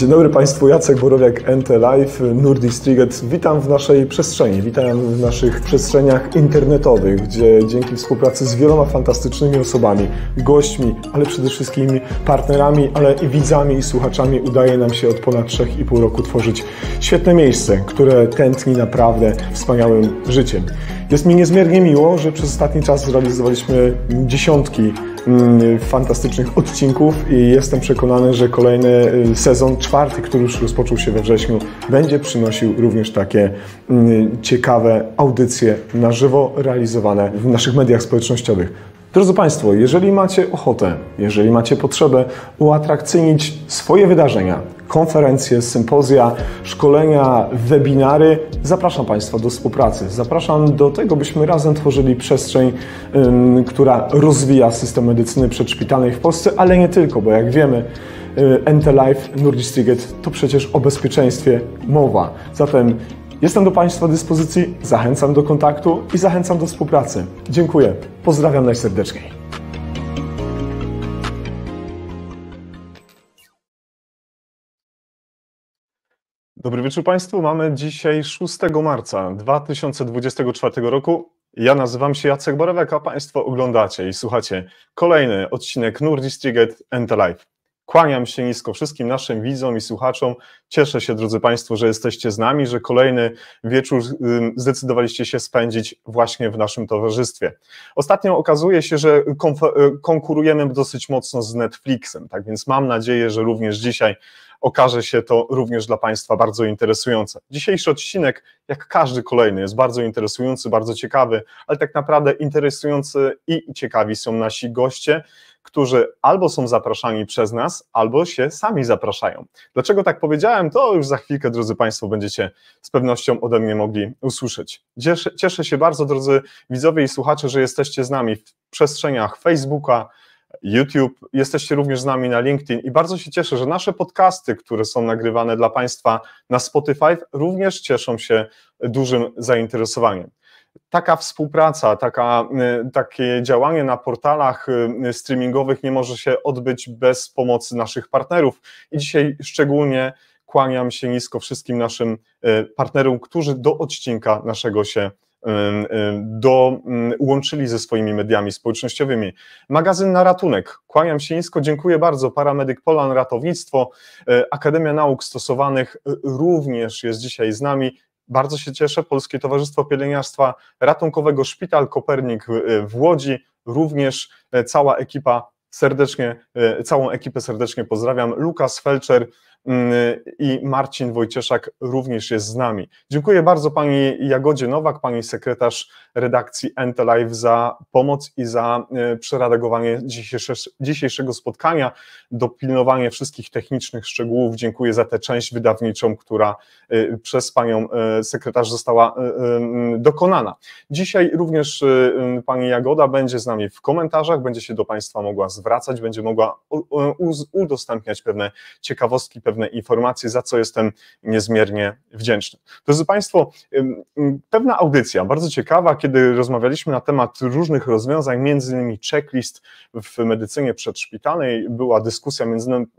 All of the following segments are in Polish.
Dzień dobry Państwu, Jacek Borowiak, NT Live, Nordic Striget. Witam w naszej przestrzeni, witam w naszych przestrzeniach internetowych, gdzie dzięki współpracy z wieloma fantastycznymi osobami, gośćmi, ale przede wszystkim partnerami, ale i widzami i słuchaczami udaje nam się od ponad 3,5 roku tworzyć świetne miejsce, które tętni naprawdę wspaniałym życiem. Jest mi niezmiernie miło, że przez ostatni czas zrealizowaliśmy dziesiątki fantastycznych odcinków i jestem przekonany, że kolejny sezon, czwarty, który już rozpoczął się we wrześniu, będzie przynosił również takie ciekawe audycje na żywo realizowane w naszych mediach społecznościowych. Drodzy Państwo, jeżeli macie ochotę, jeżeli macie potrzebę uatrakcyjnić swoje wydarzenia, konferencje, sympozja, szkolenia, webinary, zapraszam Państwa do współpracy. Zapraszam do tego, byśmy razem tworzyli przestrzeń, która rozwija system medycyny przedszpitalnej w Polsce, ale nie tylko, bo jak wiemy, NT Live, Nordic Striget to przecież o bezpieczeństwie mowa. Zatem jestem do Państwa dyspozycji, zachęcam do kontaktu i zachęcam do współpracy. Dziękuję, pozdrawiam najserdeczniej. Dobry wieczór Państwu, mamy dzisiaj 6 marca 2024 roku. Ja nazywam się Jacek Borowiak, a Państwo oglądacie i słuchacie kolejny odcinek Nordic Striget NT Live. Kłaniam się nisko wszystkim naszym widzom i słuchaczom. Cieszę się, drodzy Państwo, że jesteście z nami, że kolejny wieczór zdecydowaliście się spędzić właśnie w naszym towarzystwie. Ostatnio okazuje się, że konkurujemy dosyć mocno z Netflixem, tak więc mam nadzieję, że również dzisiaj okaże się to również dla Państwa bardzo interesujące. Dzisiejszy odcinek, jak każdy kolejny, jest bardzo interesujący, bardzo ciekawy, ale tak naprawdę interesujący i ciekawi są nasi goście, którzy albo są zapraszani przez nas, albo się sami zapraszają. Dlaczego tak powiedziałem, to już za chwilkę, drodzy Państwo, będziecie z pewnością ode mnie mogli usłyszeć. Cieszę się bardzo, drodzy widzowie i słuchacze, że jesteście z nami w przestrzeniach Facebooka, YouTube, jesteście również z nami na LinkedIn i bardzo się cieszę, że nasze podcasty, które są nagrywane dla Państwa na Spotify, również cieszą się dużym zainteresowaniem. Taka współpraca, takie działanie na portalach streamingowych nie może się odbyć bez pomocy naszych partnerów i dzisiaj szczególnie kłaniam się nisko wszystkim naszym partnerom, którzy do odcinka naszego się łączyli ze swoimi mediami społecznościowymi. Magazyn Na Ratunek, kłaniam się nisko, dziękuję bardzo, Paramedyk Polan Ratownictwo, Akademia Nauk Stosowanych również jest dzisiaj z nami. Bardzo się cieszę, Polskie Towarzystwo Pielęgniarstwa Ratunkowego, Szpital Kopernik w Łodzi, również całą ekipę serdecznie pozdrawiam. Lukas Felczer i Marcin Wojcieszak również jest z nami. Dziękuję bardzo Pani Jagodzie Nowak, Pani sekretarz redakcji NT Live za pomoc i za przeredagowanie dzisiejszego spotkania, dopilnowanie wszystkich technicznych szczegółów. Dziękuję za tę część wydawniczą, która przez Panią sekretarz została dokonana. Dzisiaj również Pani Jagoda będzie z nami w komentarzach, będzie się do Państwa mogła zwracać, będzie mogła udostępniać pewne ciekawostki, pewne informacje, za co jestem niezmiernie wdzięczny. Drodzy Państwo, pewna audycja, bardzo ciekawa, kiedy rozmawialiśmy na temat różnych rozwiązań, między innymi checklist w medycynie przedszpitalnej, była dyskusja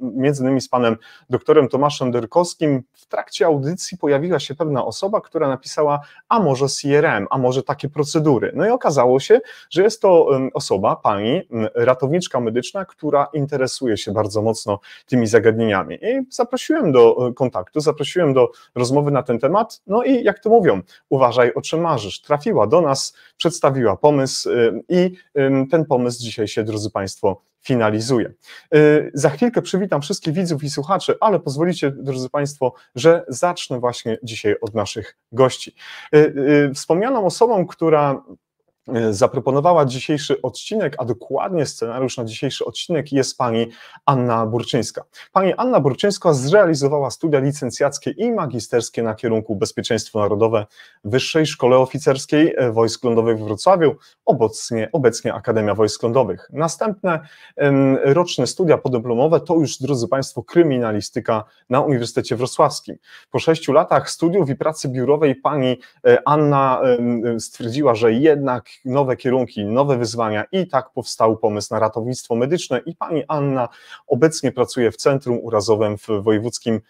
między innymi z panem doktorem Tomaszem Derkowskim. W trakcie audycji pojawiła się pewna osoba, która napisała, a może CRM, a może takie procedury. No i okazało się, że jest to osoba, pani ratowniczka medyczna, która interesuje się bardzo mocno tymi zagadnieniami. I zaprosiłem do kontaktu, zaprosiłem do rozmowy na ten temat, no i jak to mówią, uważaj, o czym marzysz. Trafiła do nas, przedstawiła pomysł i ten pomysł dzisiaj się, drodzy Państwo, finalizuje. Za chwilkę przywitam wszystkich widzów i słuchaczy, ale pozwolicie, drodzy Państwo, że zacznę właśnie dzisiaj od naszych gości. Wspomnianą osobą, która zaproponowała dzisiejszy odcinek, a dokładnie scenariusz na dzisiejszy odcinek jest pani Anna Burczyńska. Pani Anna Burczyńska zrealizowała studia licencjackie i magisterskie na kierunku Bezpieczeństwo Narodowe w Wyższej Szkole Oficerskiej Wojsk Lądowych w Wrocławiu, obecnie Akademia Wojsk Lądowych. Następne roczne studia podyplomowe to już, drodzy Państwo, kryminalistyka na Uniwersytecie Wrocławskim. Po 6 latach studiów i pracy biurowej pani Anna stwierdziła, że jednak nowe kierunki, nowe wyzwania i tak powstał pomysł na ratownictwo medyczne i pani Anna obecnie pracuje w Centrum Urazowym w Wojewódzkim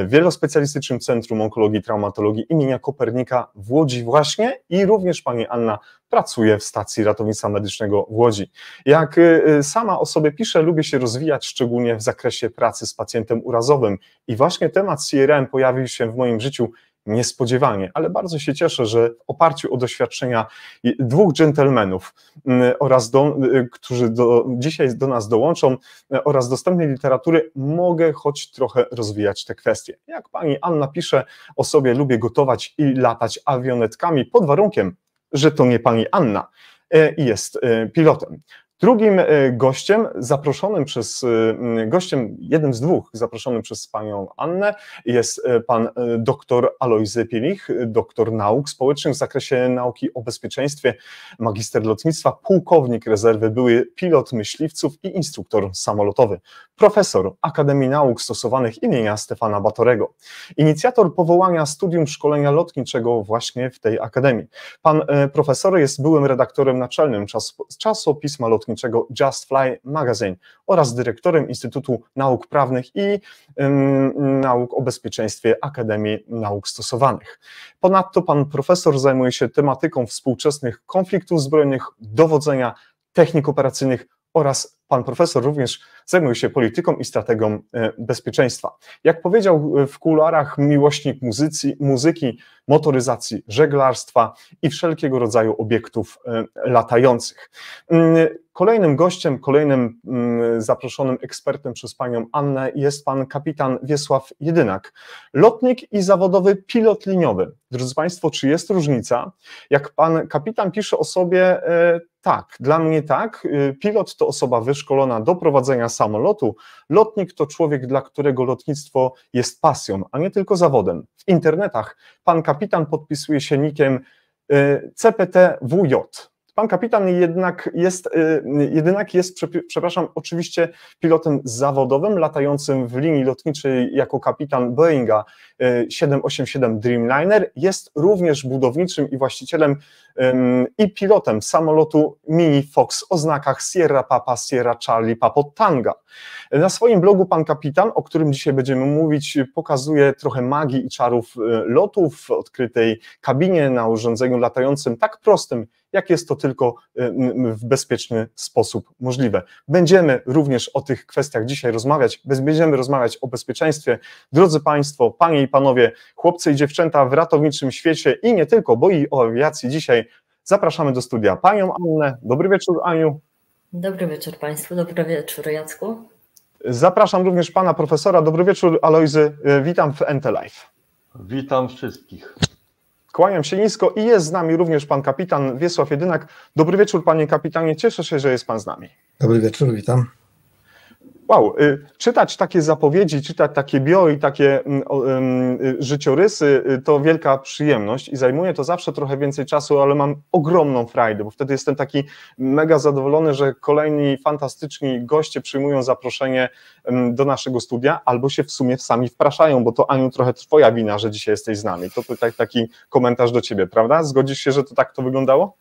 Wielospecjalistycznym Centrum Onkologii i Traumatologii imienia Kopernika w Łodzi właśnie i również pani Anna pracuje w stacji ratownictwa medycznego w Łodzi. Jak sama o sobie pisze, lubię się rozwijać, szczególnie w zakresie pracy z pacjentem urazowym i właśnie temat CRM pojawił się w moim życiu niespodziewanie, ale bardzo się cieszę, że w oparciu o doświadczenia dwóch dżentelmenów, którzy dzisiaj do nas dołączą, oraz dostępnej literatury, mogę choć trochę rozwijać te kwestie. Jak pani Anna pisze o sobie, lubię gotować i latać awionetkami pod warunkiem, że to nie pani Anna jest pilotem. Drugim gościem, jednym z dwóch zaproszonym przez panią Annę jest pan dr Alojzy Pielich, doktor nauk społecznych w zakresie nauki o bezpieczeństwie, magister lotnictwa, pułkownik rezerwy, były pilot myśliwców i instruktor samolotowy, profesor Akademii Nauk Stosowanych imienia Stefana Batorego, inicjator powołania studium szkolenia lotniczego właśnie w tej akademii. Pan profesor jest byłym redaktorem naczelnym czasopisma lotniczego Just Fly Magazine oraz dyrektorem Instytutu Nauk Prawnych i Nauk o Bezpieczeństwie Akademii Nauk Stosowanych. Ponadto pan profesor zajmuje się tematyką współczesnych konfliktów zbrojnych, dowodzenia, technik operacyjnych oraz pan profesor również zajmuje się polityką i strategią bezpieczeństwa. Jak powiedział w kuluarach, miłośnik muzyki, motoryzacji, żeglarstwa i wszelkiego rodzaju obiektów latających. Kolejnym gościem, kolejnym zaproszonym ekspertem przez panią Annę jest pan kapitan Wiesław Jedynak, lotnik i zawodowy pilot liniowy. Drodzy państwo, czy jest różnica? Jak pan kapitan pisze o sobie, tak, dla mnie tak, pilot to osoba wyszkolona do prowadzenia samolotu, lotnik to człowiek, dla którego lotnictwo jest pasją, a nie tylko zawodem. W internetach pan kapitan podpisuje się nickiem CPTWJ. Pan kapitan jednak jest, przepraszam, oczywiście pilotem zawodowym, latającym w linii lotniczej jako kapitan Boeinga 787 Dreamliner, jest również budowniczym i właścicielem i pilotem samolotu Mini Fox o znakach Sierra Papa, Sierra Charlie, Papo Tanga. Na swoim blogu pan kapitan, o którym dzisiaj będziemy mówić, pokazuje trochę magii i czarów lotów w odkrytej kabinie na urządzeniu latającym tak prostym, jak jest to tylko w bezpieczny sposób możliwe. Będziemy również o tych kwestiach dzisiaj rozmawiać, będziemy rozmawiać o bezpieczeństwie. Drodzy państwo, panie i panowie, chłopcy i dziewczęta w ratowniczym świecie i nie tylko, bo i o awiacji dzisiaj zapraszamy do studia panią Annę. Dobry wieczór, Aniu. Dobry wieczór państwu, dobry wieczór, Jacku. Zapraszam również pana profesora. Dobry wieczór, Alojzy. Witam w NT Live. Witam wszystkich. Kłaniam się nisko i jest z nami również pan kapitan Wiesław Jedynak. Dobry wieczór, panie kapitanie, cieszę się, że jest pan z nami. Dobry wieczór, witam. Wow, czytać takie zapowiedzi, czytać takie bio i takie życiorysy to wielka przyjemność i zajmuje to zawsze trochę więcej czasu, ale mam ogromną frajdę, bo wtedy jestem taki mega zadowolony, że kolejni fantastyczni goście przyjmują zaproszenie do naszego studia albo się w sumie sami wpraszają, bo to, Aniu, trochę twoja wina, że dzisiaj jesteś z nami. To tutaj taki komentarz do ciebie, prawda? Zgodzisz się, że to tak to wyglądało?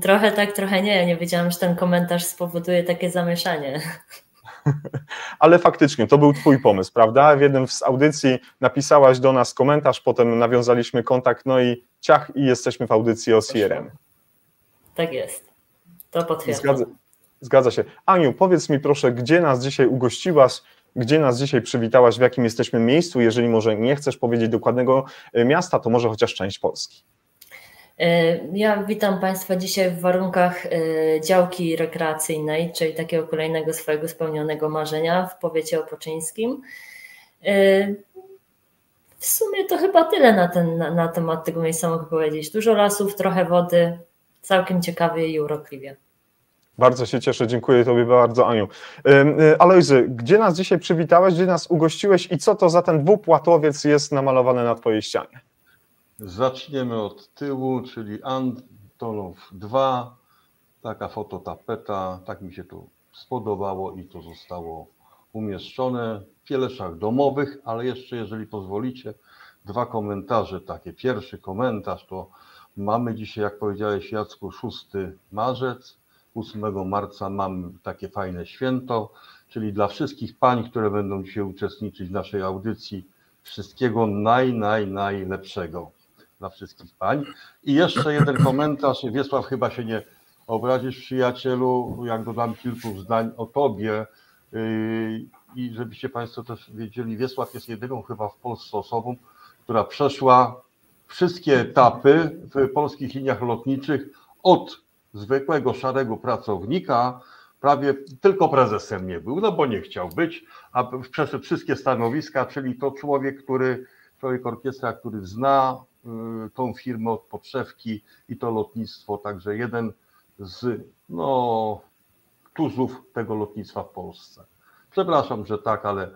Trochę tak, trochę nie. Nie wiedziałam, że ten komentarz spowoduje takie zamieszanie. Ale faktycznie, to był twój pomysł, prawda? W jednym z audycji napisałaś do nas komentarz, potem nawiązaliśmy kontakt, no i ciach, i jesteśmy w audycji o CRM. Tak jest, to potwierdzam. Zgadza się. Aniu, powiedz mi proszę, gdzie nas dzisiaj ugościłaś, gdzie nas dzisiaj przywitałaś, w jakim jesteśmy miejscu, jeżeli może nie chcesz powiedzieć dokładnego miasta, to może chociaż część Polski. Ja witam Państwa dzisiaj w warunkach działki rekreacyjnej, czyli takiego kolejnego swojego spełnionego marzenia w powiecie opoczyńskim. W sumie to chyba tyle na temat tego miejsca mogę powiedzieć. Dużo lasów, trochę wody, całkiem ciekawie i urokliwie. Bardzo się cieszę, dziękuję tobie bardzo, Aniu. Alojzy, gdzie nas dzisiaj przywitałeś, gdzie nas ugościłeś i co to za ten dwupłatowiec jest namalowany na twojej ścianie? Zaczniemy od tyłu, czyli Antonow 2, taka fototapeta, tak mi się to spodobało i to zostało umieszczone w fieleszach domowych, ale jeszcze, jeżeli pozwolicie, dwa komentarze takie. Pierwszy komentarz to Mamy dzisiaj, jak powiedziałeś, Jacku, 6 marzec. 8 marca mamy takie fajne święto, czyli dla wszystkich pań, które będą dzisiaj uczestniczyć w naszej audycji, wszystkiego najlepszego dla wszystkich pań. I jeszcze jeden komentarz. Wiesław, chyba się nie obrazisz, przyjacielu, jak dodam kilku zdań o tobie. I żebyście Państwo też wiedzieli, Wiesław jest jedyną chyba w Polsce osobą, która przeszła wszystkie etapy w polskich liniach lotniczych od zwykłego szarego pracownika, prawie tylko prezesem nie był, no bo nie chciał być, a przeszedł wszystkie stanowiska, czyli to człowiek orkiestra, który zna tą firmę od podszewki i to lotnictwo, także jeden z tuzów tego lotnictwa w Polsce. Przepraszam, że tak, ale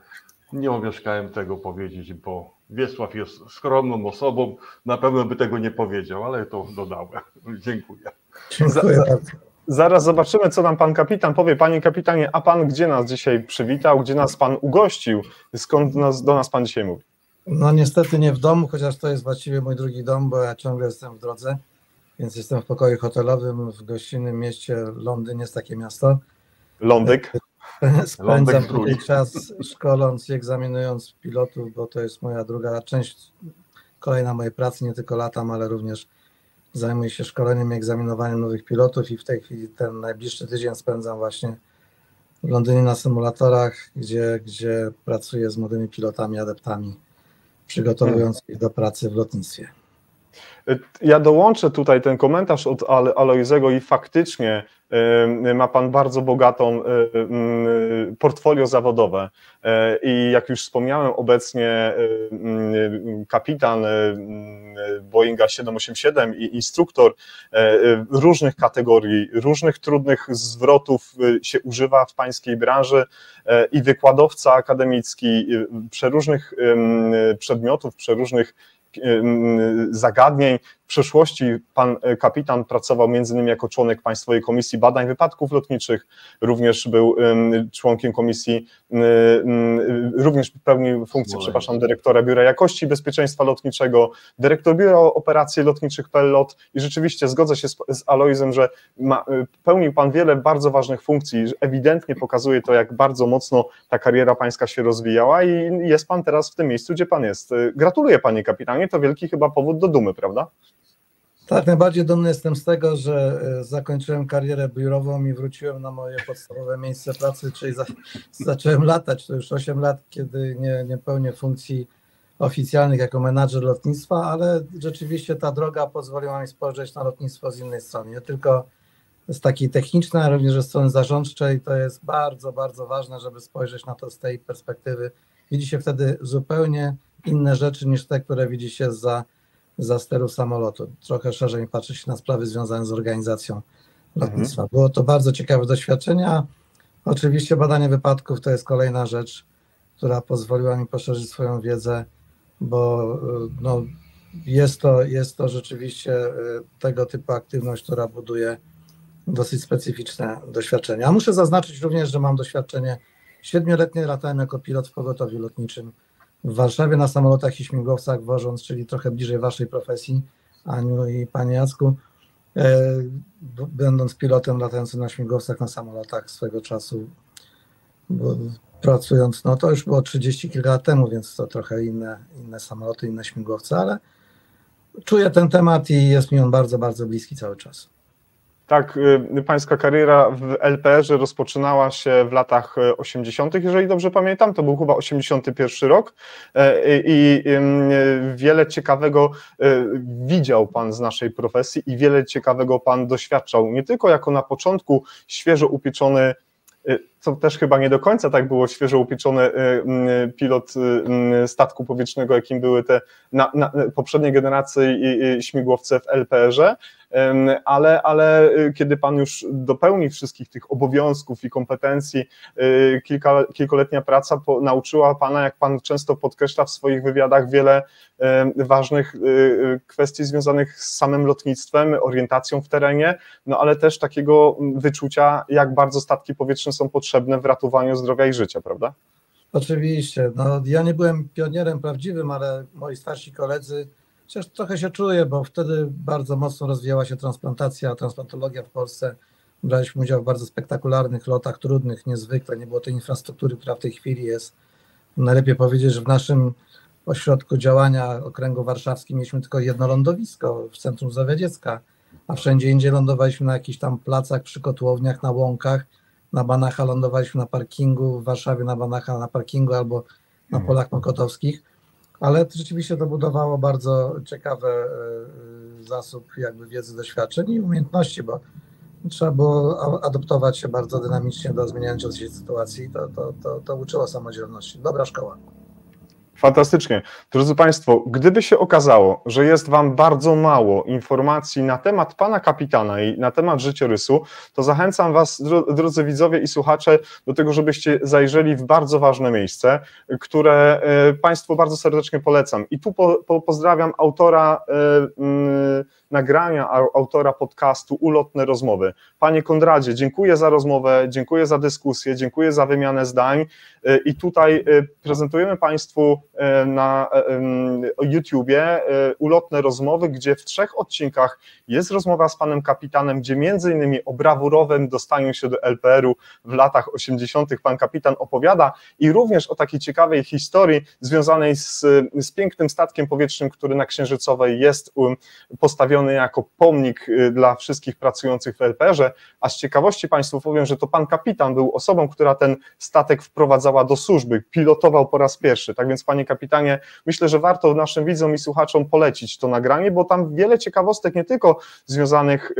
nie omieszkałem tego powiedzieć, bo Wiesław jest skromną osobą, na pewno by tego nie powiedział, ale to dodałem. Dziękuję. Zaraz zobaczymy, co nam pan kapitan powie. Panie kapitanie, a pan gdzie nas dzisiaj przywitał, gdzie nas pan ugościł? Skąd do nas pan dzisiaj mówi? No niestety nie w domu, chociaż to jest właściwie mój drugi dom, bo ja ciągle jestem w drodze, więc jestem w pokoju hotelowym w gościnnym mieście Londyn, jest takie miasto. Lądyk. Spędzam tutaj czas szkoląc i egzaminując pilotów, bo to jest moja druga część, kolejna mojej pracy, nie tylko latam, ale również zajmuję się szkoleniem i egzaminowaniem nowych pilotów i w tej chwili ten najbliższy tydzień spędzam właśnie w Londynie na symulatorach, gdzie pracuję z młodymi pilotami, adeptami, przygotowując ich do pracy w lotnictwie. Ja dołączę tutaj ten komentarz od Alojzego i faktycznie ma pan bardzo bogatą portfolio zawodowe i jak już wspomniałem, obecnie kapitan Boeinga 787 i instruktor różnych kategorii, różnych trudnych zwrotów się używa w pańskiej branży i wykładowca akademicki przeróżnych przedmiotów, przeróżnych zagadnień. W przeszłości pan kapitan pracował m.in. jako członek Państwowej Komisji Badań Wypadków Lotniczych, również był członkiem komisji, również pełnił funkcję, dyrektora Biura Jakości i Bezpieczeństwa Lotniczego, dyrektor Biura Operacji Lotniczych PLLOT i rzeczywiście zgodzę się z Alojzem, że pełnił pan wiele bardzo ważnych funkcji, ewidentnie pokazuje to, jak bardzo mocno ta kariera pańska się rozwijała i jest pan teraz w tym miejscu, gdzie pan jest. Gratuluję, panie kapitanie, to wielki chyba powód do dumy, prawda? Tak, najbardziej dumny jestem z tego, że zakończyłem karierę biurową i wróciłem na moje podstawowe miejsce pracy, czyli zacząłem latać, to już 8 lat, kiedy nie pełnię funkcji oficjalnych jako menadżer lotnictwa, ale rzeczywiście ta droga pozwoliła mi spojrzeć na lotnictwo z innej strony, nie tylko z takiej technicznej, ale również ze strony zarządczej. To jest bardzo, bardzo ważne, żeby spojrzeć na to z tej perspektywy. Widzi się wtedy zupełnie inne rzeczy niż te, które widzi się za steru samolotu. Trochę szerzej patrzy się na sprawy związane z organizacją lotnictwa. Było to bardzo ciekawe doświadczenie, a oczywiście badanie wypadków to jest kolejna rzecz, która pozwoliła mi poszerzyć swoją wiedzę, bo jest to rzeczywiście tego typu aktywność, która buduje dosyć specyficzne doświadczenia. A muszę zaznaczyć również, że mam doświadczenie 7-letnie, latałem jako pilot w pogotowiu lotniczym w Warszawie na samolotach i śmigłowcach wożąc, czyli trochę bliżej waszej profesji, Aniu i panie Jacku, będąc pilotem latającym na śmigłowcach, na samolotach swego czasu, pracując, to już było 30 kilka lat temu, więc to trochę inne samoloty, inne śmigłowce, ale czuję ten temat i jest mi on bardzo, bardzo bliski cały czas. Tak, pańska kariera w LPR-ze rozpoczynała się w latach 80., jeżeli dobrze pamiętam, to był chyba 81 rok i wiele ciekawego widział pan z naszej profesji i wiele ciekawego pan doświadczał, nie tylko jako na początku świeżo upieczony, co też chyba nie do końca tak było, świeżo upieczony pilot statku powietrznego, jakim były te poprzedniej generacji śmigłowce w LPR-ze, ale kiedy pan już dopełni wszystkich tych obowiązków i kompetencji, kilkuletnia praca nauczyła pana, jak pan często podkreśla w swoich wywiadach, wiele ważnych kwestii związanych z samym lotnictwem, orientacją w terenie, ale też takiego wyczucia, jak bardzo statki powietrzne są potrzebne w ratowaniu zdrowia i życia, prawda? Oczywiście. Ja nie byłem pionierem prawdziwym, ale moi starsi koledzy Chociaż trochę się czuję, bo wtedy bardzo mocno rozwijała się transplantologia w Polsce. Braliśmy udział w bardzo spektakularnych lotach, trudnych, niezwykle. Nie było tej infrastruktury, która w tej chwili jest. Najlepiej powiedzieć, że w naszym ośrodku działania okręgu warszawskim mieliśmy tylko jedno lądowisko w Centrum Zdrowia Dziecka, a wszędzie indziej lądowaliśmy na jakichś tam placach, przy kotłowniach, na łąkach. Na Banacha lądowaliśmy na parkingu, w Warszawie na Banacha na parkingu albo na polach mokotowskich. Ale rzeczywiście to budowało bardzo ciekawy zasób jakby wiedzy, doświadczeń i umiejętności, bo trzeba było adaptować się bardzo dynamicznie do zmieniającej się sytuacji. To uczyło samodzielności. Dobra szkoła. Fantastycznie. Drodzy Państwo, gdyby się okazało, że jest Wam bardzo mało informacji na temat Pana Kapitana i na temat życiorysu, to zachęcam Was, drodzy widzowie i słuchacze, do tego, żebyście zajrzeli w bardzo ważne miejsce, które Państwu bardzo serdecznie polecam. I tu pozdrawiam autora nagrania, autora podcastu Ulotne Rozmowy. Panie Konradzie, dziękuję za rozmowę, dziękuję za dyskusję, dziękuję za wymianę zdań i tutaj prezentujemy Państwu na YouTubie Ulotne Rozmowy, gdzie w 3 odcinkach jest rozmowa z Panem Kapitanem, gdzie między innymi o brawurowym dostaniu się do LPR-u w latach 80. Pan Kapitan opowiada i również o takiej ciekawej historii związanej z pięknym statkiem powietrznym, który na Księżycowej jest postawiony jako pomnik dla wszystkich pracujących w LPR-ze, a z ciekawości Państwu powiem, że to Pan Kapitan był osobą, która ten statek wprowadzała do służby, pilotował po raz pierwszy, tak więc Panie Kapitanie, myślę, że warto naszym widzom i słuchaczom polecić to nagranie, bo tam wiele ciekawostek nie tylko związanych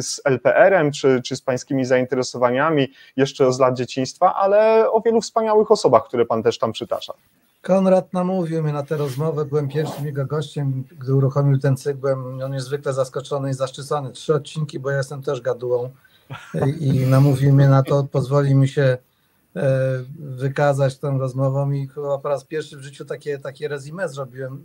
z LPR-em, czy z Pańskimi zainteresowaniami jeszcze z lat dzieciństwa, ale o wielu wspaniałych osobach, które Pan też tam przytacza. Konrad namówił mnie na tę rozmowę, byłem pierwszym jego gościem, gdy uruchomił ten cykl, byłem niezwykle zaskoczony i zaszczycony. 3 odcinki, bo ja jestem też gadułą i namówił mnie na to, pozwoli mi się wykazać tą rozmową i chyba po raz pierwszy w życiu takie resume zrobiłem,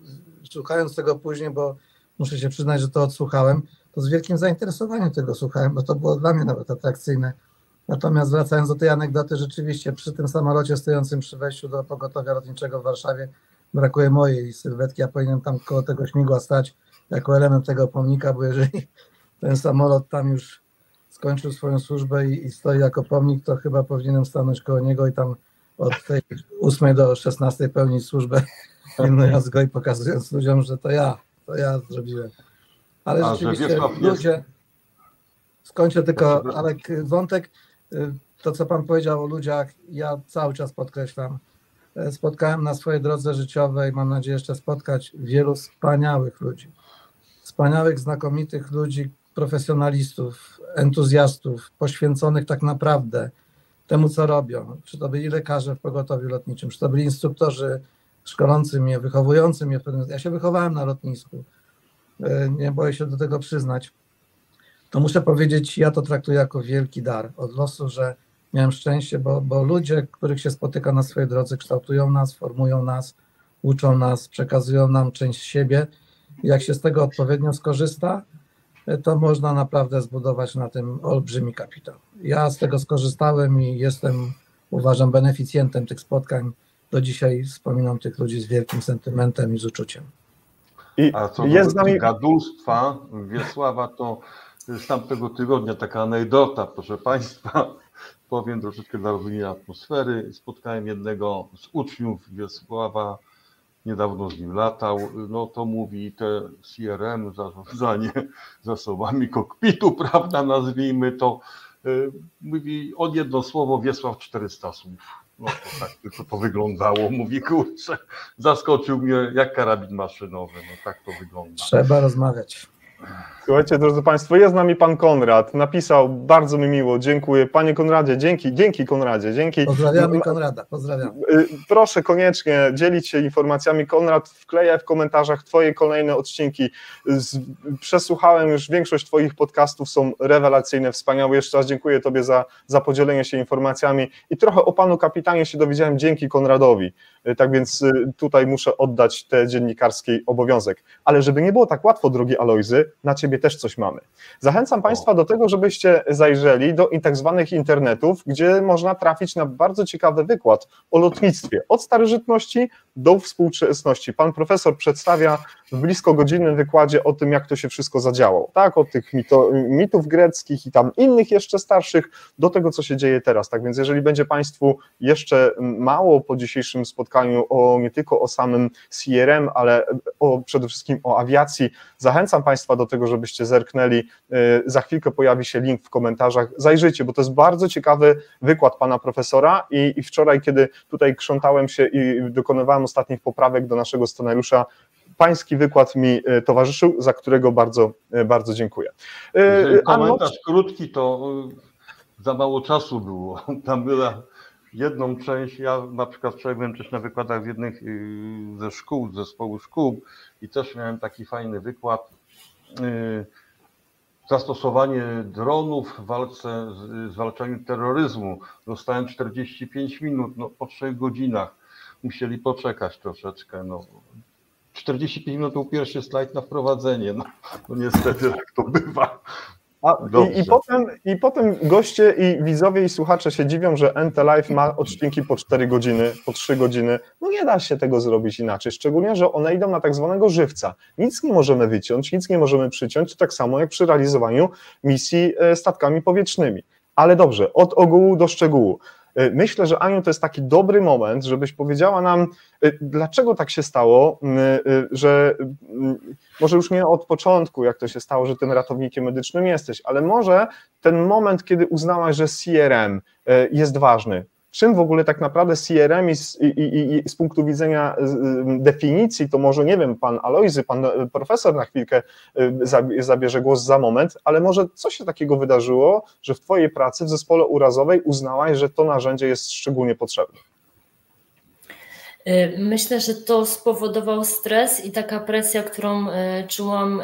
słuchając tego później, bo muszę się przyznać, że to odsłuchałem, to z wielkim zainteresowaniem tego słuchałem, bo to było dla mnie nawet atrakcyjne. Natomiast wracając do tej anegdoty, rzeczywiście przy tym samolocie stojącym przy wejściu do pogotowia lotniczego w Warszawie brakuje mojej sylwetki, ja powinienem tam koło tego śmigła stać jako element tego pomnika, bo jeżeli ten samolot tam już skończył swoją służbę i stoi jako pomnik, to chyba powinienem stanąć koło niego i tam od tej 8 do 16 pełnić służbę, pilnując go i pokazując ludziom, że to ja zrobiłem. Ale rzeczywiście ludzie, skończę tylko, Alek, wątek, to co Pan powiedział o ludziach, ja cały czas podkreślam, spotkałem na swojej drodze życiowej, mam nadzieję jeszcze spotkać wielu wspaniałych ludzi, wspaniałych, znakomitych ludzi, profesjonalistów, entuzjastów, poświęconych tak naprawdę temu, co robią. Czy to byli lekarze w pogotowiu lotniczym, czy to byli instruktorzy szkolący mnie, wychowujący mnie. Ja się wychowałem na lotnisku, nie boję się do tego przyznać. To muszę powiedzieć, ja to traktuję jako wielki dar od losu, że miałem szczęście, bo ludzie, których się spotyka na swojej drodze, kształtują nas, formują nas, uczą nas, przekazują nam część siebie. Jak się z tego odpowiednio skorzysta, to można naprawdę zbudować na tym olbrzymi kapitał. Ja z tego skorzystałem i jestem, uważam, beneficjentem tych spotkań. Do dzisiaj wspominam tych ludzi z wielkim sentymentem i z uczuciem. A co do nami gadulstwa Wiesława, to z tamtego tygodnia taka anegdota, proszę Państwa, powiem troszeczkę dla rozumienia atmosfery. Spotkałem jednego z uczniów Wiesława, niedawno z nim latał, no to mówi te CRM, zarządzanie zasobami kokpitu, prawda, nazwijmy to, mówi on jedno słowo, Wiesław 400 słów. No to tak tylko to wyglądało, mówi, kurczę, zaskoczył mnie jak karabin maszynowy, no tak to wygląda. Trzeba rozmawiać. Słuchajcie, drodzy Państwo, jest z nami Pan Konrad, napisał, bardzo mi miło, dziękuję. Panie Konradzie, dzięki Konradzie, dzięki. Pozdrawiamy Konrada, pozdrawiam. Proszę koniecznie dzielić się informacjami. Konrad, wkleja w komentarzach Twoje kolejne odcinki. Przesłuchałem już większość Twoich podcastów, są rewelacyjne, wspaniałe. Jeszcze raz dziękuję Tobie za podzielenie się informacjami i trochę o Panu Kapitanie się dowiedziałem dzięki Konradowi. Tak więc tutaj muszę oddać ten dziennikarski obowiązek. Ale żeby nie było tak łatwo, drogi Alojzy, na Ciebie sobie też coś mamy. Zachęcam Państwa do tego, żebyście zajrzeli do tak zwanych internetów, gdzie można trafić na bardzo ciekawy wykład o lotnictwie, od starożytności do współczesności. Pan profesor przedstawia w blisko godzinnym wykładzie o tym, jak to się wszystko zadziało, tak, od tych mitów greckich i tam innych jeszcze starszych, do tego, co się dzieje teraz. Tak więc jeżeli będzie Państwu jeszcze mało po dzisiejszym spotkaniu nie tylko o samym CRM, ale przede wszystkim o awiacji, zachęcam Państwa do tego, żebyście zerknęli. Za chwilkę pojawi się link w komentarzach. Zajrzyjcie, bo to jest bardzo ciekawy wykład pana profesora i wczoraj, kiedy tutaj krzątałem się i dokonywałem ostatnich poprawek do naszego scenariusza, pański wykład mi towarzyszył, za którego bardzo, bardzo dziękuję. Jeżeli komentarz krótki, to za mało czasu było. Tam była jedną część, ja na przykład wczoraj byłem też na wykładach w jednych ze szkół, z zespołu szkół i też miałem taki fajny wykład. Zastosowanie dronów w walce, zwalczaniu terroryzmu. Dostałem 45 minut, no, po 3 godzinach. Musieli poczekać troszeczkę. No. 45 minut był pierwszy slajd na wprowadzenie. No niestety tak to bywa. I potem goście i widzowie i słuchacze się dziwią, że NT Live ma odcinki po 4 godziny, po 3 godziny. No nie da się tego zrobić inaczej, szczególnie, że one idą na tak zwanego żywca. Nic nie możemy wyciąć, nic nie możemy przyciąć, tak samo jak przy realizowaniu misji statkami powietrznymi. Ale dobrze, od ogółu do szczegółu. Myślę, że Aniu, to jest taki dobry moment, żebyś powiedziała nam, dlaczego tak się stało, że może już nie od początku, jak to się stało, że tym ratownikiem medycznym jesteś, ale może ten moment, kiedy uznałaś, że CRM jest ważny. Czym w ogóle tak naprawdę CRM i z punktu widzenia definicji, to może, nie wiem, pan Alojzy, pan profesor na chwilkę zabierze głos za moment, ale może co się takiego wydarzyło, że w twojej pracy w zespole urazowej uznałaś, że to narzędzie jest szczególnie potrzebne? Myślę, że to spowodował stres i taka presja, którą czułam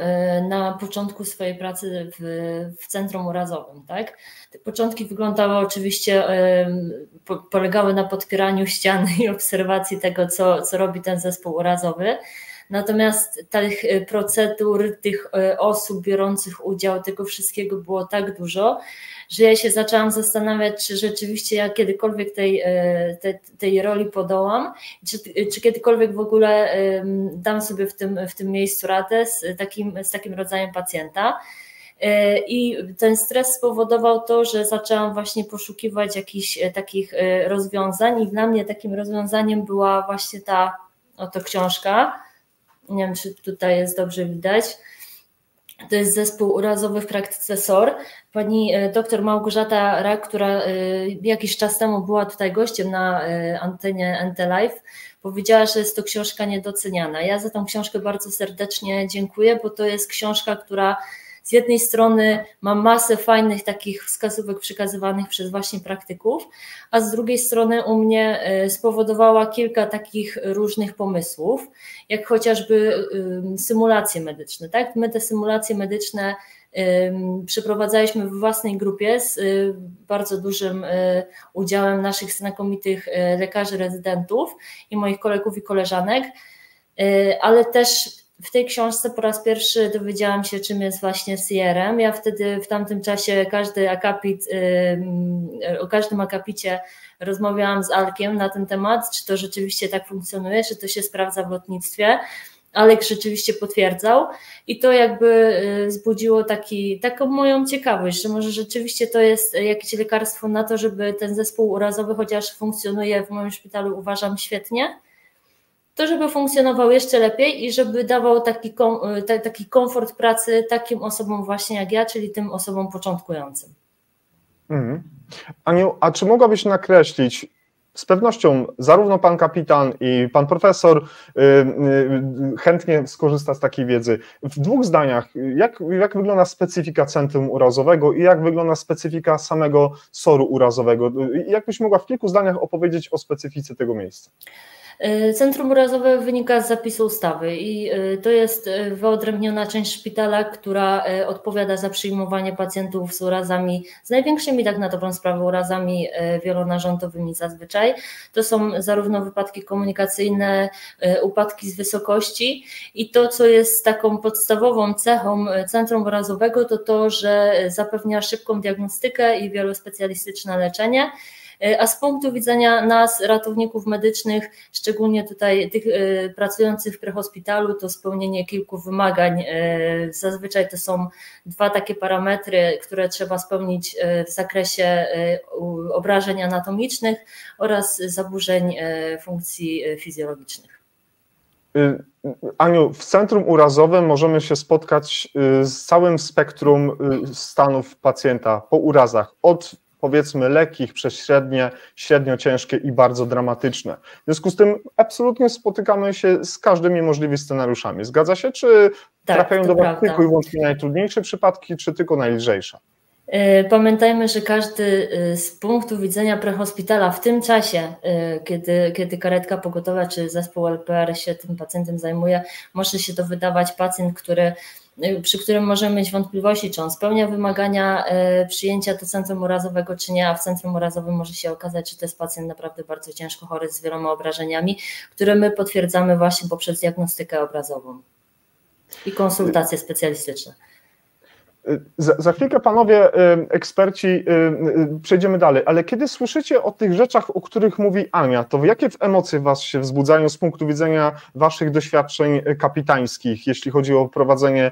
na początku swojej pracy w centrum urazowym. Tak? Te początki wyglądały oczywiście, polegały na podpieraniu ściany i obserwacji tego, co robi ten zespół urazowy. Natomiast tych procedur, tych osób biorących udział, tego wszystkiego było tak dużo, że ja się zaczęłam zastanawiać, czy rzeczywiście ja kiedykolwiek tej roli podołam, czy kiedykolwiek w ogóle dam sobie w tym miejscu radę z takim rodzajem pacjenta. I ten stres spowodował to, że zaczęłam właśnie poszukiwać jakichś takich rozwiązań i dla mnie takim rozwiązaniem była właśnie ta oto książka. Nie wiem, czy tutaj jest dobrze widać. To jest zespół urazowy w praktyce SOR. Pani dr Małgorzata Rak, która jakiś czas temu była tutaj gościem na antenie NT Live, powiedziała, że jest to książka niedoceniana. Ja za tą książkę bardzo serdecznie dziękuję, bo to jest książka, która z jednej strony ma masę fajnych takich wskazówek przekazywanych przez właśnie praktyków, a z drugiej strony u mnie spowodowała kilka takich różnych pomysłów, jak chociażby symulacje medyczne. Tak? My te symulacje medyczne przeprowadzaliśmy w własnej grupie z bardzo dużym udziałem naszych znakomitych lekarzy rezydentów i moich kolegów i koleżanek, ale też w tej książce po raz pierwszy dowiedziałam się, czym jest właśnie CRM. Ja wtedy w tamtym czasie o każdym akapicie rozmawiałam z Alkiem na ten temat, czy to rzeczywiście tak funkcjonuje, czy to się sprawdza w lotnictwie. Alek rzeczywiście potwierdzał i to jakby wzbudziło taką moją ciekawość, że może rzeczywiście to jest jakieś lekarstwo na to, żeby ten zespół urazowy, chociaż funkcjonuje w moim szpitalu, uważam, świetnie, to żeby funkcjonował jeszcze lepiej i żeby dawał taki komfort pracy takim osobom właśnie jak ja, czyli tym osobom początkującym. Aniu, a czy mogłabyś nakreślić, z pewnością zarówno pan kapitan i pan profesor chętnie skorzysta z takiej wiedzy. W 2 zdaniach, jak wygląda specyfika centrum urazowego i jak wygląda specyfika samego SOR-u urazowego? Jakbyś mogła w kilku zdaniach opowiedzieć o specyfice tego miejsca? Centrum urazowe wynika z zapisu ustawy i to jest wyodrębniona część szpitala, która odpowiada za przyjmowanie pacjentów z urazami, z największymi tak na dobrą sprawę urazami wielonarządowymi zazwyczaj. To są zarówno wypadki komunikacyjne, upadki z wysokości i to, co jest taką podstawową cechą centrum urazowego, to to, że zapewnia szybką diagnostykę i wielospecjalistyczne leczenie. A z punktu widzenia nas, ratowników medycznych, szczególnie tutaj tych pracujących w prehospitalu, to spełnienie kilku wymagań. Zazwyczaj to są dwa takie parametry, które trzeba spełnić w zakresie obrażeń anatomicznych oraz zaburzeń funkcji fizjologicznych. Aniu, w centrum urazowym możemy się spotkać z całym spektrum stanów pacjenta po urazach, od powiedzmy lekkich przez średnie, średnio ciężkie i bardzo dramatyczne. W związku z tym absolutnie spotykamy się z każdymi możliwymi scenariuszami. Zgadza się? Czy trafiają do Was tylko i wyłącznie najtrudniejsze przypadki, czy tylko najlżejsze? Pamiętajmy, że każdy z punktu widzenia prehospitala w tym czasie, kiedy karetka pogotowia czy zespół LPR się tym pacjentem zajmuje, może się to wydawać pacjent, przy którym możemy mieć wątpliwości, czy on spełnia wymagania przyjęcia do centrum urazowego, czy nie, a w centrum urazowym może się okazać, że to jest pacjent naprawdę bardzo ciężko chory z wieloma obrażeniami, które my potwierdzamy właśnie poprzez diagnostykę obrazową i konsultacje specjalistyczne. Za chwilkę, panowie eksperci, przejdziemy dalej, ale kiedy słyszycie o tych rzeczach, o których mówi Ania, to jakie emocje was się wzbudzają z punktu widzenia waszych doświadczeń kapitańskich, jeśli chodzi o prowadzenie,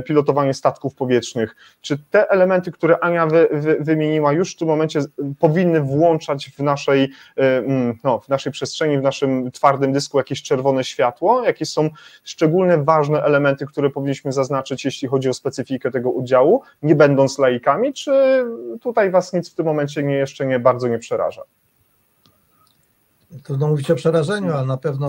pilotowanie statków powietrznych? Czy te elementy, które Ania wymieniła, już w tym momencie powinny włączać w naszej przestrzeni, w naszym twardym dysku jakieś czerwone światło? Jakie są szczególne, ważne elementy, które powinniśmy zaznaczyć, jeśli chodzi o specyfikę tego udziału, nie będąc laikami, czy tutaj was nic w tym momencie jeszcze bardzo nie przeraża? Trudno mówić o przerażeniu, ale na pewno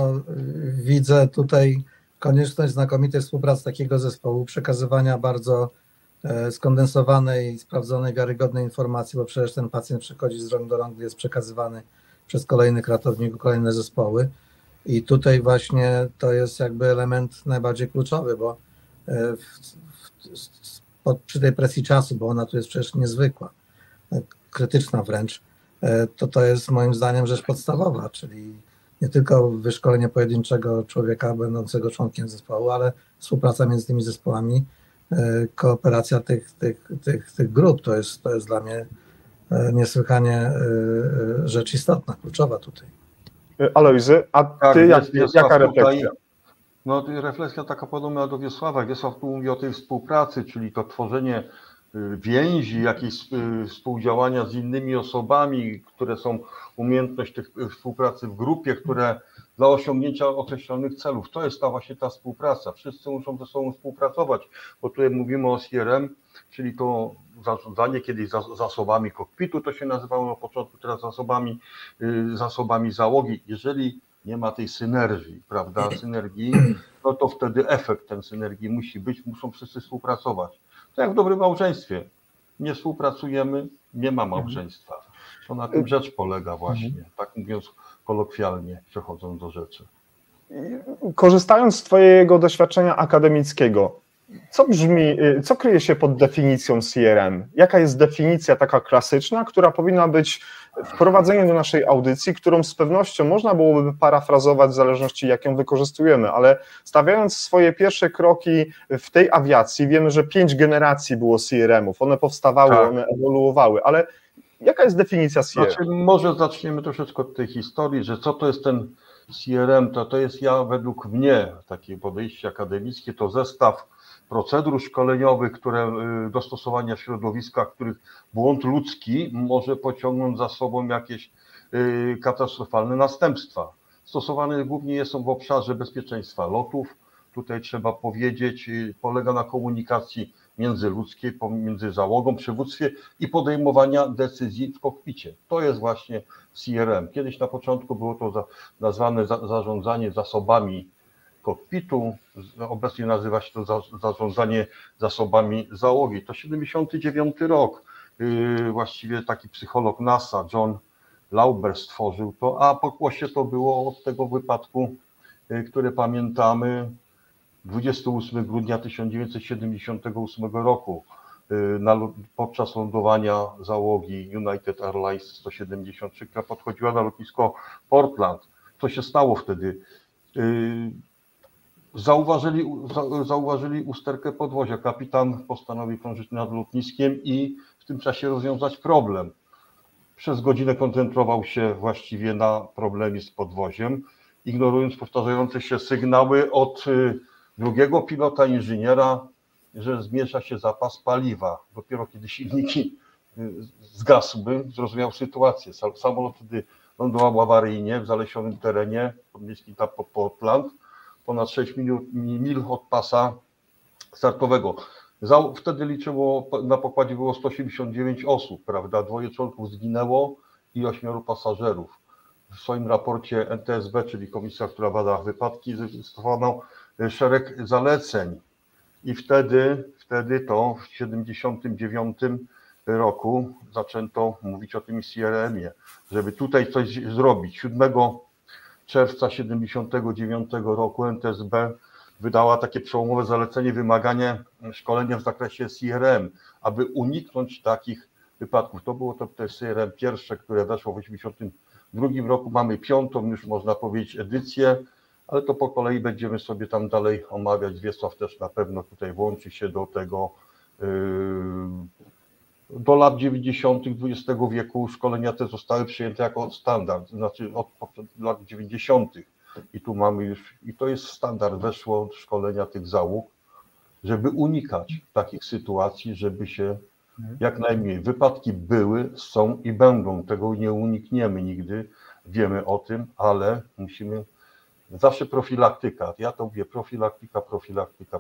widzę tutaj konieczność znakomitej współpracy takiego zespołu, przekazywania bardzo skondensowanej, sprawdzonej, wiarygodnej informacji, bo przecież ten pacjent przychodzi z rąk do rąk, jest przekazywany przez kolejnych ratowników, kolejne zespoły i tutaj właśnie to jest jakby element najbardziej kluczowy, bo przy tej presji czasu, bo ona tu jest przecież niezwykła, krytyczna wręcz, to jest moim zdaniem rzecz podstawowa, czyli nie tylko wyszkolenie pojedynczego człowieka będącego członkiem zespołu, ale współpraca między tymi zespołami, kooperacja tych grup, to jest dla mnie niesłychanie rzecz istotna, kluczowa tutaj. Alojzy, a ty jaka refleksja? No, refleksja taka podobna do Wiesława. Wiesław tu mówi o tej współpracy, czyli to tworzenie więzi, jakiejś współdziałania z innymi osobami, które są umiejętność tych współpracy w grupie, które dla osiągnięcia określonych celów. To jest właśnie ta współpraca. Wszyscy muszą ze sobą współpracować, bo tutaj mówimy o CRM, czyli to zarządzanie kiedyś zasobami kokpitu, to się nazywało na początku, teraz zasobami załogi. Jeżeli nie ma tej synergii, prawda, synergii, no to wtedy efekt ten synergii musi być, muszą wszyscy współpracować. To jak w dobrym małżeństwie. Nie współpracujemy, nie ma małżeństwa. To na tym rzecz polega właśnie, tak mówiąc kolokwialnie, przechodząc do rzeczy. Korzystając z twojego doświadczenia akademickiego, co kryje się pod definicją CRM? Jaka jest definicja taka klasyczna, która powinna być wprowadzeniem do naszej audycji, którą z pewnością można byłoby parafrazować w zależności jak ją wykorzystujemy, ale stawiając swoje pierwsze kroki w tej awiacji, wiemy, że 5 generacji było CRM-ów, one powstawały, tak. One ewoluowały, ale jaka jest definicja CRM? Znaczy, może zaczniemy troszeczkę od tej historii, że co to jest ten CRM, to jest według mnie takie podejście akademickie, to zestaw procedur szkoleniowych, które dostosowania środowiska, których błąd ludzki może pociągnąć za sobą jakieś katastrofalne następstwa. Stosowane głównie są w obszarze bezpieczeństwa lotów. Tutaj trzeba powiedzieć, polega na komunikacji międzyludzkiej, pomiędzy załogą, przywództwie i podejmowania decyzji w kokpicie. To jest właśnie CRM. Kiedyś na początku było to nazwane zarządzanie zasobami kokpitu, obecnie nazywa się to zarządzanie zasobami załogi. To 79 rok, właściwie taki psycholog NASA, John Lauber stworzył to, a pokłosie to było od tego wypadku, który pamiętamy, 28 grudnia 1978 roku podczas lądowania załogi United Airlines 173, która podchodziła na lotnisko Portland. Co się stało wtedy? Zauważyli usterkę podwozia. Kapitan postanowił krążyć nad lotniskiem i w tym czasie rozwiązać problem. Przez godzinę koncentrował się właściwie na problemie z podwoziem, ignorując powtarzające się sygnały od drugiego pilota, inżyniera, że zmniejsza się zapas paliwa. Dopiero kiedy silniki zgasły, zrozumiał sytuację. Samolot wtedy lądował awaryjnie w zalesionym terenie podmiejskim Portland, ponad 6 mil od pasa startowego. Wtedy liczyło, na pokładzie było 189 osób, prawda? 2 członków zginęło i 8 pasażerów. W swoim raporcie NTSB, czyli komisja, która bada wypadki, zastosowano szereg zaleceń. I wtedy to w 1979 roku zaczęto mówić o tym CRM-ie, żeby tutaj coś zrobić. 7 czerwca 1979 roku NTSB wydała takie przełomowe zalecenie, wymaganie szkolenia w zakresie CRM, aby uniknąć takich wypadków. To było to CRM pierwsze, które weszło w 1982 roku. Mamy 5., już można powiedzieć, edycję, ale to po kolei będziemy sobie tam dalej omawiać. Wiesław też na pewno tutaj włączy się do tego. Do lat 90. XX wieku szkolenia te zostały przyjęte jako standard, znaczy od lat 90. I tu mamy już, i to jest standard, weszło szkolenia tych załóg, żeby unikać takich sytuacji, żeby się jak najmniej. Wypadki były, są i będą, tego nie unikniemy nigdy, wiemy o tym, ale musimy zawsze profilaktyka. Ja to mówię,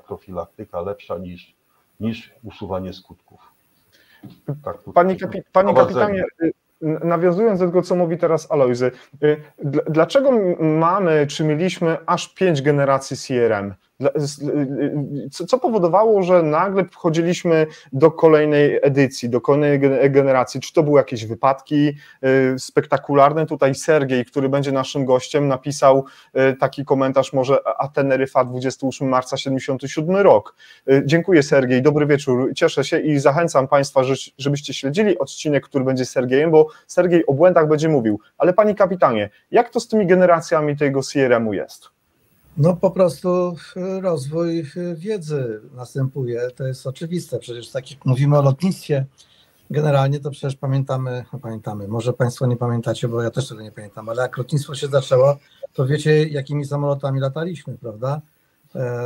profilaktyka lepsza niż usuwanie skutków. Tak, Panie kapitanie, nawiązując do tego, co mówi teraz Alojzy, dlaczego mamy, czy mieliśmy aż 5 generacji CRM? Co powodowało, że nagle wchodziliśmy do kolejnej edycji, do kolejnej generacji? Czy to były jakieś wypadki spektakularne? Tutaj Sergiej, który będzie naszym gościem, napisał taki komentarz, może a Teneryfa 28 marca 77 rok. Dziękuję, Sergiej, dobry wieczór, cieszę się i zachęcam Państwa, żebyście śledzili odcinek, który będzie z Sergiejem, bo Sergiej o błędach będzie mówił. Ale Panie kapitanie, jak to z tymi generacjami tego CRM-u jest? No po prostu rozwój wiedzy następuje, to jest oczywiste, przecież tak jak mówimy o lotnictwie, generalnie to przecież pamiętamy, może Państwo nie pamiętacie, bo ja też tego nie pamiętam, ale jak lotnictwo się zaczęło, to wiecie, jakimi samolotami lataliśmy, prawda?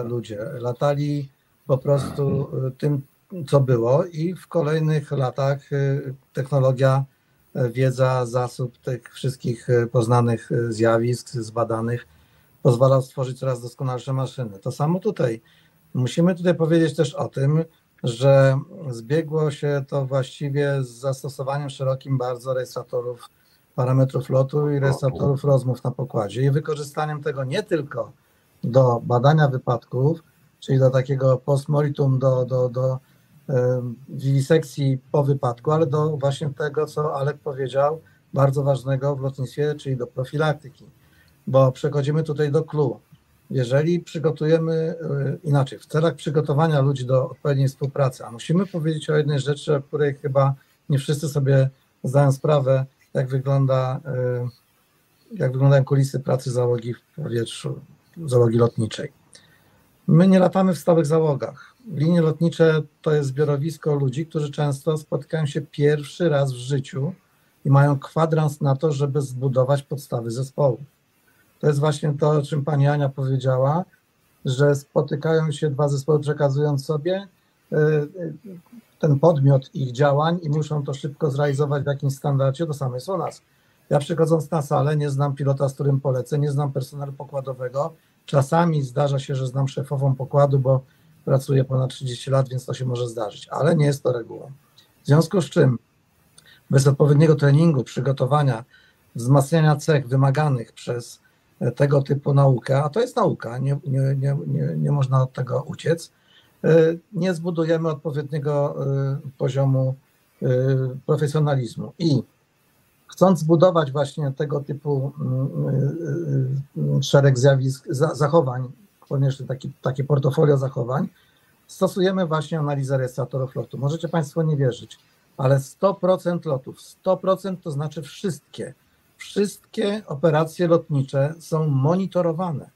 Ludzie latali po prostu tym, co było i w kolejnych latach technologia, wiedza, zasób tych wszystkich poznanych zjawisk, zbadanych, pozwalał stworzyć coraz doskonalsze maszyny. To samo tutaj. Musimy tutaj powiedzieć też o tym, że zbiegło się to właściwie z zastosowaniem szerokim bardzo rejestratorów parametrów lotu i rejestratorów rozmów na pokładzie i wykorzystaniem tego nie tylko do badania wypadków, czyli do takiego post-mortem, do wiwisekcji po wypadku, ale do właśnie tego, co Alek powiedział, bardzo ważnego w lotnictwie, czyli do profilaktyki. Bo przechodzimy tutaj do clou. Jeżeli przygotujemy inaczej, w celach przygotowania ludzi do odpowiedniej współpracy, a musimy powiedzieć o jednej rzeczy, o której chyba nie wszyscy sobie zdają sprawę, jak wyglądają kulisy pracy załogi w powietrzu, załogi lotniczej. My nie latamy w stałych załogach. Linie lotnicze to jest zbiorowisko ludzi, którzy często spotykają się pierwszy raz w życiu i mają kwadrans na to, żeby zbudować podstawy zespołu. To jest właśnie to, o czym pani Ania powiedziała, że spotykają się 2 zespoły, przekazując sobie ten podmiot ich działań i muszą to szybko zrealizować w jakimś standardzie. To samo jest u nas. Ja przychodząc na salę nie znam pilota, z którym polecę, nie znam personelu pokładowego. Czasami zdarza się, że znam szefową pokładu, bo pracuję ponad 30 lat, więc to się może zdarzyć, ale nie jest to regułą. W związku z czym bez odpowiedniego treningu, przygotowania, wzmacniania cech wymaganych przez tego typu naukę, a to jest nauka, nie można od tego uciec, nie zbudujemy odpowiedniego poziomu profesjonalizmu. I chcąc zbudować właśnie tego typu szereg zjawisk, zachowań, ponieważ takie portfolio zachowań, stosujemy właśnie analizę rejestratorów lotu. Możecie Państwo nie wierzyć, ale 100% lotów, 100% to znaczy wszystkie operacje lotnicze są monitorowane.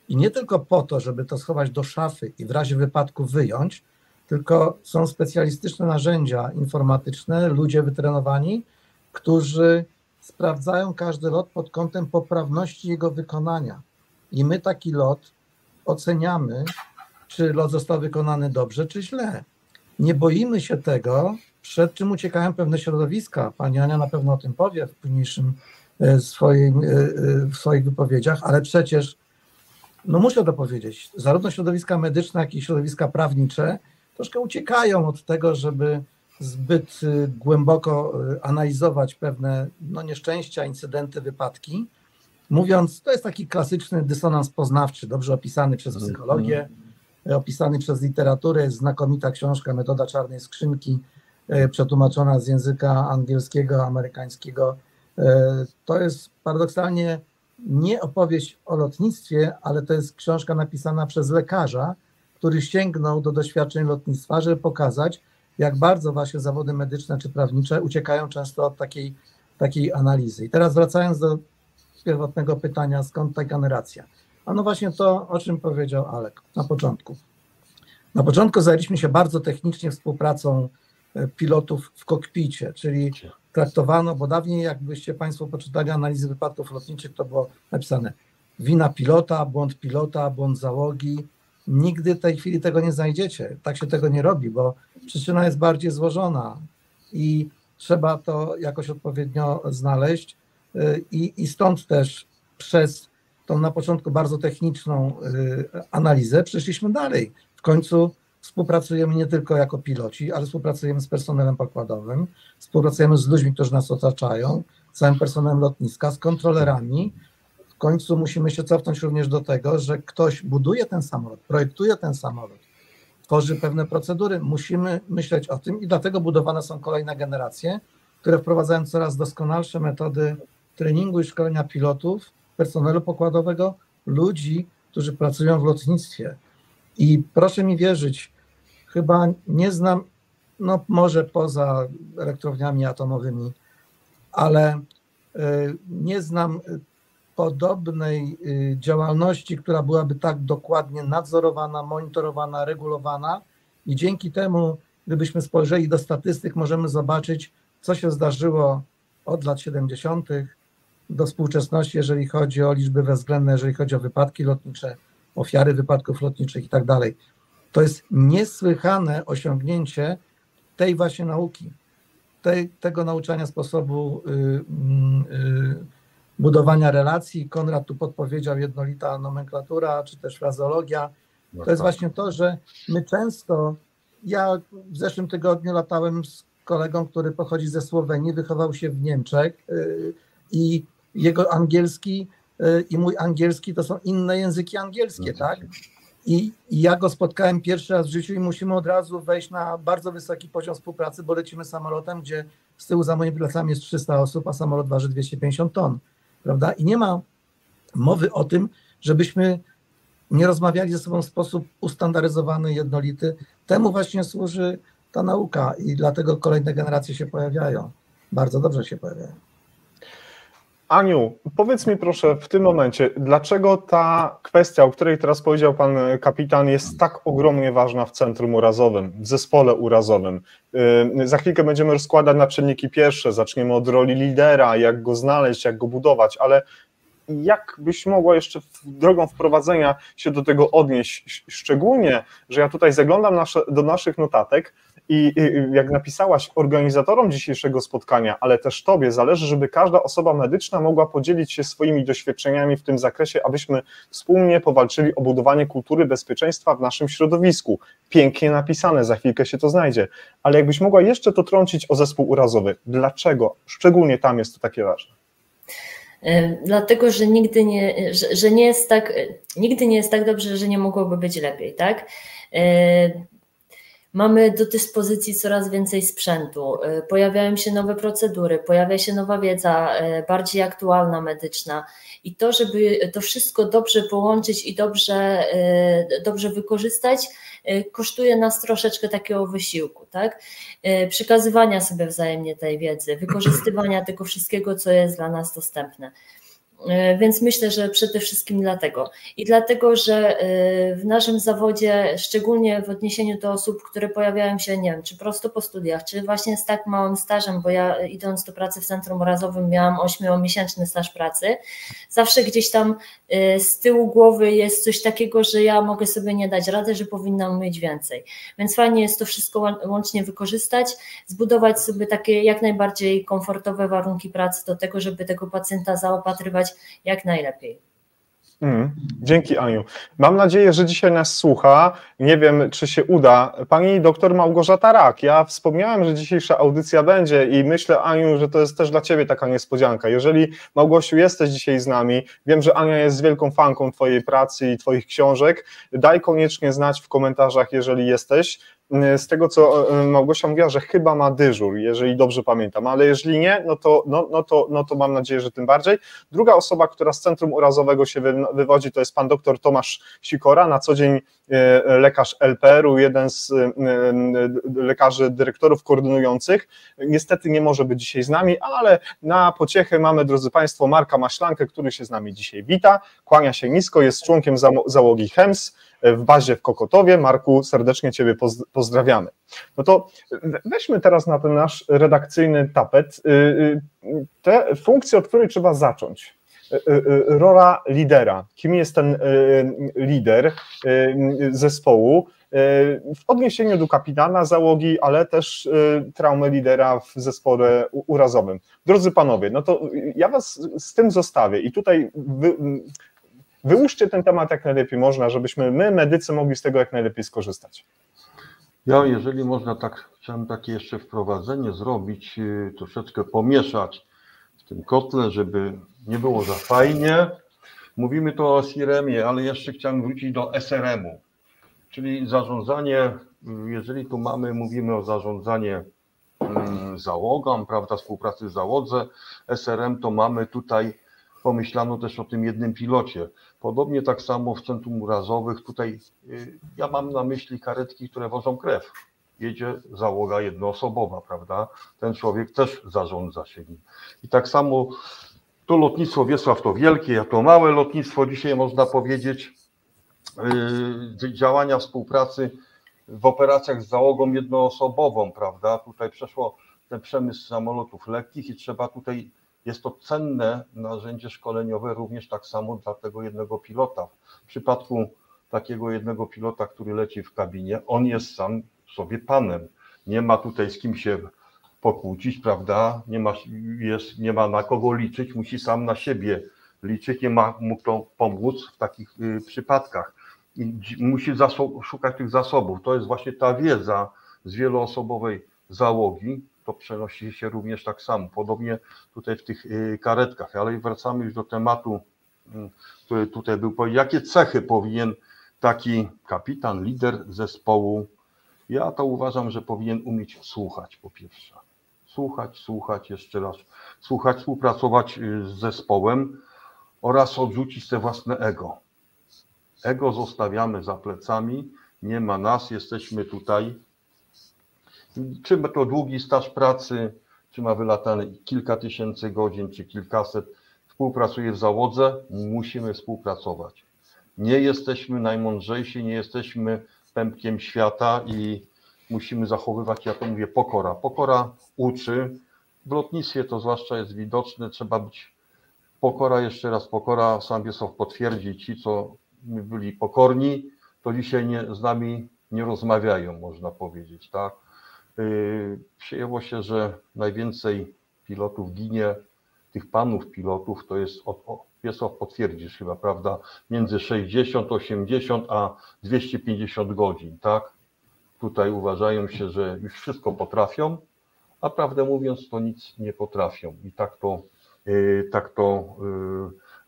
I nie tylko po to, żeby to schować do szafy i w razie wypadku wyjąć, tylko są specjalistyczne narzędzia informatyczne, ludzie wytrenowani, którzy sprawdzają każdy lot pod kątem poprawności jego wykonania. I my taki lot oceniamy, czy lot został wykonany dobrze, czy źle. Nie boimy się tego, przed czym uciekają pewne środowiska. Pani Ania na pewno o tym powie w późniejszym w swoich wypowiedziach, ale przecież, no muszę to powiedzieć, zarówno środowiska medyczne, jak i środowiska prawnicze troszkę uciekają od tego, żeby zbyt głęboko analizować pewne nieszczęścia, incydenty, wypadki, mówiąc, to jest taki klasyczny dysonans poznawczy, dobrze opisany przez psychologię, opisany przez literaturę, jest znakomita książka Metoda czarnej skrzynki, przetłumaczona z języka angielskiego, amerykańskiego. To jest paradoksalnie nie opowieść o lotnictwie, ale to jest książka napisana przez lekarza, który sięgnął do doświadczeń lotnictwa, żeby pokazać, jak bardzo właśnie zawody medyczne czy prawnicze uciekają często od takiej analizy. I teraz wracając do pierwotnego pytania, skąd ta generacja? A no właśnie to, o czym powiedział Alek na początku. Na początku zajęliśmy się bardzo technicznie współpracą pilotów w kokpicie, czyli traktowano, bo dawniej jakbyście Państwo poczytali analizy wypadków lotniczych, to było napisane wina pilota, błąd załogi. Nigdy w tej chwili tego nie znajdziecie. Tak się tego nie robi, bo przyczyna jest bardziej złożona i trzeba to jakoś odpowiednio znaleźć i stąd też przez tą na początku bardzo techniczną analizę przeszliśmy dalej. W końcu współpracujemy nie tylko jako piloci, ale współpracujemy z personelem pokładowym, współpracujemy z ludźmi, którzy nas otaczają, z całym personelem lotniska, z kontrolerami. W końcu musimy się cofnąć również do tego, że ktoś buduje ten samolot, projektuje ten samolot, tworzy pewne procedury. Musimy myśleć o tym i dlatego budowane są kolejne generacje, które wprowadzają coraz doskonalsze metody treningu i szkolenia pilotów, personelu pokładowego, ludzi, którzy pracują w lotnictwie. I proszę mi wierzyć, chyba nie znam, no może poza elektrowniami atomowymi, ale nie znam podobnej działalności, która byłaby tak dokładnie nadzorowana, monitorowana, regulowana i dzięki temu, gdybyśmy spojrzeli do statystyk, możemy zobaczyć, co się zdarzyło od lat 70. do współczesności, jeżeli chodzi o liczby bezwzględne, jeżeli chodzi o wypadki lotnicze, ofiary wypadków lotniczych i tak dalej. To jest niesłychane osiągnięcie tej właśnie nauki, tego nauczania sposobu budowania relacji. Konrad tu podpowiedział jednolita nomenklatura, czy też frazeologia. To jest właśnie to, że my często, ja w zeszłym tygodniu latałem z kolegą, który pochodzi ze Słowenii, wychował się w Niemczech i jego angielski i mój angielski to są inne języki angielskie, tak? I ja go spotkałem pierwszy raz w życiu i musimy od razu wejść na bardzo wysoki poziom współpracy, bo lecimy samolotem, gdzie z tyłu za moimi plecami jest 300 osób, a samolot waży 250 ton, prawda? I nie ma mowy o tym, żebyśmy nie rozmawiali ze sobą w sposób ustandaryzowany, jednolity. Temu właśnie służy ta nauka i dlatego kolejne generacje się pojawiają. Bardzo dobrze się pojawiają. Aniu, powiedz mi proszę w tym momencie, dlaczego ta kwestia, o której teraz powiedział pan kapitan, jest tak ogromnie ważna w centrum urazowym, w zespole urazowym? Za chwilkę będziemy rozkładać na czynniki pierwsze, zaczniemy od roli lidera, jak go znaleźć, jak go budować, ale jak byś mogła jeszcze drogą wprowadzenia się do tego odnieść, szczególnie, że ja tutaj zaglądam do naszych notatek i jak napisałaś organizatorom dzisiejszego spotkania, ale też tobie zależy, żeby każda osoba medyczna mogła podzielić się swoimi doświadczeniami w tym zakresie, abyśmy wspólnie powalczyli o budowanie kultury bezpieczeństwa w naszym środowisku. Pięknie napisane, za chwilkę się to znajdzie, ale jakbyś mogła jeszcze to trącić o zespół urazowy. Dlaczego szczególnie tam jest to takie ważne? Dlatego, że nigdy nie jest tak dobrze, że nie mogłoby być lepiej, tak? Mamy do dyspozycji coraz więcej sprzętu, pojawiają się nowe procedury, pojawia się nowa wiedza, bardziej aktualna medyczna i to, żeby to wszystko dobrze połączyć i dobrze wykorzystać, kosztuje nas troszeczkę takiego wysiłku, tak? Przekazywania sobie wzajemnie tej wiedzy, wykorzystywania tego wszystkiego, co jest dla nas dostępne. Więc myślę, że przede wszystkim dlatego. I dlatego, że w naszym zawodzie, szczególnie w odniesieniu do osób, które pojawiają się, nie wiem, czy prosto po studiach, czy właśnie z tak małym stażem, bo ja idąc do pracy w Centrum Urazowym miałam 8-miesięczny staż pracy, zawsze gdzieś tam z tyłu głowy jest coś takiego, że ja mogę sobie nie dać rady, że powinnam mieć więcej. Więc fajnie jest to wszystko łącznie wykorzystać, zbudować sobie takie jak najbardziej komfortowe warunki pracy do tego, żeby tego pacjenta zaopatrywać jak najlepiej. Dzięki, Aniu. Mam nadzieję, że dzisiaj nas słucha. Nie wiem, czy się uda. Pani doktor Małgorzata Rak, ja wspomniałem, że dzisiejsza audycja będzie i myślę, Aniu, że to jest też dla Ciebie taka niespodzianka. Jeżeli, Małgosiu, jesteś dzisiaj z nami, wiem, że Ania jest wielką fanką Twojej pracy i Twoich książek, daj koniecznie znać w komentarzach, jeżeli jesteś. Z tego, co Małgosia mówiła, że chyba ma dyżur, jeżeli dobrze pamiętam, ale jeżeli nie, no to mam nadzieję, że tym bardziej. Druga osoba, która z Centrum Urazowego się wywodzi, to jest pan dr Tomasz Sikora, na co dzień lekarz LPR-u, jeden z lekarzy dyrektorów koordynujących. Niestety nie może być dzisiaj z nami, ale na pociechę mamy, drodzy Państwo, Marka Maślankę, który się z nami dzisiaj wita, kłania się nisko, jest członkiem załogi HEMS w bazie w Kokotowie. Marku, serdecznie Ciebie pozdrawiamy. No to weźmy teraz na ten nasz redakcyjny tapet tę funkcję, od której trzeba zacząć. Rola lidera. Kim jest ten lider zespołu w odniesieniu do kapitana załogi, ale też traumy lidera w zespole urazowym. Drodzy panowie, no to ja was z tym zostawię i tutaj wyłóżcie ten temat jak najlepiej można, żebyśmy my, medycy, mogli z tego jak najlepiej skorzystać. Ja, jeżeli można, chciałem takie jeszcze wprowadzenie zrobić, troszeczkę pomieszać w tym kotle, żeby nie było za fajnie. Mówimy tu o SIREM-ie, ale jeszcze chciałem wrócić do SRM-u, czyli zarządzanie, jeżeli tu mówimy o zarządzanie załogą, prawda, współpracy w załodze, SRM to mamy tutaj, pomyślano też o tym jednym pilocie. Podobnie tak samo w Centrum Urazowych, tutaj ja mam na myśli karetki, które wożą krew. Jedzie załoga jednoosobowa, prawda? Ten człowiek też zarządza się nim. I tak samo to lotnictwo Wiesław to wielkie, a to małe lotnictwo, dzisiaj można powiedzieć, działania współpracy w operacjach z załogą jednoosobową, prawda? Tutaj przeszło ten przemysł samolotów lekkich i trzeba tutaj, jest to cenne narzędzie szkoleniowe również tak samo dla tego jednego pilota. W przypadku takiego jednego pilota, który leci w kabinie, on jest sam sobie panem. Nie ma tutaj z kim się pokłócić, prawda? Nie ma na kogo liczyć, musi sam na siebie liczyć, nie ma mu kto pomóc w takich przypadkach. I musi szukać tych zasobów. To jest właśnie ta wiedza z wieloosobowej załogi, to przenosi się również tak samo, podobnie tutaj w tych karetkach, ale wracamy już do tematu, który tutaj był. Jakie cechy powinien taki kapitan, lider zespołu? Ja to uważam, że powinien umieć słuchać po pierwsze. Słuchać, jeszcze raz słuchać, współpracować z zespołem oraz odrzucić te własne ego. Ego zostawiamy za plecami, nie ma nas, jesteśmy tutaj. Czy to długi staż pracy, czy ma wylatane kilka tysięcy godzin, czy kilkaset, współpracuje w załodze, musimy współpracować. Nie jesteśmy najmądrzejsi, nie jesteśmy pępkiem świata i musimy zachowywać, ja to mówię, pokora. Pokora uczy, w lotnictwie to zwłaszcza jest widoczne, trzeba być pokora, jeszcze raz pokora, sam Wiesław potwierdzi, ci co byli pokorni, to dzisiaj z nami nie rozmawiają, można powiedzieć, tak? Przyjęło się, że najwięcej pilotów ginie, tych panów pilotów, to jest, Wiesław potwierdzisz chyba, prawda, między 60, 80 a 250 godzin, tak? Tutaj uważają się, że już wszystko potrafią, a prawdę mówiąc to nic nie potrafią i tak to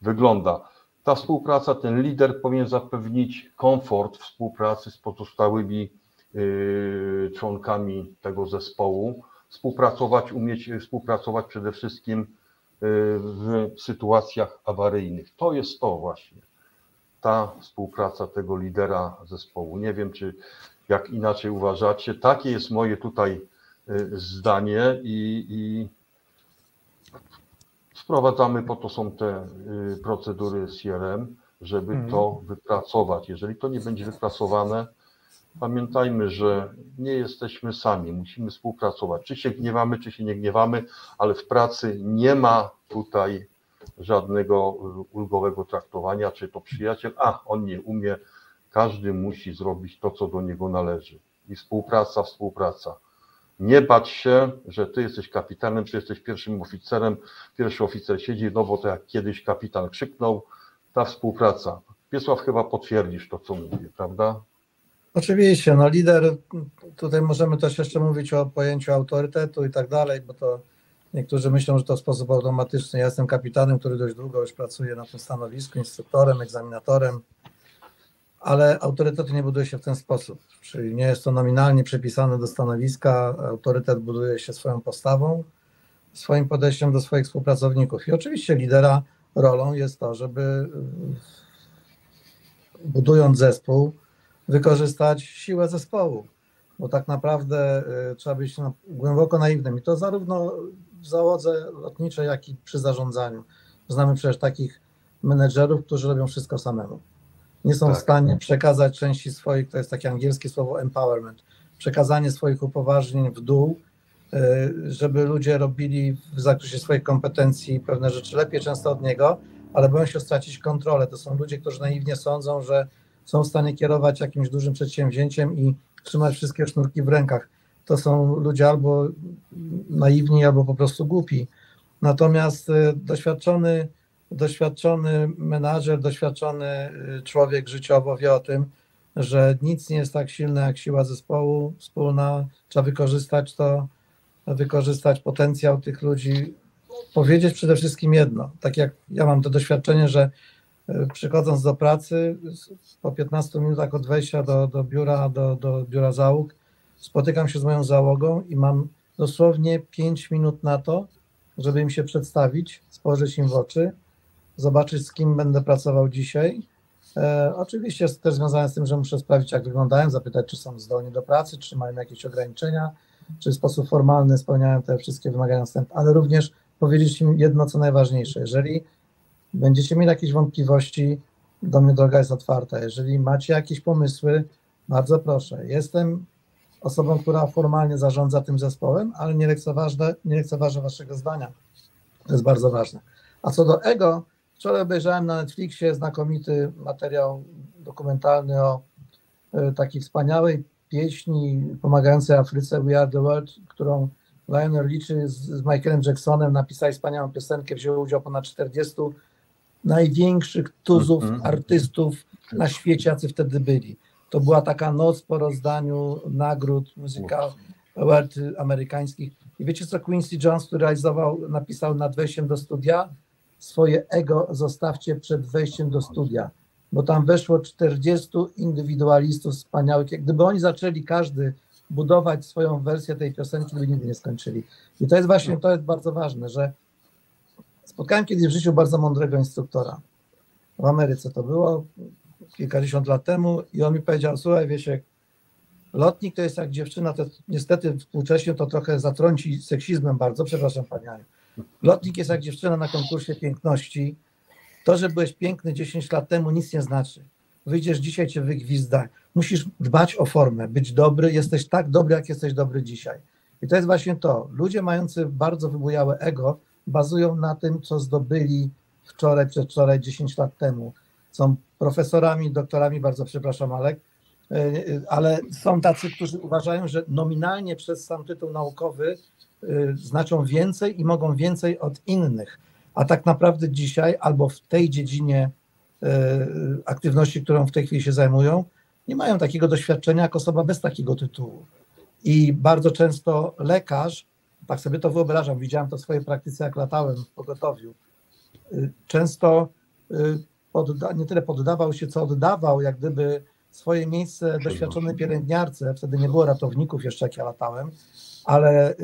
wygląda. Ta współpraca, ten lider powinien zapewnić komfort współpracy z pozostałymi członkami tego zespołu, umieć współpracować przede wszystkim w sytuacjach awaryjnych. To jest to właśnie, ta współpraca tego lidera zespołu. Nie wiem, czy jak inaczej uważacie. Takie jest moje tutaj zdanie i wprowadzamy, po to są te procedury CRM, żeby to wypracować. Jeżeli to nie będzie wypracowane, pamiętajmy, że nie jesteśmy sami, musimy współpracować. Czy się gniewamy, czy się nie gniewamy, ale w pracy nie ma tutaj żadnego ulgowego traktowania, czy to przyjaciel, on nie umie, każdy musi zrobić to, co do niego należy. I współpraca. Nie bać się, że ty jesteś kapitanem, ty jesteś pierwszym oficerem, pierwszy oficer siedzi, no bo to jak kiedyś kapitan krzyknął, ta współpraca. Wiesław, chyba potwierdzisz to, co mówię, prawda? Oczywiście, no lider, tutaj możemy też jeszcze mówić o pojęciu autorytetu i tak dalej, bo to niektórzy myślą, że to w sposób automatyczny. Ja jestem kapitanem, który dość długo już pracuje na tym stanowisku, instruktorem, egzaminatorem, ale autorytet nie buduje się w ten sposób, czyli nie jest to nominalnie przypisane do stanowiska, autorytet buduje się swoją postawą, swoim podejściem do swoich współpracowników i oczywiście lidera rolą jest to, żeby budując zespół, wykorzystać siłę zespołu, bo tak naprawdę trzeba być głęboko naiwnym i to zarówno w załodze lotniczej, jak i przy zarządzaniu. Znamy przecież takich menedżerów, którzy robią wszystko samemu. Nie są w stanie przekazać części swoich, to jest takie angielskie słowo empowerment, przekazanie swoich upoważnień w dół, żeby ludzie robili w zakresie swoich kompetencji pewne rzeczy lepiej często od niego, ale boją się stracić kontrolę. To są ludzie, którzy naiwnie sądzą, że są w stanie kierować jakimś dużym przedsięwzięciem i trzymać wszystkie sznurki w rękach. To są ludzie albo naiwni, albo po prostu głupi. Natomiast doświadczony menadżer, doświadczony człowiek życiowo wie o tym, że nic nie jest tak silne jak siła zespołu wspólna. Trzeba wykorzystać to, wykorzystać potencjał tych ludzi. Powiedzieć przede wszystkim jedno, tak jak ja mam to doświadczenie, że przychodząc do pracy, po 15 minutach od wejścia do biura załóg, spotykam się z moją załogą i mam dosłownie 5 minut na to, żeby im się przedstawić, spojrzeć im w oczy, zobaczyć, z kim będę pracował dzisiaj. Oczywiście jest też związane z tym, że muszę sprawdzić, jak wyglądają, zapytać, czy są zdolni do pracy, czy mają jakieś ograniczenia, czy w sposób formalny spełniają te wszystkie wymagania następne, ale również powiedzieć im jedno, co najważniejsze. Jeżeli będziecie mieli jakieś wątpliwości, do mnie droga jest otwarta. Jeżeli macie jakieś pomysły, bardzo proszę. Jestem osobą, która formalnie zarządza tym zespołem, ale nie lekceważę waszego zdania. To jest bardzo ważne. A co do ego, wczoraj obejrzałem na Netflixie znakomity materiał dokumentalny o takiej wspaniałej pieśni pomagającej Afryce We Are The World, którą Lionel Richie z Michaelem Jacksonem napisali wspaniałą piosenkę, wzięło udział ponad 40 największych tuzów artystów na świecie, jacy wtedy byli. To była taka noc po rozdaniu nagród Musical Award amerykańskich. I wiecie co Quincy Jones, który napisał nad wejściem do studia? Swoje ego zostawcie przed wejściem do studia, bo tam weszło 40 indywidualistów wspaniałych. Jak gdyby oni zaczęli każdy budować swoją wersję tej piosenki, by nigdy nie skończyli. I to jest właśnie, to jest bardzo ważne, że spotkałem kiedyś w życiu bardzo mądrego instruktora. W Ameryce to było kilkadziesiąt lat temu i on mi powiedział, słuchaj Wiesiek, lotnik to jest jak dziewczyna, to niestety współcześnie to trochę zatrąci seksizmem bardzo, przepraszam Pani Aniu. Lotnik jest jak dziewczyna na konkursie piękności. To, że byłeś piękny 10 lat temu nic nie znaczy. Wyjdziesz dzisiaj, cię wygwizda. Musisz dbać o formę, być dobry, jesteś tak dobry, jak jesteś dobry dzisiaj. I to jest właśnie to. Ludzie mający bardzo wybujałe ego bazują na tym, co zdobyli wczoraj, przedwczoraj, 10 lat temu. Są profesorami, doktorami, bardzo przepraszam Alek, ale są tacy, którzy uważają, że nominalnie przez sam tytuł naukowy znaczą więcej i mogą więcej od innych. A tak naprawdę dzisiaj albo w tej dziedzinie aktywności, którą w tej chwili się zajmują, nie mają takiego doświadczenia jak osoba bez takiego tytułu. I bardzo często lekarz, tak sobie to wyobrażam, widziałem to w swojej praktyce, jak latałem w pogotowiu, często nie tyle poddawał się, co oddawał jak gdyby swoje miejsce doświadczonej pielęgniarce, wtedy nie było ratowników jeszcze, jak ja latałem, ale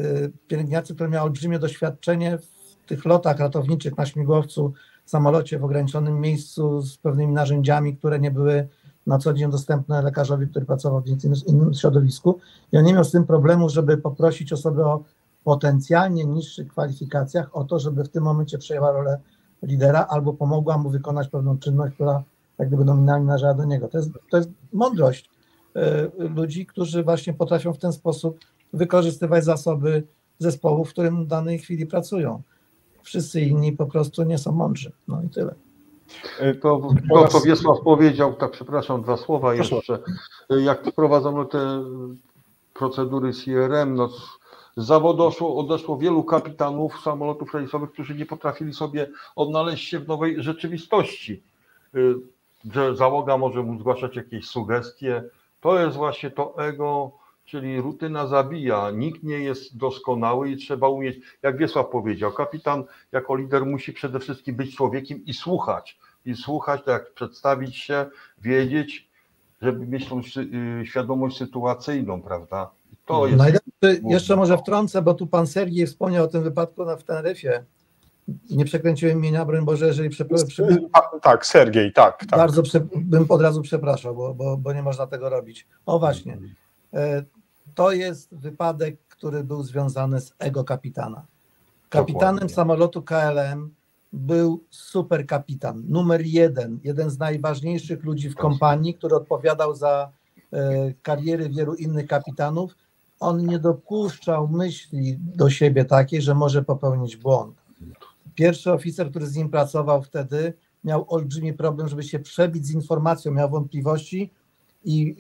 pielęgniarce, która miała olbrzymie doświadczenie w tych lotach ratowniczych na śmigłowcu, samolocie w ograniczonym miejscu z pewnymi narzędziami, które nie były na co dzień dostępne lekarzowi, który pracował w innym środowisku. I on nie miał z tym problemu, żeby poprosić osobę o potencjalnie niższych kwalifikacjach o to, żeby w tym momencie przejęła rolę lidera albo pomogła mu wykonać pewną czynność, która jak gdyby nominalnie należała do niego. To jest mądrość ludzi, którzy właśnie potrafią w ten sposób wykorzystywać zasoby zespołu, w którym w danej chwili pracują. Wszyscy inni po prostu nie są mądrzy. No i tyle. To co Wiesław powiedział, tak przepraszam, 2 słowa jeszcze. Jak wprowadzono te procedury CRM, no z zawodu odeszło wielu kapitanów samolotów rejsowych, którzy nie potrafili sobie odnaleźć się w nowej rzeczywistości, że załoga może mu zgłaszać jakieś sugestie. To jest właśnie to ego, czyli rutyna zabija. Nikt nie jest doskonały i trzeba umieć, jak Wiesław powiedział, kapitan jako lider musi przede wszystkim być człowiekiem i słuchać. I słuchać, tak jak przedstawić się, wiedzieć, żeby mieć tą świadomość sytuacyjną, prawda? I to jest... Najlepszy, jeszcze może wtrącę, bo tu pan Sergiej wspomniał o tym wypadku w Teneryfie. Nie przekręciłem imienia, broń Boże, jeżeli Tak, Sergiej, tak. Bardzo bym od razu przepraszał, bo nie można tego robić. O właśnie, to jest wypadek, który był związany z ego kapitana. Kapitanem samolotu KLM był super kapitan, numer 1, jeden z najważniejszych ludzi w kompanii, który odpowiadał za kariery wielu innych kapitanów. On nie dopuszczał myśli do siebie takiej, że może popełnić błąd. Pierwszy oficer, który z nim pracował wtedy, miał olbrzymi problem, żeby się przebić z informacją, miał wątpliwości i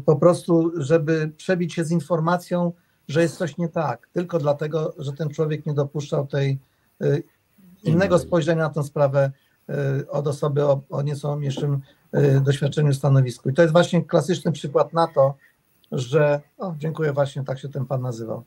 po prostu, żeby przebić się z informacją, że jest coś nie tak, tylko dlatego, że ten człowiek nie dopuszczał tej innego spojrzenia na tę sprawę od osoby o nieco mniejszym doświadczeniu w stanowisku. I to jest właśnie klasyczny przykład na to, że, dziękuję, właśnie tak się ten pan nazywał.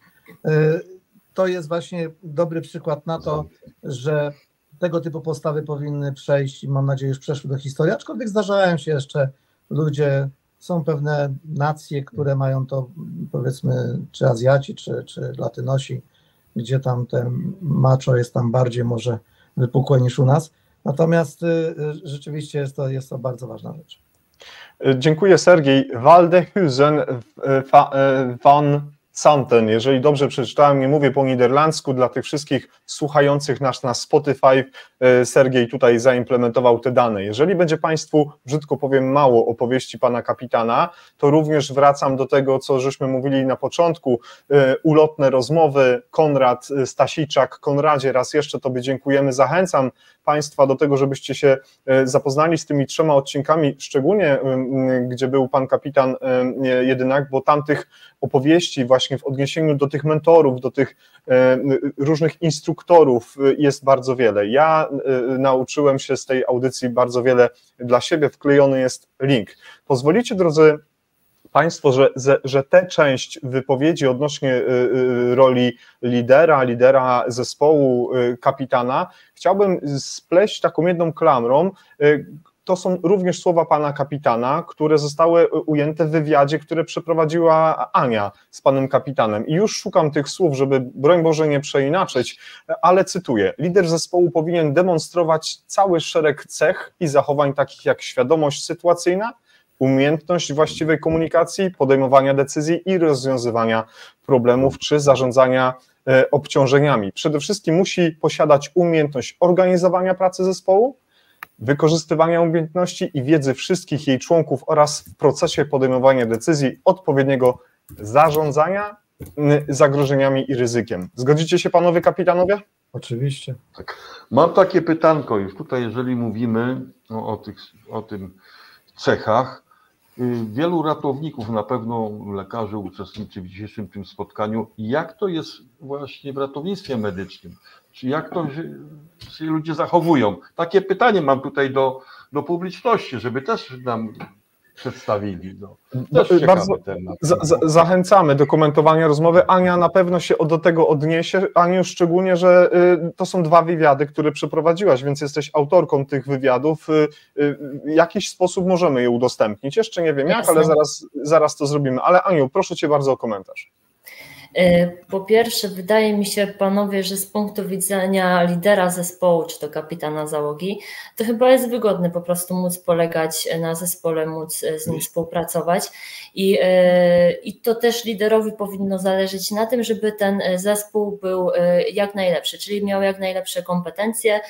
To jest właśnie dobry przykład na to, że tego typu postawy powinny przejść i mam nadzieję, już przeszły do historii, aczkolwiek zdarzają się jeszcze ludzie, są pewne nacje, które mają to, powiedzmy, czy Azjaci, czy Latynosi, gdzie tam ten macho jest tam bardziej może wypukłe niż u nas, natomiast rzeczywiście jest to bardzo ważna rzecz. Dziękuję, Sergiej. Waldehusen van Santen, jeżeli dobrze przeczytałem, nie mówię po niderlandzku, dla tych wszystkich słuchających nas na Spotify, Sergiej tutaj zaimplementował te dane. Jeżeli będzie Państwu, brzydko powiem, mało opowieści pana kapitana, to również wracam do tego, co żeśmy mówili na początku, ulotne rozmowy, Konrad Stasiczak. Konradzie, raz jeszcze Tobie dziękujemy, zachęcam Państwa do tego, żebyście się zapoznali z tymi 3 odcinkami, szczególnie gdzie był pan kapitan Jedynak, bo tamtych opowieści właśnie w odniesieniu do tych mentorów, do tych różnych instruktorów jest bardzo wiele. Ja nauczyłem się z tej audycji bardzo wiele dla siebie, wklejony jest link. Pozwolicie, drodzy Państwo, że tę część wypowiedzi odnośnie roli lidera zespołu, kapitana, chciałbym spleść taką jedną klamrą. To są również słowa pana kapitana, które zostały ujęte w wywiadzie, które przeprowadziła Ania z panem kapitanem. I już szukam tych słów, żeby, broń Boże, nie przeinaczyć, ale cytuję: lider zespołu powinien demonstrować cały szereg cech i zachowań takich jak świadomość sytuacyjna, umiejętność właściwej komunikacji, podejmowania decyzji i rozwiązywania problemów czy zarządzania obciążeniami. Przede wszystkim musi posiadać umiejętność organizowania pracy zespołu, wykorzystywania umiejętności i wiedzy wszystkich jej członków oraz w procesie podejmowania decyzji odpowiedniego zarządzania zagrożeniami i ryzykiem. Zgodzicie się, panowie kapitanowie? Oczywiście. Tak. Mam takie pytanko już tutaj, jeżeli mówimy o tym cechach. Wielu ratowników, na pewno lekarzy uczestniczy w dzisiejszym tym spotkaniu. Jak to jest właśnie w ratownictwie medycznym? Czy jak to się ludzie zachowują? Takie pytanie mam tutaj do publiczności, żeby też nam przedstawili. No. Też ciekawy temat. Zachęcamy do komentowania rozmowy. Ania na pewno się do tego odniesie. Aniu, szczególnie, że to są 2 wywiady, które przeprowadziłaś, więc jesteś autorką tych wywiadów. W jakiś sposób możemy je udostępnić. Jeszcze nie wiem jak, ale zaraz to zrobimy. Ale Aniu, proszę Cię bardzo o komentarz. Po pierwsze, wydaje mi się, panowie, że z punktu widzenia lidera zespołu, czy to kapitana załogi, to chyba jest wygodne po prostu móc polegać na zespole, móc z nim współpracować i to też liderowi powinno zależeć na tym, żeby ten zespół był jak najlepszy, czyli miał jak najlepsze kompetencje,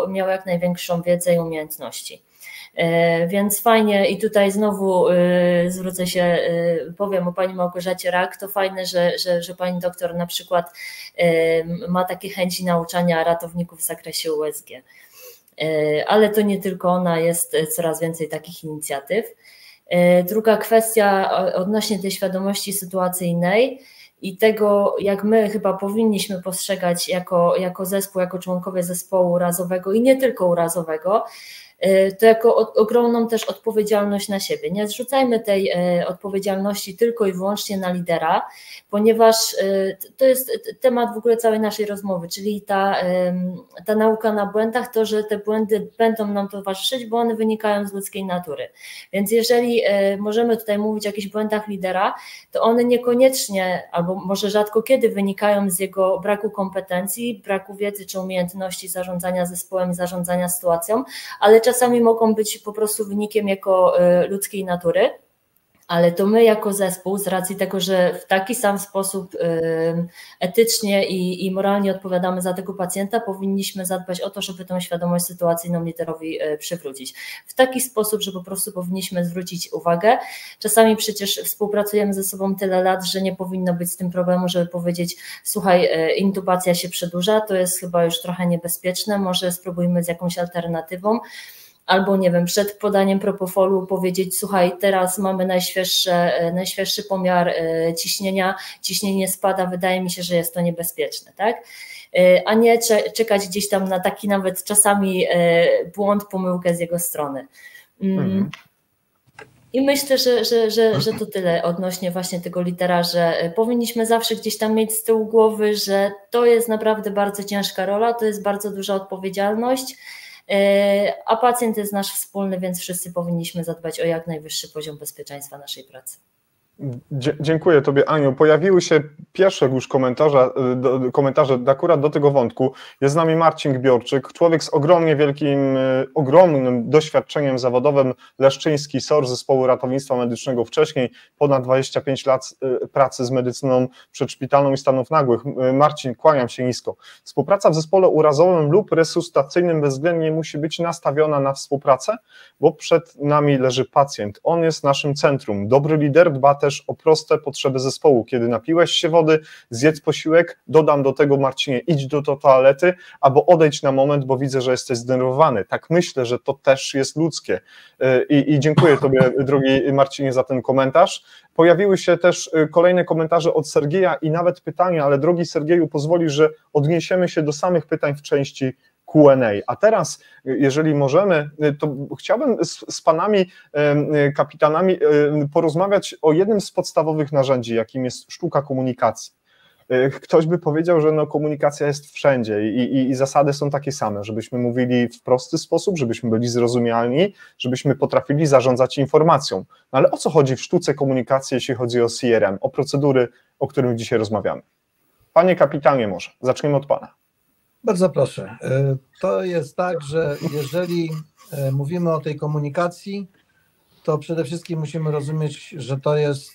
miał jak największą wiedzę i umiejętności. Więc fajnie i tutaj znowu zwrócę się, powiem o pani Małgorzacie Rak, to fajne, że pani doktor na przykład ma takie chęci nauczania ratowników w zakresie USG, ale to nie tylko ona, jest coraz więcej takich inicjatyw. Druga kwestia odnośnie tej świadomości sytuacyjnej i tego, jak my chyba powinniśmy postrzegać jako zespół, jako członkowie zespołu urazowego i nie tylko urazowego, to jako ogromną też odpowiedzialność na siebie. Nie zrzucajmy tej odpowiedzialności tylko i wyłącznie na lidera, ponieważ to jest temat w ogóle całej naszej rozmowy, czyli ta nauka na błędach, to, że te błędy będą nam towarzyszyć, bo one wynikają z ludzkiej natury. Więc jeżeli możemy tutaj mówić o jakichś błędach lidera, to one niekoniecznie, albo może rzadko kiedy wynikają z jego braku kompetencji, braku wiedzy czy umiejętności zarządzania zespołem i zarządzania sytuacją, ale czasami mogą być po prostu wynikiem jako ludzkiej natury, ale to my jako zespół, z racji tego, że w taki sam sposób etycznie i moralnie odpowiadamy za tego pacjenta, powinniśmy zadbać o to, żeby tą świadomość sytuacyjną liderowi przywrócić. W taki sposób, że po prostu powinniśmy zwrócić uwagę. Czasami przecież współpracujemy ze sobą tyle lat, że nie powinno być z tym problemu, żeby powiedzieć, słuchaj, intubacja się przedłuża, to jest chyba już trochę niebezpieczne, może spróbujmy z jakąś alternatywą. Albo nie wiem, przed podaniem propofolu powiedzieć, słuchaj, teraz mamy najświeższy pomiar ciśnienia, ciśnienie spada, wydaje mi się, że jest to niebezpieczne, tak? A nie czekać gdzieś tam na taki nawet czasami błąd, pomyłkę z jego strony. I myślę, że to tyle odnośnie właśnie tego lidera, że powinniśmy zawsze gdzieś tam mieć z tyłu głowy, że to jest naprawdę bardzo ciężka rola, to jest bardzo duża odpowiedzialność, a pacjent jest nasz wspólny, więc wszyscy powinniśmy zadbać o jak najwyższy poziom bezpieczeństwa naszej pracy. Dziękuję Tobie, Aniu. Pojawiły się pierwsze już komentarze akurat do tego wątku. Jest z nami Marcin Gbiorczyk, człowiek z ogromnym doświadczeniem zawodowym, Leszczyński SOR Zespołu Ratownictwa Medycznego wcześniej, ponad 25 lat pracy z medycyną przedszpitalną i stanów nagłych. Marcin, kłaniam się nisko. Współpraca w zespole urazowym lub resuscytacyjnym bezwzględnie musi być nastawiona na współpracę, bo przed nami leży pacjent. On jest naszym centrum. Dobry lider dba też o proste potrzeby zespołu. Kiedy napiłeś się wody, zjedz posiłek, dodam do tego, Marcinie, idź do toalety, albo odejdź na moment, bo widzę, że jesteś zdenerwowany. Tak myślę, że to też jest ludzkie. I dziękuję Tobie, drogi Marcinie, za ten komentarz. Pojawiły się też kolejne komentarze od Sergieja i nawet pytania, ale drogi Sergieju, pozwolisz, że odniesiemy się do samych pytań w części Q&A. A teraz, jeżeli możemy, to chciałbym z panami kapitanami porozmawiać o jednym z podstawowych narzędzi, jakim jest sztuka komunikacji. Ktoś by powiedział, że no, komunikacja jest wszędzie i zasady są takie same, żebyśmy mówili w prosty sposób, żebyśmy byli zrozumialni, żebyśmy potrafili zarządzać informacją. No ale o co chodzi w sztuce komunikacji, jeśli chodzi o CRM, o procedury, o których dzisiaj rozmawiamy? Panie kapitanie, może zaczniemy od pana. Bardzo proszę. To jest tak, że jeżeli mówimy o tej komunikacji, to przede wszystkim musimy rozumieć, że to jest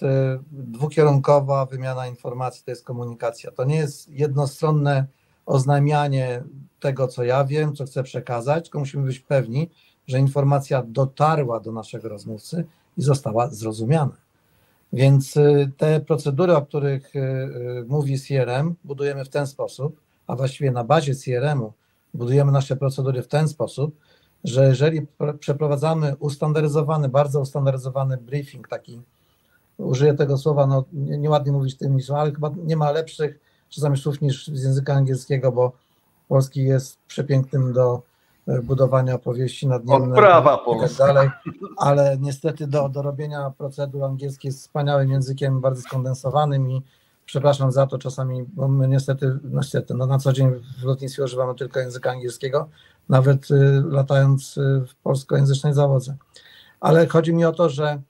dwukierunkowa wymiana informacji, to jest komunikacja. To nie jest jednostronne oznajmianie tego, co ja wiem, co chcę przekazać, tylko musimy być pewni, że informacja dotarła do naszego rozmówcy i została zrozumiana. Więc te procedury, o których mówi CRM, budujemy w ten sposób, a właściwie na bazie CRM-u budujemy nasze procedury w ten sposób, że jeżeli przeprowadzamy ustandaryzowany, bardzo ustandaryzowany briefing, taki, użyję tego słowa, no nieładnie mówić tym niż, ale chyba nie ma lepszych czasami słów niż z języka angielskiego, bo polski jest przepięknym budowania opowieści nadniemne Odprawa i tak dalej, ale niestety do robienia procedur angielski jest wspaniałym językiem, bardzo skondensowanym i przepraszam za to czasami, bo my niestety na co dzień w lotnictwie używamy tylko języka angielskiego, nawet latając w polskojęzycznej załodze. Ale chodzi mi o to, że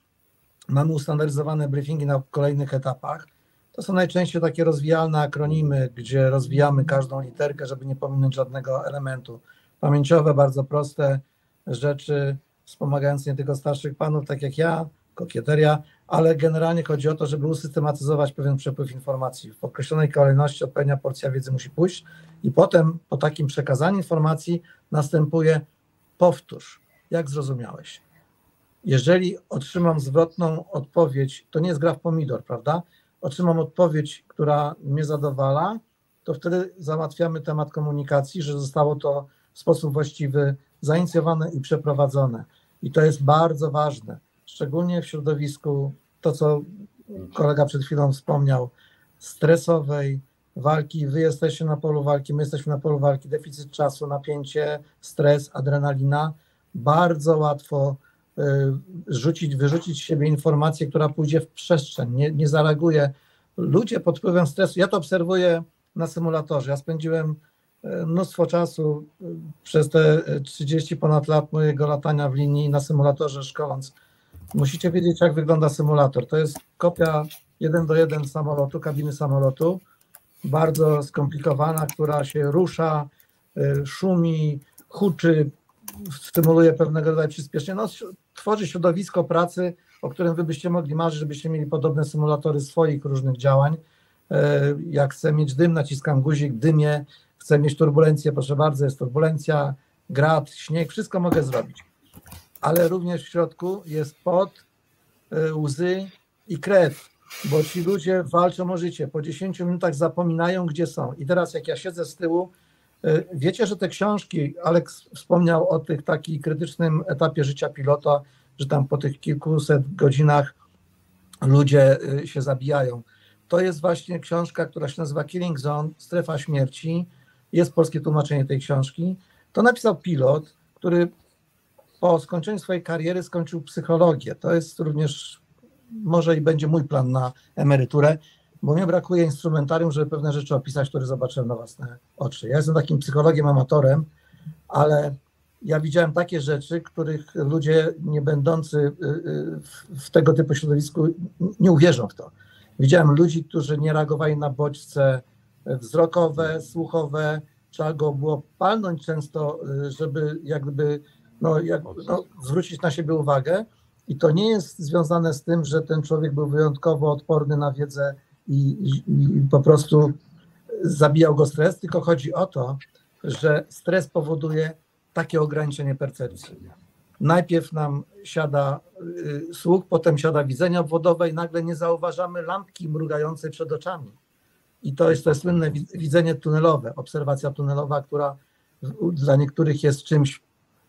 mamy ustandaryzowane briefingi na kolejnych etapach. To są najczęściej takie rozwijalne akronimy, gdzie rozwijamy każdą literkę, żeby nie pominąć żadnego elementu. Pamięciowe, bardzo proste rzeczy, wspomagające nie tylko starszych panów, tak jak ja, kokieteria, ale generalnie chodzi o to, żeby usystematyzować pewien przepływ informacji. W określonej kolejności odpowiednia porcja wiedzy musi pójść i potem po takim przekazaniu informacji następuje powtórz, jak zrozumiałeś. Jeżeli otrzymam zwrotną odpowiedź, to nie jest gra w pomidor, prawda? Otrzymam odpowiedź, która mnie zadowala, to wtedy załatwiamy temat komunikacji, że zostało to w sposób właściwy zainicjowane i przeprowadzone. I to jest bardzo ważne, szczególnie w środowisku, to co kolega przed chwilą wspomniał, stresowej walki. Wy jesteście na polu walki, my jesteśmy na polu walki, deficyt czasu, napięcie, stres, adrenalina. Bardzo łatwo wyrzucić z siebie informację, która pójdzie w przestrzeń, nie zareaguje. Ludzie pod wpływem stresu, ja to obserwuję na symulatorze, ja spędziłem mnóstwo czasu przez te 30 ponad lat mojego latania w linii na symulatorze szkoląc. Musicie wiedzieć, jak wygląda symulator. To jest kopia 1:1 samolotu, kabiny samolotu, bardzo skomplikowana, która się rusza, szumi, huczy, stymuluje pewnego rodzaju przyspieszenie. No, tworzy środowisko pracy, o którym wy byście mogli marzyć, żebyście mieli podobne symulatory swoich różnych działań. Jak chcę mieć dym, naciskam guzik, dymie, chcę mieć turbulencję, proszę bardzo, jest turbulencja, grad, śnieg, wszystko mogę zrobić. Ale również w środku jest pot, łzy i krew, bo ci ludzie walczą o życie. Po 10 minutach zapominają, gdzie są. I teraz jak ja siedzę z tyłu, wiecie, że te książki, Aleks wspomniał o tych takim krytycznym etapie życia pilota, że tam po tych kilkuset godzinach ludzie się zabijają. To jest właśnie książka, która się nazywa Killing Zone, Strefa Śmierci. Jest polskie tłumaczenie tej książki. To napisał pilot, który po skończeniu swojej kariery skończył psychologię. To jest również, może i będzie mój plan na emeryturę, bo mnie brakuje instrumentarium, żeby pewne rzeczy opisać, które zobaczyłem na własne oczy. Ja jestem takim psychologiem, amatorem, ale ja widziałem takie rzeczy, których ludzie nie będący w tego typu środowisku nie uwierzą w to. Widziałem ludzi, którzy nie reagowali na bodźce wzrokowe, słuchowe, trzeba go było palnąć często, żeby jakby zwrócić na siebie uwagę. I to nie jest związane z tym, że ten człowiek był wyjątkowo odporny na wiedzę i po prostu zabijał go stres, tylko chodzi o to, że stres powoduje takie ograniczenie percepcji. Najpierw nam siada słuch, potem siada widzenie obwodowe i nagle nie zauważamy lampki mrugającej przed oczami. I to jest słynne widzenie tunelowe, obserwacja tunelowa, która dla niektórych jest czymś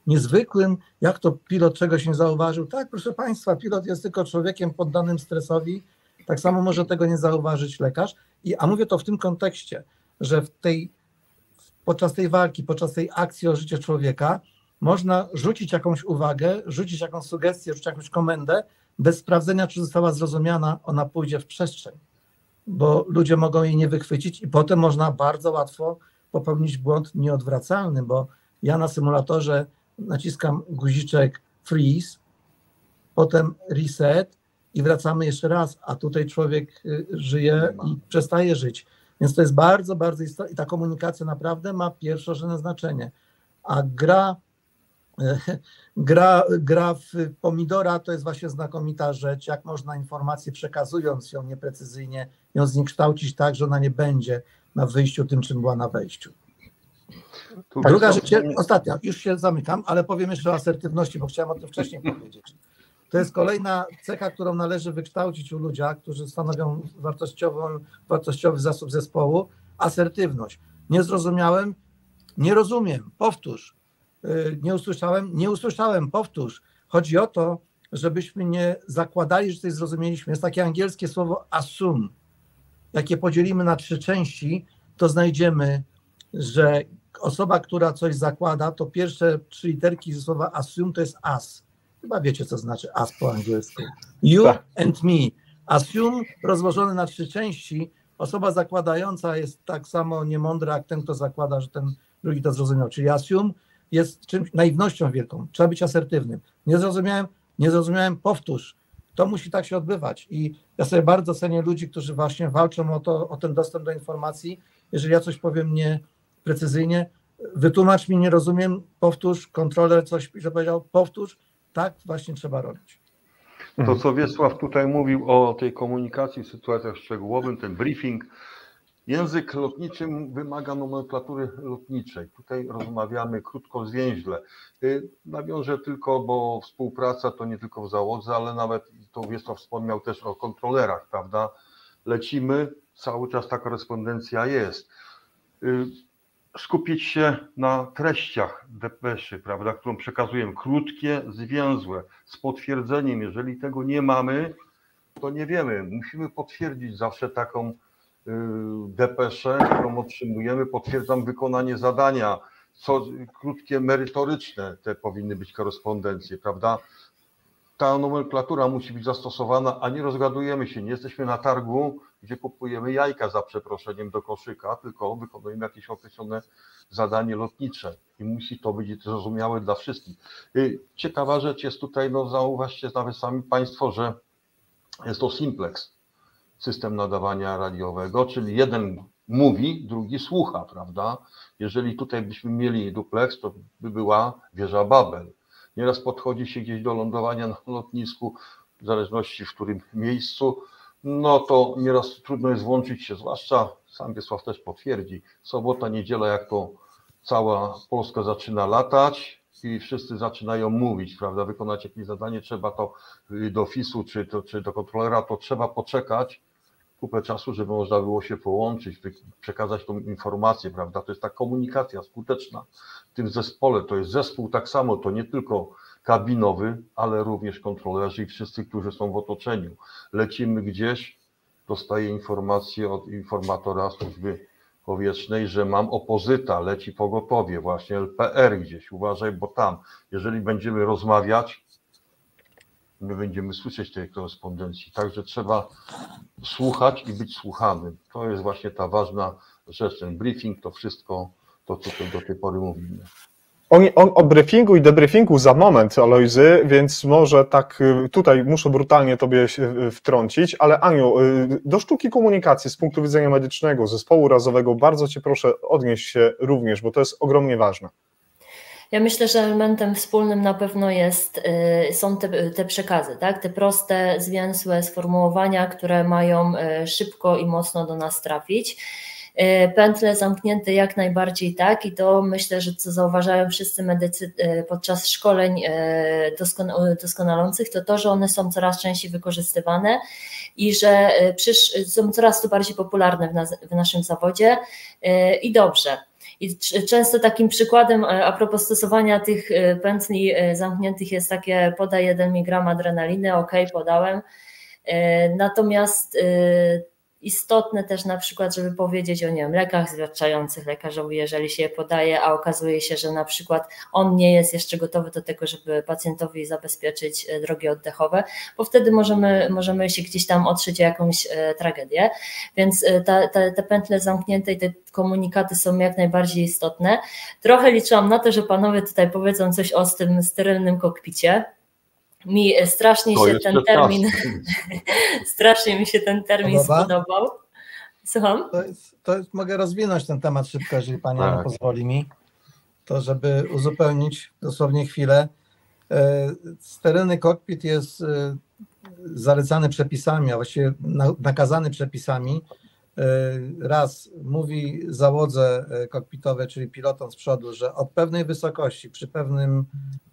niezwykłym. Jak to pilot czegoś nie zauważył? Tak, proszę Państwa, pilot jest tylko człowiekiem poddanym stresowi, tak samo może tego nie zauważyć lekarz. A mówię to w tym kontekście, że podczas tej walki, podczas tej akcji o życie człowieka można rzucić jakąś uwagę, rzucić jakąś sugestię, rzucić jakąś komendę, bez sprawdzenia, czy została zrozumiana, ona pójdzie w przestrzeń, bo ludzie mogą jej nie wychwycić i potem można bardzo łatwo popełnić błąd nieodwracalny, bo ja na symulatorze naciskam guziczek freeze, potem reset i wracamy jeszcze raz, a tutaj człowiek żyje i przestaje żyć. Więc to jest bardzo, bardzo istotne i ta komunikacja naprawdę ma pierwszorzędne znaczenie. A gra w pomidora to jest właśnie znakomita rzecz, jak można informację przekazując ją nieprecyzyjnie, ją zniekształcić tak, że ona nie będzie na wyjściu tym, czym była na wejściu. Druga rzecz, ostatnia, już się zamykam, ale powiem jeszcze o asertywności, bo chciałem o tym wcześniej powiedzieć. To jest kolejna cecha, którą należy wykształcić u ludzi, którzy stanowią wartościowy zasób zespołu. Asertywność. Nie zrozumiałem, nie rozumiem, powtórz. Nie usłyszałem, powtórz. Chodzi o to, żebyśmy nie zakładali, że coś zrozumieliśmy. Jest takie angielskie słowo assume. Jak je podzielimy na 3 części, to znajdziemy, że osoba, która coś zakłada, to pierwsze 3 literki ze słowa assume to jest as. Chyba wiecie, co znaczy as po angielsku. You and me. Assume rozłożone na 3 części. Osoba zakładająca jest tak samo niemądra, jak ten, kto zakłada, że ten drugi to zrozumiał. Czyli assume jest czymś, naiwnością wielką. Trzeba być asertywnym. Nie zrozumiałem, powtórz. To musi tak się odbywać. I ja sobie bardzo cenię ludzi, którzy właśnie walczą o ten dostęp do informacji. Jeżeli ja coś powiem nieprecyzyjnie, wytłumacz mi, nie rozumiem, powtórz, kontroler coś źle powiedział, powtórz. Tak właśnie trzeba robić. To, co Wiesław tutaj mówił o tej komunikacji w sytuacjach szczegółowych, ten briefing, język lotniczy wymaga nomenklatury lotniczej. Tutaj rozmawiamy krótko, zwięźle. Nawiążę tylko, bo współpraca to nie tylko w załodze, ale nawet, to Wiesław wspomniał też o kontrolerach, prawda? Lecimy, cały czas ta korespondencja jest. Skupić się na treściach depeszy, prawda, którą przekazujemy, krótkie, zwięzłe, z potwierdzeniem. Jeżeli tego nie mamy, to nie wiemy. Musimy potwierdzić zawsze taką depeszę, którą otrzymujemy. Potwierdzam wykonanie zadania, co krótkie, merytoryczne te powinny być korespondencje, prawda. Ta nomenklatura musi być zastosowana, a nie rozgadujemy się. Nie jesteśmy na targu, gdzie kupujemy jajka za przeproszeniem do koszyka, tylko wykonujemy jakieś określone zadanie lotnicze i musi to być zrozumiałe dla wszystkich. Ciekawa rzecz jest tutaj, no zauważcie nawet sami Państwo, że jest to simplex, system nadawania radiowego, czyli jeden mówi, drugi słucha, prawda? Jeżeli tutaj byśmy mieli duplex, to by była wieża Babel. Nieraz podchodzi się gdzieś do lądowania na lotnisku, w zależności w którym miejscu, no to nieraz trudno jest włączyć się, zwłaszcza sam Wiesław też potwierdzi, sobota, niedziela, jak to cała Polska zaczyna latać i wszyscy zaczynają mówić, prawda, wykonać jakieś zadanie, trzeba to do FIS-u czy do kontrolera, to trzeba poczekać kupę czasu, żeby można było się połączyć, przekazać tą informację, prawda, to jest ta komunikacja skuteczna w tym zespole, to jest zespół tak samo, to nie tylko kabinowy, ale również kontrolerzy i wszyscy, którzy są w otoczeniu. Lecimy gdzieś, dostaję informację od informatora służby powietrznej, że mam opozyta, leci pogotowie, właśnie LPR gdzieś, uważaj, bo tam, jeżeli będziemy rozmawiać, my będziemy słyszeć tej korespondencji, także trzeba słuchać i być słuchanym. To jest właśnie ta ważna rzecz, ten briefing, to wszystko, to co do tej pory mówimy. O briefingu i debriefingu za moment, Alojzy, więc może tak tutaj muszę brutalnie Tobie się wtrącić, ale Aniu, do sztuki komunikacji z punktu widzenia medycznego, zespołu razowego, bardzo Cię proszę odnieść się również, bo to jest ogromnie ważne. Ja myślę, że elementem wspólnym na pewno są te przekazy, tak? Te proste, zwięzłe sformułowania, które mają szybko i mocno do nas trafić. Pętle zamknięte jak najbardziej tak i to myślę, że co zauważają wszyscy medycy podczas szkoleń doskonalących, to, że one są coraz częściej wykorzystywane i że są coraz to bardziej popularne w naszym zawodzie i dobrze. I często takim przykładem a propos stosowania tych pętli zamkniętych jest takie: podaj 1 mg adrenaliny, ok, podałem. Natomiast istotne też na przykład, żeby powiedzieć o, nie wiem, lekach zwalczających lekarzowi, jeżeli się je podaje, a okazuje się, że na przykład on nie jest jeszcze gotowy do tego, żeby pacjentowi zabezpieczyć drogi oddechowe, bo wtedy możemy się gdzieś tam otrzeć o jakąś tragedię, więc te pętle zamknięte i te komunikaty są jak najbardziej istotne. Trochę liczyłam na to, że panowie tutaj powiedzą coś o tym sterylnym kokpicie. Strasznie mi się ten termin spodobał. Słucham? Mogę rozwinąć ten temat szybko, jeżeli pani Anna pozwoli mi, to żeby uzupełnić dosłownie chwilę. Sterylny kokpit jest zalecany przepisami, a właściwie nakazany przepisami. Raz mówi załodze kokpitowej, czyli pilotom z przodu, że od pewnej wysokości,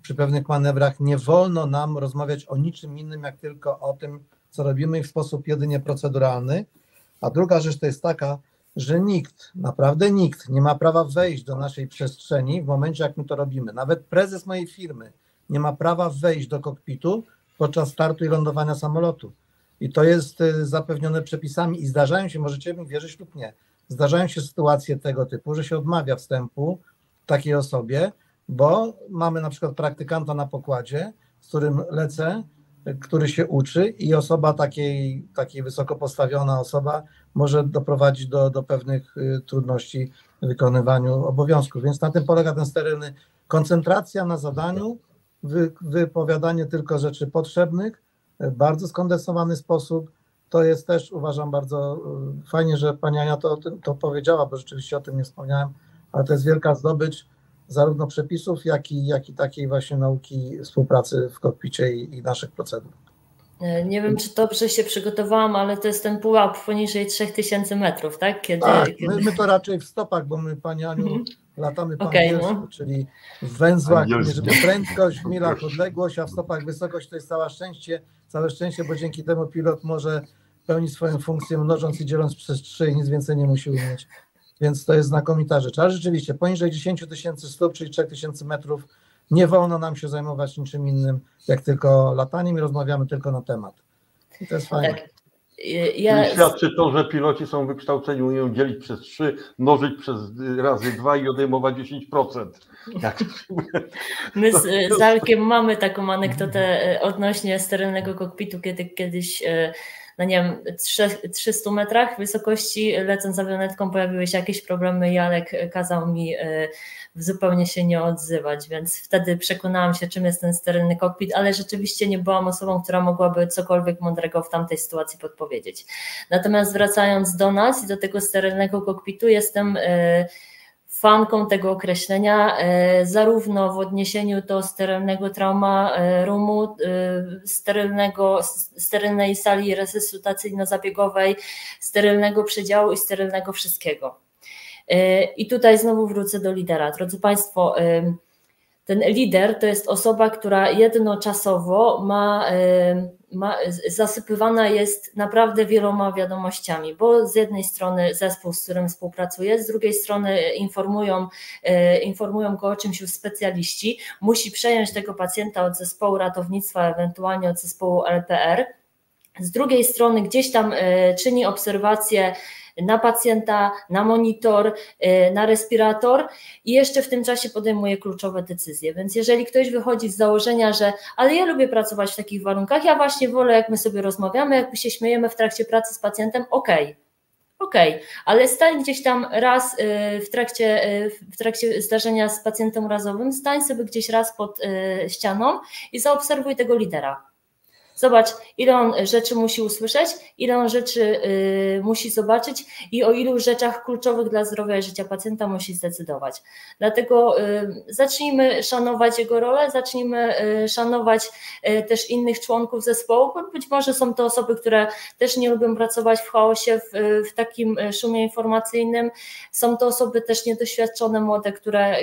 przy pewnych manewrach nie wolno nam rozmawiać o niczym innym, jak tylko o tym, co robimy, w sposób jedynie proceduralny. A druga rzecz to jest taka, że nikt, naprawdę nikt nie ma prawa wejść do naszej przestrzeni w momencie, jak my to robimy. Nawet prezes mojej firmy nie ma prawa wejść do kokpitu podczas startu i lądowania samolotu. I to jest zapewnione przepisami i zdarzają się, możecie mi wierzyć lub nie, zdarzają się sytuacje tego typu, że się odmawia wstępu takiej osobie, bo mamy na przykład praktykanta na pokładzie, z którym lecę, który się uczy i osoba takiej wysoko postawiona osoba może doprowadzić do pewnych trudności w wykonywaniu obowiązków. Więc na tym polega ten sterylny. Koncentracja na zadaniu, wypowiadanie tylko rzeczy potrzebnych, bardzo skondensowany sposób. To jest też, uważam, bardzo fajnie, że pani Ania to powiedziała, bo rzeczywiście o tym nie wspomniałem, ale to jest wielka zdobycz zarówno przepisów, jak i takiej właśnie nauki współpracy w kokpicie i naszych procedur. Nie wiem, czy dobrze się przygotowałam, ale to jest ten pułap poniżej 3000 metrów, tak? Tak, my to raczej w stopach, bo my, pani Aniu, latamy po angielsku, czyli w węzłach mierzymy prędkość, w milach odległość, a w stopach wysokość. To jest całe szczęście, bo dzięki temu pilot może pełnić swoją funkcję, mnożąc i dzieląc przez 3 i nic więcej nie musi umieć. Więc to jest znakomita rzecz. Ale rzeczywiście poniżej 10 000 stóp, czyli 3000 metrów, nie wolno nam się zajmować niczym innym, jak tylko lataniem i rozmawiamy tylko na temat. I to jest fajne. Tak. Świadczy to, że piloci są wykształceni, umieją dzielić przez 3, mnożyć przez razy 2 i odejmować 10%. My z Alkiem mamy taką anegdotę odnośnie sterylnego kokpitu, kiedy kiedyś na nie wiem, 300 metrach wysokości lecąc awionetką pojawiły się jakieś problemy i Alek kazał mi zupełnie się nie odzywać, więc wtedy przekonałam się, czym jest ten sterylny kokpit, ale rzeczywiście nie byłam osobą, która mogłaby cokolwiek mądrego w tamtej sytuacji podpowiedzieć. Natomiast wracając do nas i do tego sterylnego kokpitu, jestem fanką tego określenia, zarówno w odniesieniu do sterylnego trauma roomu, sterylnej sali resuscytacyjno-zabiegowej, sterylnego przedziału i sterylnego wszystkiego. I tutaj znowu wrócę do lidera. Drodzy Państwo, ten lider to jest osoba, która jednoczasowo zasypywana jest naprawdę wieloma wiadomościami, bo z jednej strony zespół, z którym współpracuje, z drugiej strony informują go o czymś już specjaliści, musi przejąć tego pacjenta od zespołu ratownictwa, ewentualnie od zespołu LPR, z drugiej strony gdzieś tam czyni obserwacje na pacjenta, na monitor, na respirator i jeszcze w tym czasie podejmuje kluczowe decyzje. Więc jeżeli ktoś wychodzi z założenia, że ale ja lubię pracować w takich warunkach, ja właśnie wolę, jak my sobie rozmawiamy, jak my się śmiejemy w trakcie pracy z pacjentem, okej, ale stań gdzieś tam raz w trakcie zdarzenia z pacjentem urazowym, stań sobie gdzieś raz pod ścianą i zaobserwuj tego lidera. Zobacz, ile on rzeczy musi usłyszeć, ile on rzeczy musi zobaczyć i o ilu rzeczach kluczowych dla zdrowia i życia pacjenta musi zdecydować. Dlatego zacznijmy szanować jego rolę, zacznijmy szanować też innych członków zespołu, bo być może są to osoby, które też nie lubią pracować w chaosie, w takim szumie informacyjnym. Są to osoby też niedoświadczone, młode,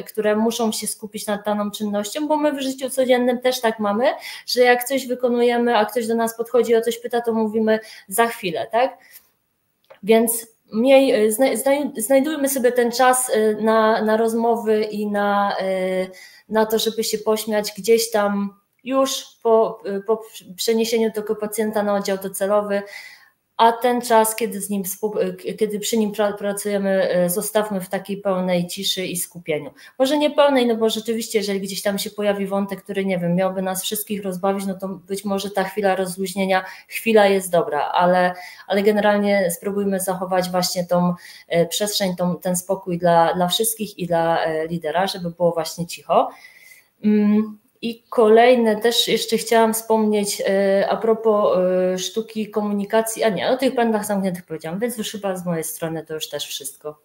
które muszą się skupić nad daną czynnością, bo my w życiu codziennym też tak mamy, że jak coś wykonujemy, a ktoś do nas podchodzi, o coś pyta, to mówimy za chwilę, tak? Więc znajdujmy sobie ten czas na rozmowy i na to, żeby się pośmiać gdzieś tam już po przeniesieniu tego pacjenta na oddział docelowy, a ten czas, kiedy przy nim pracujemy, zostawmy w takiej pełnej ciszy i skupieniu. Może nie pełnej, no bo rzeczywiście, jeżeli gdzieś tam się pojawi wątek, który, nie wiem, miałby nas wszystkich rozbawić, no to być może ta chwila rozluźnienia, chwila jest dobra, ale generalnie spróbujmy zachować właśnie tą przestrzeń, ten spokój dla wszystkich i dla lidera, żeby było właśnie cicho. I kolejne też jeszcze chciałam wspomnieć a propos sztuki komunikacji, o tych pędach zamkniętych powiedziałam, więc już chyba z mojej strony to już też wszystko.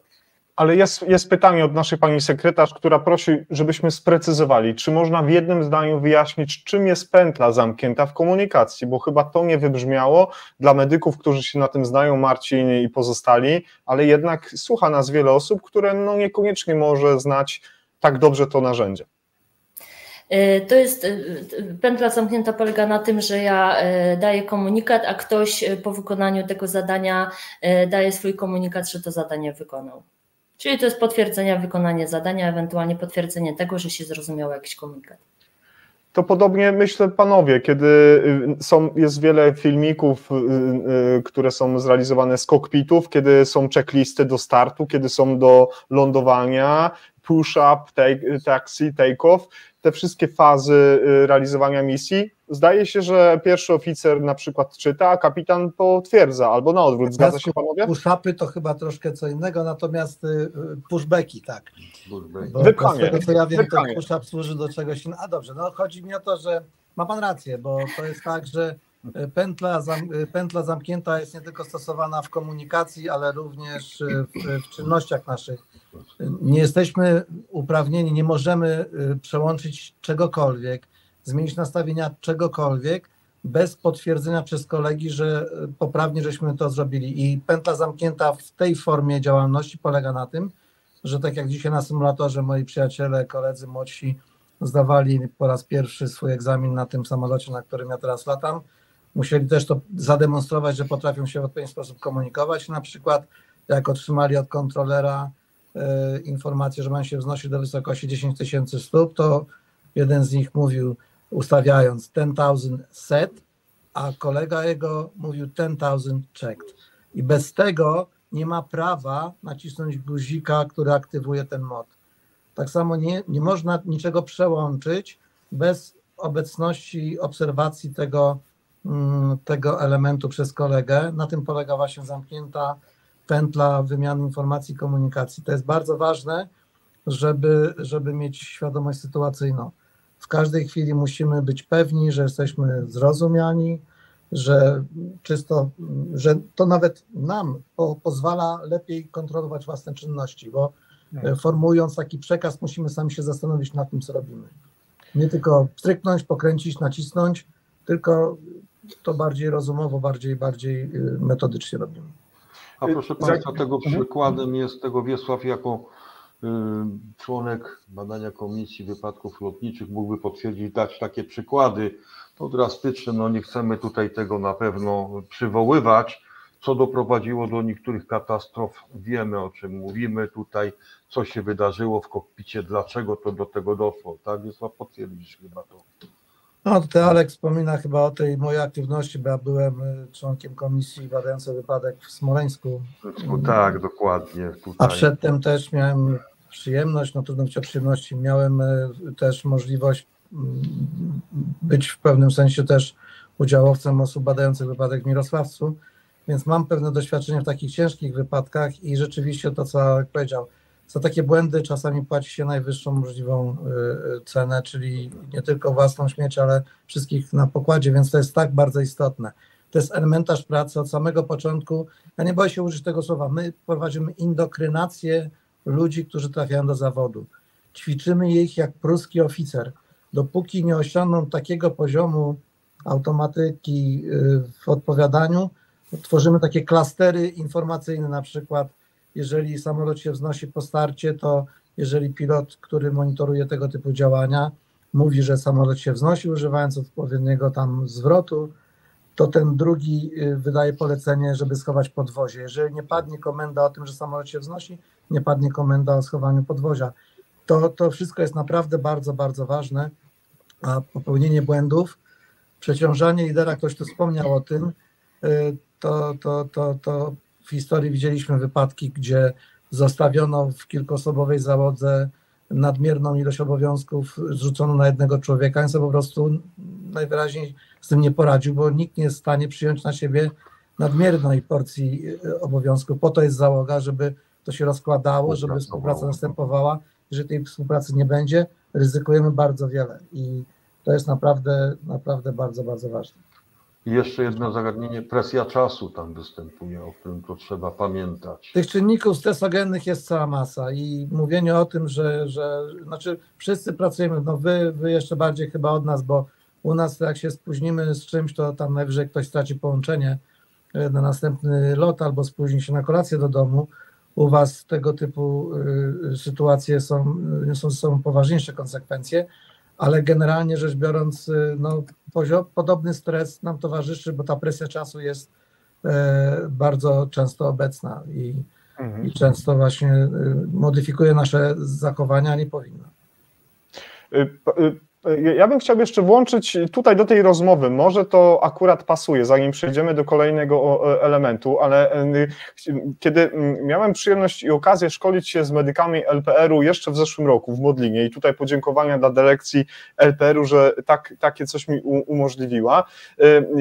Ale jest pytanie od naszej pani sekretarz, która prosi, żebyśmy sprecyzowali, czy można w jednym zdaniu wyjaśnić, czym jest pętla zamknięta w komunikacji, bo chyba to nie wybrzmiało dla medyków, którzy się na tym znają, Marcin i pozostali, ale jednak słucha nas wiele osób, które niekoniecznie może znać tak dobrze to narzędzie. To jest, pętla zamknięta polega na tym, że ja daję komunikat, a ktoś po wykonaniu tego zadania daje swój komunikat, że to zadanie wykonał. Czyli to jest potwierdzenie wykonania zadania, ewentualnie potwierdzenie tego, że się zrozumiał jakiś komunikat. To podobnie myślę, panowie, kiedy jest wiele filmików, które są zrealizowane z kokpitów, kiedy są checklisty do startu, kiedy są do lądowania, push-up, taxi, take-off, te wszystkie fazy realizowania misji. Zdaje się, że pierwszy oficer na przykład czyta, a kapitan potwierdza, albo na odwrót. Zgadza się, panowie? Push-upy to chyba troszkę co innego, natomiast pushbacki, tak. Bo Wypchanie. z tego co ja wiem, to push-up służy do czegoś innego. A dobrze, no chodzi mi o to, że ma pan rację, bo to jest tak, że pętla zamknięta jest nie tylko stosowana w komunikacji, ale również w czynnościach naszych. Nie jesteśmy uprawnieni, nie możemy przełączyć czegokolwiek, zmienić nastawienia czegokolwiek bez potwierdzenia przez kolegi, że poprawnie żeśmy to zrobili. I pętla zamknięta w tej formie działalności polega na tym, że tak jak dzisiaj na symulatorze moi przyjaciele, koledzy młodsi zdawali po raz pierwszy swój egzamin na tym samolocie, na którym ja teraz latam, musieli też to zademonstrować, że potrafią się w odpowiedni sposób komunikować. Na przykład jak otrzymali od kontrolera informację, że mają się wznosić do wysokości 10 000 stóp, to jeden z nich mówił, ustawiając 10,000 set, a kolega jego mówił 10,000 checked. I bez tego nie ma prawa nacisnąć guzika, który aktywuje ten mod. Tak samo nie można niczego przełączyć bez obecności, obserwacji tego elementu przez kolegę. Na tym polega właśnie zamknięta pętla wymiany informacji i komunikacji. To jest bardzo ważne, żeby mieć świadomość sytuacyjną. W każdej chwili musimy być pewni, że jesteśmy zrozumiani, że to nawet nam pozwala lepiej kontrolować własne czynności, bo formułując taki przekaz musimy sami się zastanowić nad tym, co robimy. Nie tylko stryknąć, pokręcić, nacisnąć, tylko to bardziej rozumowo, bardziej metodycznie robimy. A proszę Państwa, tego przykładem jest tego Wiesław jako członek badania Komisji Wypadków Lotniczych mógłby potwierdzić, dać takie przykłady, to drastyczne, no nie chcemy tutaj tego na pewno przywoływać, co doprowadziło do niektórych katastrof, wiemy o czym mówimy tutaj, co się wydarzyło w kokpicie, dlaczego to do tego doszło, tak? Wiesław, potwierdzisz chyba to. No tutaj Alek wspomina chyba o tej mojej aktywności, bo ja byłem członkiem komisji badającej wypadek w Smoleńsku. Tak, dokładnie. Tutaj. A przedtem też miałem przyjemność, no trudno mówić o przyjemności, miałem też możliwość być w pewnym sensie też udziałowcem osób badających wypadek w Mirosławcu, więc mam pewne doświadczenie w takich ciężkich wypadkach i rzeczywiście to, co Alek powiedział, za takie błędy czasami płaci się najwyższą możliwą cenę, czyli nie tylko własną śmierć, ale wszystkich na pokładzie, więc to jest tak bardzo istotne. To jest elementarz pracy od samego początku. Ja nie boję się użyć tego słowa. My prowadzimy indoktrynację ludzi, którzy trafiają do zawodu. Ćwiczymy ich jak pruski oficer. Dopóki nie osiągną takiego poziomu automatyki w odpowiadaniu, tworzymy takie klastery informacyjne, na przykład jeżeli samolot się wznosi po starcie, to jeżeli pilot, który monitoruje tego typu działania, mówi, że samolot się wznosi, używając odpowiedniego tam zwrotu, to ten drugi wydaje polecenie, żeby schować podwozie. Jeżeli nie padnie komenda o tym, że samolot się wznosi, nie padnie komenda o schowaniu podwozia. To wszystko jest naprawdę bardzo, bardzo ważne, a popełnienie błędów, przeciążanie lidera, ktoś tu wspomniał o tym, to w historii widzieliśmy wypadki, gdzie zostawiono w kilkuosobowej załodze nadmierną ilość obowiązków, zrzucono na jednego człowieka, on sobie po prostu najwyraźniej z tym nie poradził, bo nikt nie jest w stanie przyjąć na siebie nadmiernej porcji obowiązków. Po to jest załoga, żeby to się rozkładało, żeby współpraca następowała. Jeżeli tej współpracy nie będzie, ryzykujemy bardzo wiele i to jest naprawdę bardzo, bardzo ważne. I jeszcze jedno zagadnienie, presja czasu tam występuje, o którym to trzeba pamiętać. Tych czynników stresogennych jest cała masa i mówienie o tym, że znaczy wszyscy pracujemy, no wy jeszcze bardziej chyba od nas, bo u nas jak się spóźnimy z czymś, to tam najwyżej ktoś straci połączenie na następny lot albo spóźni się na kolację do domu. U was tego typu sytuacje są poważniejsze konsekwencje, ale generalnie rzecz biorąc, no, podobny stres nam towarzyszy, bo ta presja czasu jest bardzo często obecna i często właśnie modyfikuje nasze zachowania, a nie powinna. Ja bym chciał jeszcze włączyć tutaj do tej rozmowy, może to akurat pasuje, zanim przejdziemy do kolejnego elementu, ale kiedy miałem przyjemność i okazję szkolić się z medykami LPR-u jeszcze w zeszłym roku w Modlinie i tutaj podziękowania dla dyrekcji LPR-u, że takie coś mi umożliwiła,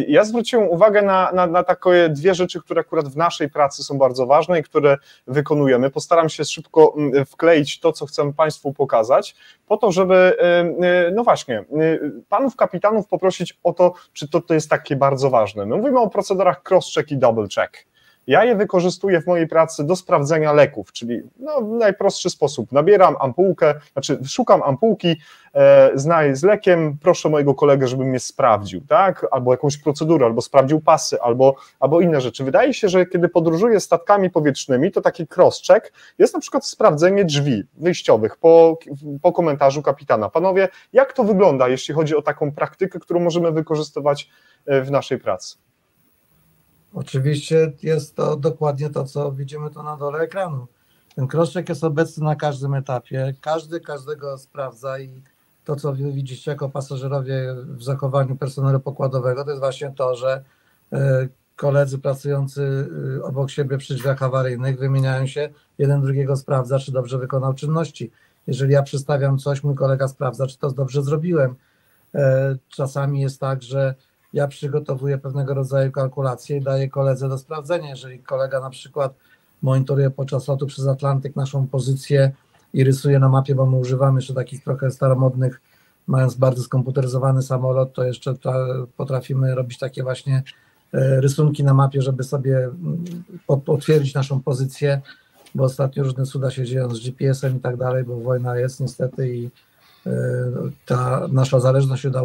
ja zwróciłem uwagę na takie dwie rzeczy, które akurat w naszej pracy są bardzo ważne i które wykonujemy. Postaram się szybko wkleić to, co chcę Państwu pokazać, po to, żeby no właśnie, panów kapitanów poprosić o to, czy to jest takie bardzo ważne. My mówimy o procedurach cross-check i double-check. Ja je wykorzystuję w mojej pracy do sprawdzenia leków, czyli no, w najprostszy sposób. Nabieram ampułkę, znaczy szukam ampułki z lekiem, proszę mojego kolegę, żeby mnie sprawdził, tak? Albo jakąś procedurę, albo sprawdził pasy, albo inne rzeczy. Wydaje się, że kiedy podróżuję statkami powietrznymi, to taki cross-check jest na przykład sprawdzenie drzwi wyjściowych po komentarzu kapitana. Panowie, jak to wygląda, jeśli chodzi o taką praktykę, którą możemy wykorzystywać w naszej pracy? Oczywiście jest to dokładnie to, co widzimy tu na dole ekranu. Ten crosscheck jest obecny na każdym etapie, każdego sprawdza i to, co wy widzicie jako pasażerowie w zachowaniu personelu pokładowego, to jest właśnie to, że koledzy pracujący obok siebie przy drzwiach awaryjnych wymieniają się, jeden drugiego sprawdza, czy dobrze wykonał czynności. Jeżeli ja przystawiam coś, mój kolega sprawdza, czy to dobrze zrobiłem. Czasami jest tak, że ja przygotowuję pewnego rodzaju kalkulacje i daję koledze do sprawdzenia. Jeżeli kolega na przykład monitoruje podczas lotu przez Atlantyk naszą pozycję i rysuje na mapie, bo my używamy jeszcze takich trochę staromodnych, mając bardzo skomputeryzowany samolot, to jeszcze potrafimy robić takie właśnie rysunki na mapie, żeby sobie potwierdzić naszą pozycję, bo ostatnio różne cuda się dzieją z GPS-em i tak dalej, bo wojna jest niestety i ta nasza zależność od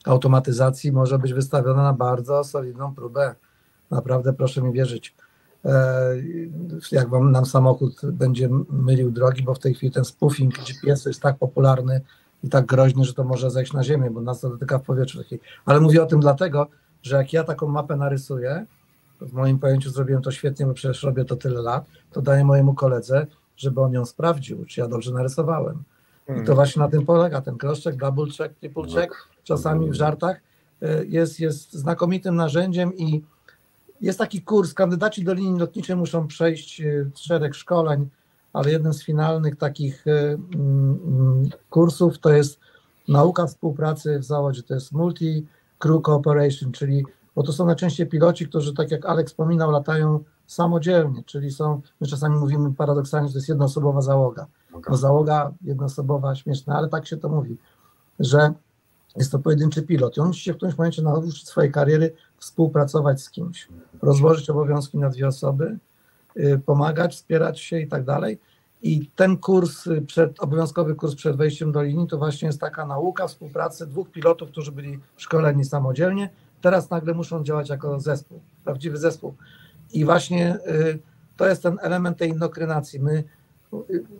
automatyzacji może być wystawiona na bardzo solidną próbę. Naprawdę proszę mi wierzyć. Jak nam samochód będzie mylił drogi, bo w tej chwili ten spoofing GPS jest tak popularny i tak groźny, że to może zejść na ziemię, bo nas to dotyka w powietrzu. Ale mówię o tym dlatego, że jak ja taką mapę narysuję, w moim pojęciu zrobiłem to świetnie, bo przecież robię to tyle lat, to daję mojemu koledze, żeby on ją sprawdził, czy ja dobrze narysowałem. I to właśnie na tym polega, ten cross-check, double-check, triple-check, czasami w żartach jest znakomitym narzędziem i jest taki kurs, kandydaci do linii lotniczej muszą przejść szereg szkoleń, ale jednym z finalnych takich kursów to jest nauka współpracy w zawodzie, to jest multi-crew cooperation, czyli, bo to są najczęściej piloci, którzy, tak jak Alek wspominał, latają samodzielnie, czyli my czasami mówimy paradoksalnie, że to jest jednoosobowa załoga. No załoga jednoosobowa, śmieszna, ale tak się to mówi, że jest to pojedynczy pilot i on musi się w którymś momencie nauczyć swojej kariery współpracować z kimś, rozłożyć obowiązki na dwie osoby, pomagać, wspierać się i tak dalej. I ten kurs, obowiązkowy kurs przed wejściem do linii, to właśnie jest taka nauka współpracy dwóch pilotów, którzy byli szkoleni samodzielnie, teraz nagle muszą działać jako zespół, prawdziwy zespół. I właśnie to jest ten element tej indokrynacji. My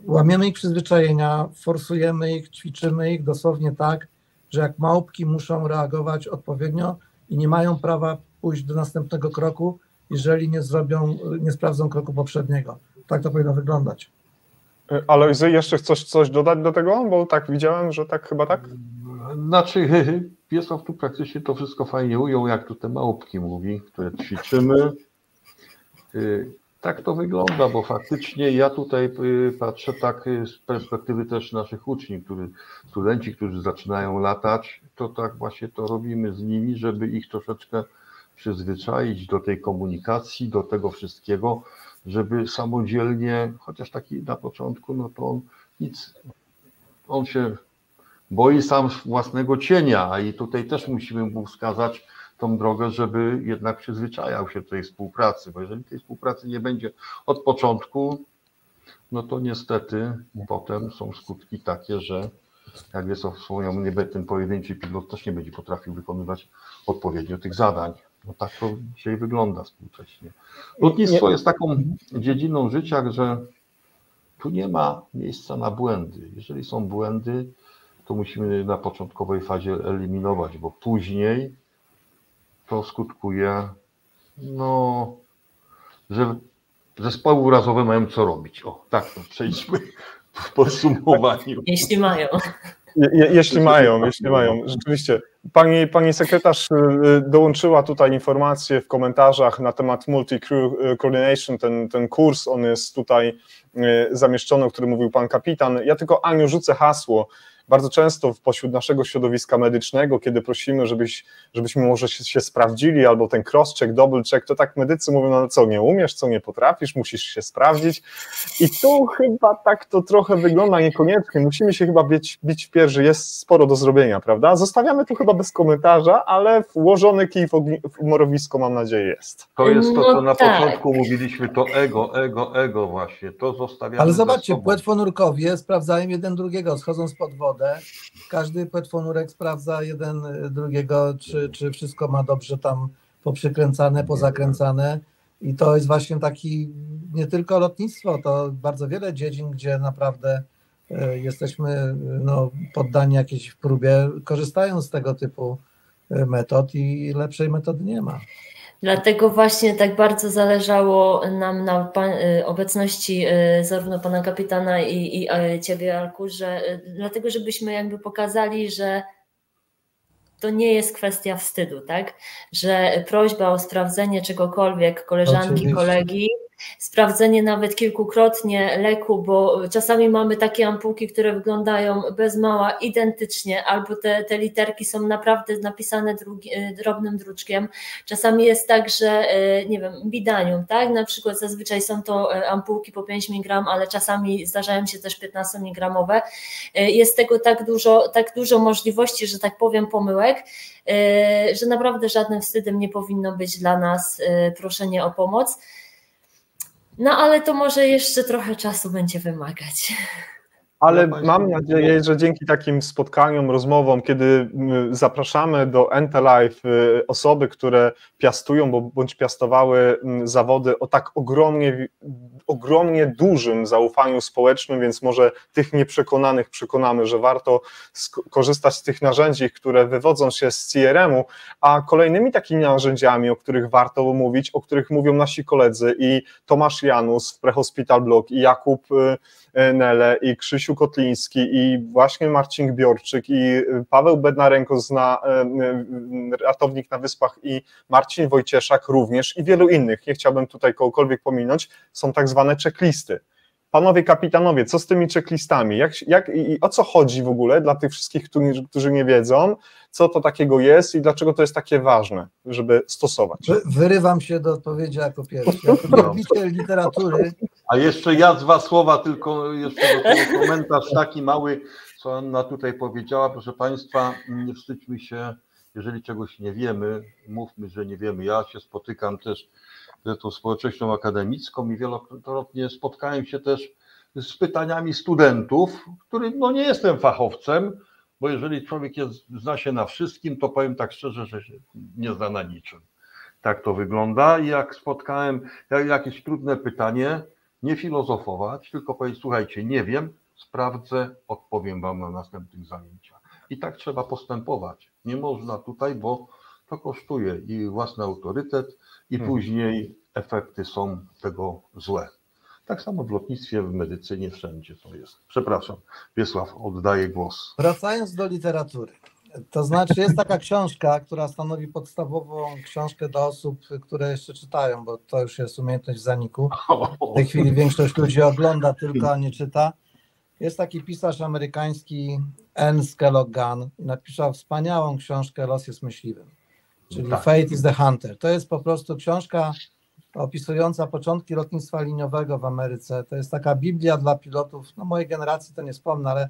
łamiemy ich przyzwyczajenia, forsujemy ich, ćwiczymy ich dosłownie tak, że jak małpki muszą reagować odpowiednio i nie mają prawa pójść do następnego kroku, jeżeli nie sprawdzą kroku poprzedniego. Tak to powinno wyglądać. Alojzy, jeszcze chcesz coś dodać do tego? Bo tak widziałem, że tak chyba tak? Znaczy, Wiesław tu praktycznie to wszystko fajnie ujął, jak tu te małpki mówi, które ćwiczymy. Tak to wygląda, bo faktycznie ja tutaj patrzę tak z perspektywy też naszych studenci, którzy zaczynają latać, to tak właśnie to robimy z nimi, żeby ich troszeczkę przyzwyczaić do tej komunikacji, do tego wszystkiego, żeby samodzielnie, chociaż taki na początku, no to on się boi sam własnego cienia i tutaj też musimy mu wskazać tą drogę, żeby jednak przyzwyczajał się do tej współpracy, bo jeżeli tej współpracy nie będzie od początku, no to niestety potem są skutki takie, że jak Wiesław wspomniał, ten pojedynczy pilot też nie będzie potrafił wykonywać odpowiednio tych zadań. No tak to dzisiaj wygląda współcześnie. Lotnictwo jest taką dziedziną życia, że tu nie ma miejsca na błędy. Jeżeli są błędy, to musimy na początkowej fazie eliminować, bo później to skutkuje, no, że zespoły urazowe mają co robić. O, tak to przejdźmy w podsumowaniu. Jeśli mają. Jeśli mają, rzeczywiście. Pani sekretarz dołączyła tutaj informację w komentarzach na temat Multi-Crew Coordination, ten kurs, on jest tutaj zamieszczony, o którym mówił pan kapitan. Ja tylko, Aniu, rzucę hasło. Bardzo często pośród naszego środowiska medycznego, kiedy prosimy, żebyśmy może się sprawdzili, albo ten cross-check, double-check, to tak medycy mówią, no co, nie umiesz, co nie potrafisz, musisz się sprawdzić. I tu chyba tak to trochę wygląda niekoniecznie. Musimy się chyba bić w piersi, jest sporo do zrobienia, prawda? Zostawiamy tu chyba bez komentarza, ale włożony kij w morowisko, mam nadzieję, jest. To jest to, co na początku mówiliśmy, to ego właśnie, to zostawiamy. Ale zobaczcie, płetwonurkowie sprawdzają jeden drugiego, schodząc pod wodę. Każdy płetwonurek sprawdza jeden drugiego, czy wszystko ma dobrze tam poprzykręcane, pozakręcane. I to jest właśnie taki, nie tylko lotnictwo, to bardzo wiele dziedzin, gdzie naprawdę jesteśmy poddani jakiejś próbie, korzystają z tego typu metod i lepszej metody nie ma. Dlatego właśnie tak bardzo zależało nam na obecności zarówno pana kapitana i ciebie, Alku, dlatego żebyśmy jakby pokazali, że to nie jest kwestia wstydu, tak? Że prośba o sprawdzenie czegokolwiek koleżanki, oczywiście, kolegi, sprawdzenie nawet kilkukrotnie leku, bo czasami mamy takie ampułki, które wyglądają bez mała identycznie, albo te literki są naprawdę napisane drobnym druczkiem. Czasami jest tak, że nie wiem, bidanium, tak? Na przykład zazwyczaj są to ampułki po 5 mg, ale czasami zdarzają się też 15 mg. Jest tego tak dużo możliwości, że tak powiem, pomyłek, że naprawdę żadnym wstydem nie powinno być dla nas proszenie o pomoc. No ale to może jeszcze trochę czasu będzie wymagać. Ale mam nadzieję, że dzięki takim spotkaniom, rozmowom, kiedy zapraszamy do Entelive osoby, które piastują bądź piastowały zawody o tak ogromnie dużym zaufaniu społecznym, więc może tych nieprzekonanych przekonamy, że warto korzystać z tych narzędzi, które wywodzą się z CRM-u, a kolejnymi takimi narzędziami, o których warto mówić, o których mówią nasi koledzy i Tomasz Janus w Prehospital Blog, i Jakub Nele, i Krzysiu Kotliński, i właśnie Marcin Gbiorczyk, i Paweł Bednarenko, ratownik na Wyspach, i Marcin Wojcieszak również, i wielu innych. Nie chciałbym tutaj kogokolwiek pominąć. Są tak zwane checklisty. Panowie kapitanowie, co z tymi checklistami? I o co chodzi w ogóle dla tych wszystkich, którzy nie wiedzą, co to takiego jest i dlaczego to jest takie ważne, żeby stosować? Wyrywam się do odpowiedzi jako pierwszy. Jako wielbiciel literatury. A jeszcze ja 2 słowa, tylko jeszcze do tego komentarz taki mały, co Anna tutaj powiedziała. Proszę Państwa, nie wstydźmy się, jeżeli czegoś nie wiemy, mówmy, że nie wiemy. Ja się spotykam też z tą społecznością akademicką i wielokrotnie spotkałem się też z pytaniami studentów, którym nie jestem fachowcem, bo jeżeli człowiek zna się na wszystkim, to powiem tak szczerze, że się nie zna na niczym. Tak to wygląda i jak spotkałem jakieś trudne pytanie, nie filozofować, tylko powiedzieć, słuchajcie, nie wiem, sprawdzę, odpowiem wam na następnych zajęciach. I tak trzeba postępować. Nie można tutaj, bo to kosztuje i własny autorytet, i później efekty są tego złe. Tak samo w lotnictwie, w medycynie, wszędzie to jest. Przepraszam, Wiesław, oddaję głos. Wracając do literatury. To znaczy jest taka książka, która stanowi podstawową książkę dla osób, które jeszcze czytają, bo to już jest umiejętność w zaniku. W tej chwili większość ludzi ogląda tylko, a nie czyta. Jest taki pisarz amerykański Ernst Kellogg Gunn i napisał wspaniałą książkę Los jest myśliwym, czyli Fate is the Hunter. To jest po prostu książka opisująca początki lotnictwa liniowego w Ameryce. To jest taka Biblia dla pilotów, mojej generacji to nie wspomnę, ale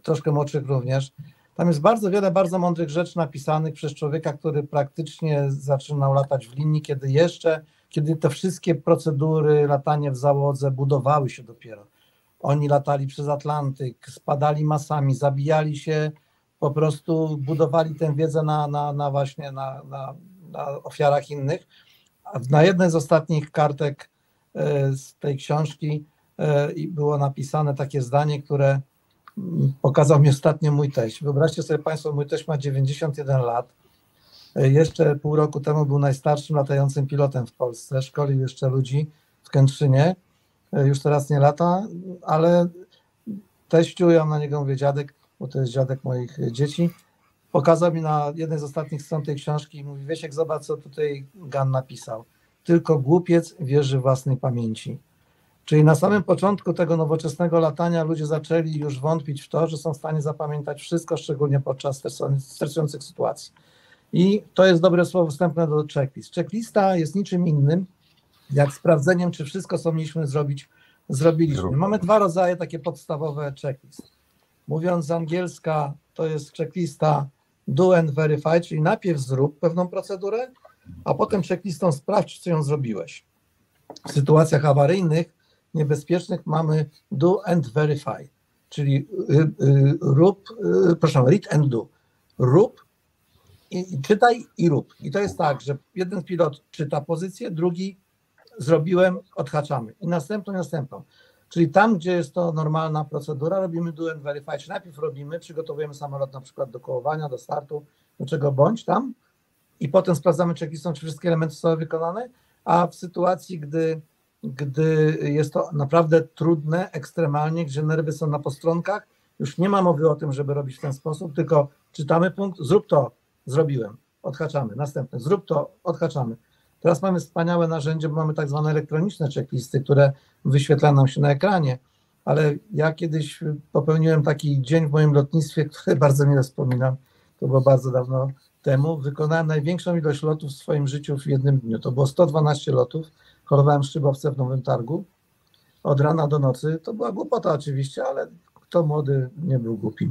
troszkę młodszych również. Tam jest bardzo wiele bardzo mądrych rzeczy napisanych przez człowieka, który praktycznie zaczynał latać w linii, kiedy te wszystkie procedury, latanie w załodze budowały się dopiero. Oni latali przez Atlantyk, spadali masami, zabijali się, po prostu budowali tę wiedzę na ofiarach innych. Na jednej z ostatnich kartek z tej książki było napisane takie zdanie, które pokazał mi ostatnio mój teść. Wyobraźcie sobie Państwo, mój teść ma 91 lat. Jeszcze pół roku temu był najstarszym latającym pilotem w Polsce. Szkolił jeszcze ludzi w Kętrzynie. Już teraz nie lata, ale teściu, ja na niego mówię dziadek, bo to jest dziadek moich dzieci, pokazał mi na jednej z ostatnich stron tej książki i mówi: Wiesiek, zobacz, co tutaj Gunn napisał. Tylko głupiec wierzy własnej pamięci. Czyli na samym początku tego nowoczesnego latania ludzie zaczęli już wątpić w to, że są w stanie zapamiętać wszystko, szczególnie podczas stresujących sytuacji. I to jest dobre słowo wstępne do checklist. Checklista jest niczym innym, jak sprawdzeniem, czy wszystko, co mieliśmy zrobić, zrobiliśmy. Mamy dwa rodzaje takie podstawowe checklist. Mówiąc z angielska, to jest checklista do and verify, czyli najpierw zrób pewną procedurę, a potem checklistą sprawdź, czy ją zrobiłeś. W sytuacjach awaryjnych, niebezpiecznych mamy do and verify, czyli read and do. Rób, i czytaj i rób. I to jest tak, że jeden pilot czyta pozycję, drugi zrobiłem, odhaczamy. I następną. Czyli tam, gdzie jest to normalna procedura, robimy do and verify. Czyli najpierw robimy, przygotowujemy samolot na przykład do kołowania, do startu, do czego bądź tam i potem sprawdzamy checklistą, czy wszystkie elementy są wykonane, a w sytuacji, gdy jest to naprawdę trudne, ekstremalnie, gdzie nerwy są na postronkach, już nie ma mowy o tym, żeby robić w ten sposób, tylko czytamy punkt, zrób to, zrobiłem, odhaczamy, następne, zrób to, odhaczamy. Teraz mamy wspaniałe narzędzie, bo mamy tak zwane elektroniczne checklisty, które wyświetlają nam się na ekranie, ale ja kiedyś popełniłem taki dzień w moim lotnictwie, który bardzo mile wspominam, to było bardzo dawno temu, wykonałem największą ilość lotów w swoim życiu w jednym dniu, to było 112 lotów, holowałem szybowce w Nowym Targu, od rana do nocy, to była głupota oczywiście, ale kto młody nie był głupi.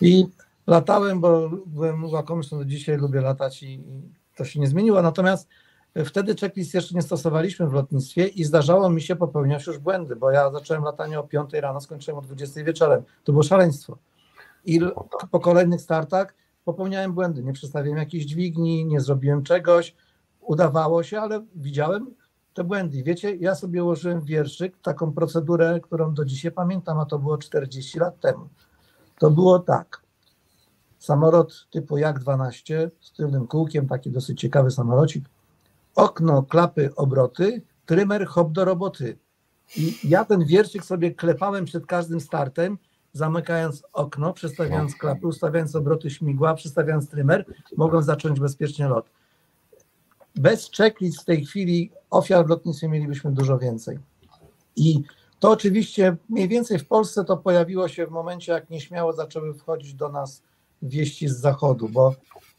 I latałem, bo byłem łakomym, do dzisiaj lubię latać i to się nie zmieniło, natomiast wtedy checklist jeszcze nie stosowaliśmy w lotnictwie i zdarzało mi się popełniać już błędy, bo ja zacząłem latanie o 5 rano, skończyłem o 20 wieczorem. To było szaleństwo. I po kolejnych startach popełniałem błędy. Nie przestawiłem jakiejś dźwigni, nie zrobiłem czegoś, udawało się, ale widziałem te błędy. Wiecie, ja sobie ułożyłem wierszyk, taką procedurę, którą do dzisiaj pamiętam, a to było 40 lat temu. To było tak. Samolot typu Jak-12 z tylnym kółkiem, taki dosyć ciekawy samolocik. Okno, klapy, obroty, trymer, hop do roboty. I ja ten wierszyk sobie klepałem przed każdym startem, zamykając okno, przestawiając klapy, ustawiając obroty śmigła, przestawiając trymer, mogłem zacząć bezpiecznie lot. Bez checklist w tej chwili ofiar w lotnictwie mielibyśmy dużo więcej. I to oczywiście mniej więcej w Polsce to pojawiło się w momencie, jak nieśmiało zaczęły wchodzić do nas wieści z zachodu, bo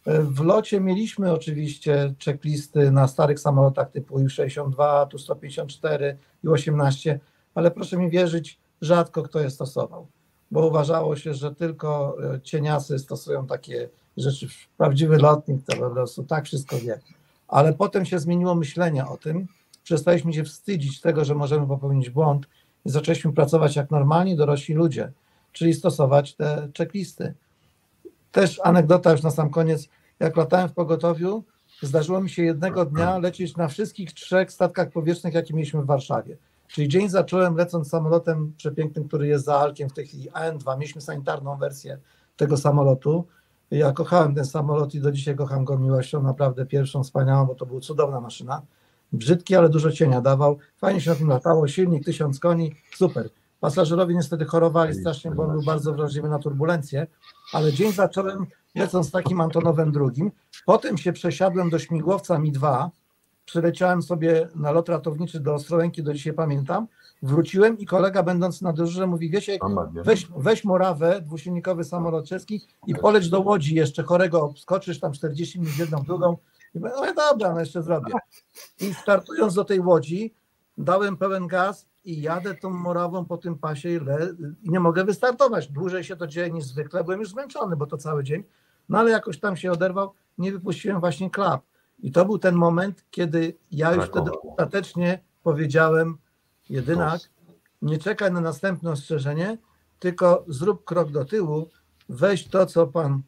w locie mieliśmy oczywiście checklisty na starych samolotach typu U-62, Tu-154, U-18, ale proszę mi wierzyć, rzadko kto je stosował, bo uważało się, że tylko cieniasy stosują takie rzeczy. Prawdziwy lotnik to po prostu tak wszystko wie. Ale potem się zmieniło myślenie o tym, przestaliśmy się wstydzić tego, że możemy popełnić błąd i zaczęliśmy pracować jak normalni dorośli ludzie, czyli stosować te checklisty. Też anegdota już na sam koniec, jak latałem w pogotowiu, zdarzyło mi się jednego dnia lecieć na wszystkich 3 statkach powietrznych, jakie mieliśmy w Warszawie. Czyli dzień zacząłem lecąc samolotem przepięknym, który jest za Alkiem w tej chwili, AN2, mieliśmy sanitarną wersję tego samolotu. Ja kochałem ten samolot i do dzisiaj kocham go miłością, naprawdę pierwszą wspaniałą, bo to była cudowna maszyna. Brzydki, ale dużo cienia dawał, fajnie się na tym latało, silnik 1000 koni, super. Pasażerowie niestety chorowali strasznie, bo on był bardzo wrażliwy na turbulencje, ale dzień zacząłem lecąc takim Antonowem II, potem się przesiadłem do śmigłowca Mi-2, przyleciałem sobie na lot ratowniczy do Ostrołęki, do dzisiaj pamiętam, wróciłem i kolega będąc na dyżurze mówi: Wiesiek, weź Morawę, dwusilnikowy samolot czeski i poleć do Łodzi jeszcze chorego, skoczysz tam 40 minut w jedną, drugą. I mówię, no dobra, no jeszcze zrobię. I startując do tej Łodzi, dałem pełen gaz i jadę tą Morawą po tym pasie i nie mogę wystartować. Dłużej się to dzieje niż zwykle, byłem już zmęczony, bo to cały dzień, no ale jakoś tam się oderwał, nie wypuściłem właśnie klap. I to był ten moment, kiedy ja już wtedy ostatecznie powiedziałem: Jedynak, nie czekaj na następne ostrzeżenie, tylko zrób krok do tyłu, weź to, co pan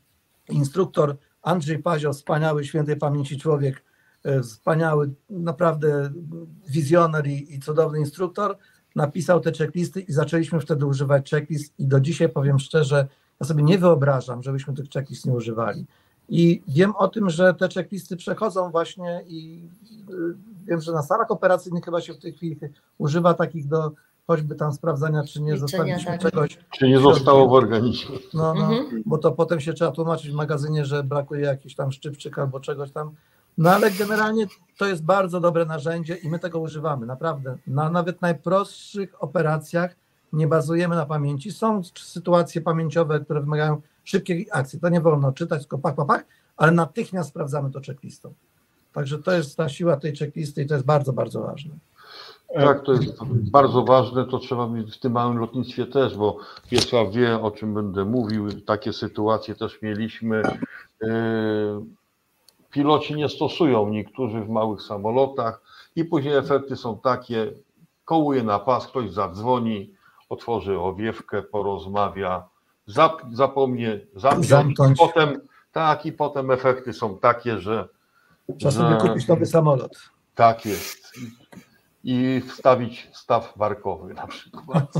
instruktor Andrzej Pazio, wspaniały, świętej pamięci człowiek, wspaniały, naprawdę wizjoner i cudowny instruktor, napisał te checklisty i zaczęliśmy wtedy używać checklist i do dzisiaj powiem szczerze, ja sobie nie wyobrażam, żebyśmy tych checklist nie używali. I wiem o tym, że te checklisty przechodzą właśnie i wiem, że na salach operacyjnych chyba się w tej chwili używa takich do choćby tam sprawdzania, czy nie zostawiliśmy czegoś. Czy nie zostało w organizmie. No, bo to potem się trzeba tłumaczyć w magazynie, że brakuje jakiś tam szczypczyk albo czegoś tam. No ale generalnie to jest bardzo dobre narzędzie i my tego używamy, naprawdę. Na nawet najprostszych operacjach nie bazujemy na pamięci. Są sytuacje pamięciowe, które wymagają szybkiej akcji. To nie wolno czytać, tylko pach, ale natychmiast sprawdzamy to checklistą. Także to jest ta siła tej checklisty i to jest bardzo, bardzo ważne. Tak, to jest bardzo ważne, to trzeba mieć w tym małym lotnictwie też, bo Wiesław wie, o czym będę mówił, takie sytuacje też mieliśmy. Piloci nie stosują, niektórzy w małych samolotach i później efekty są takie, kołuje na pas, ktoś zadzwoni, otworzy owiewkę, porozmawia, zapomnie zamknąć i potem efekty są takie, że trzeba sobie kupić nowy samolot. Tak jest. I wstawić staw barkowy na przykład.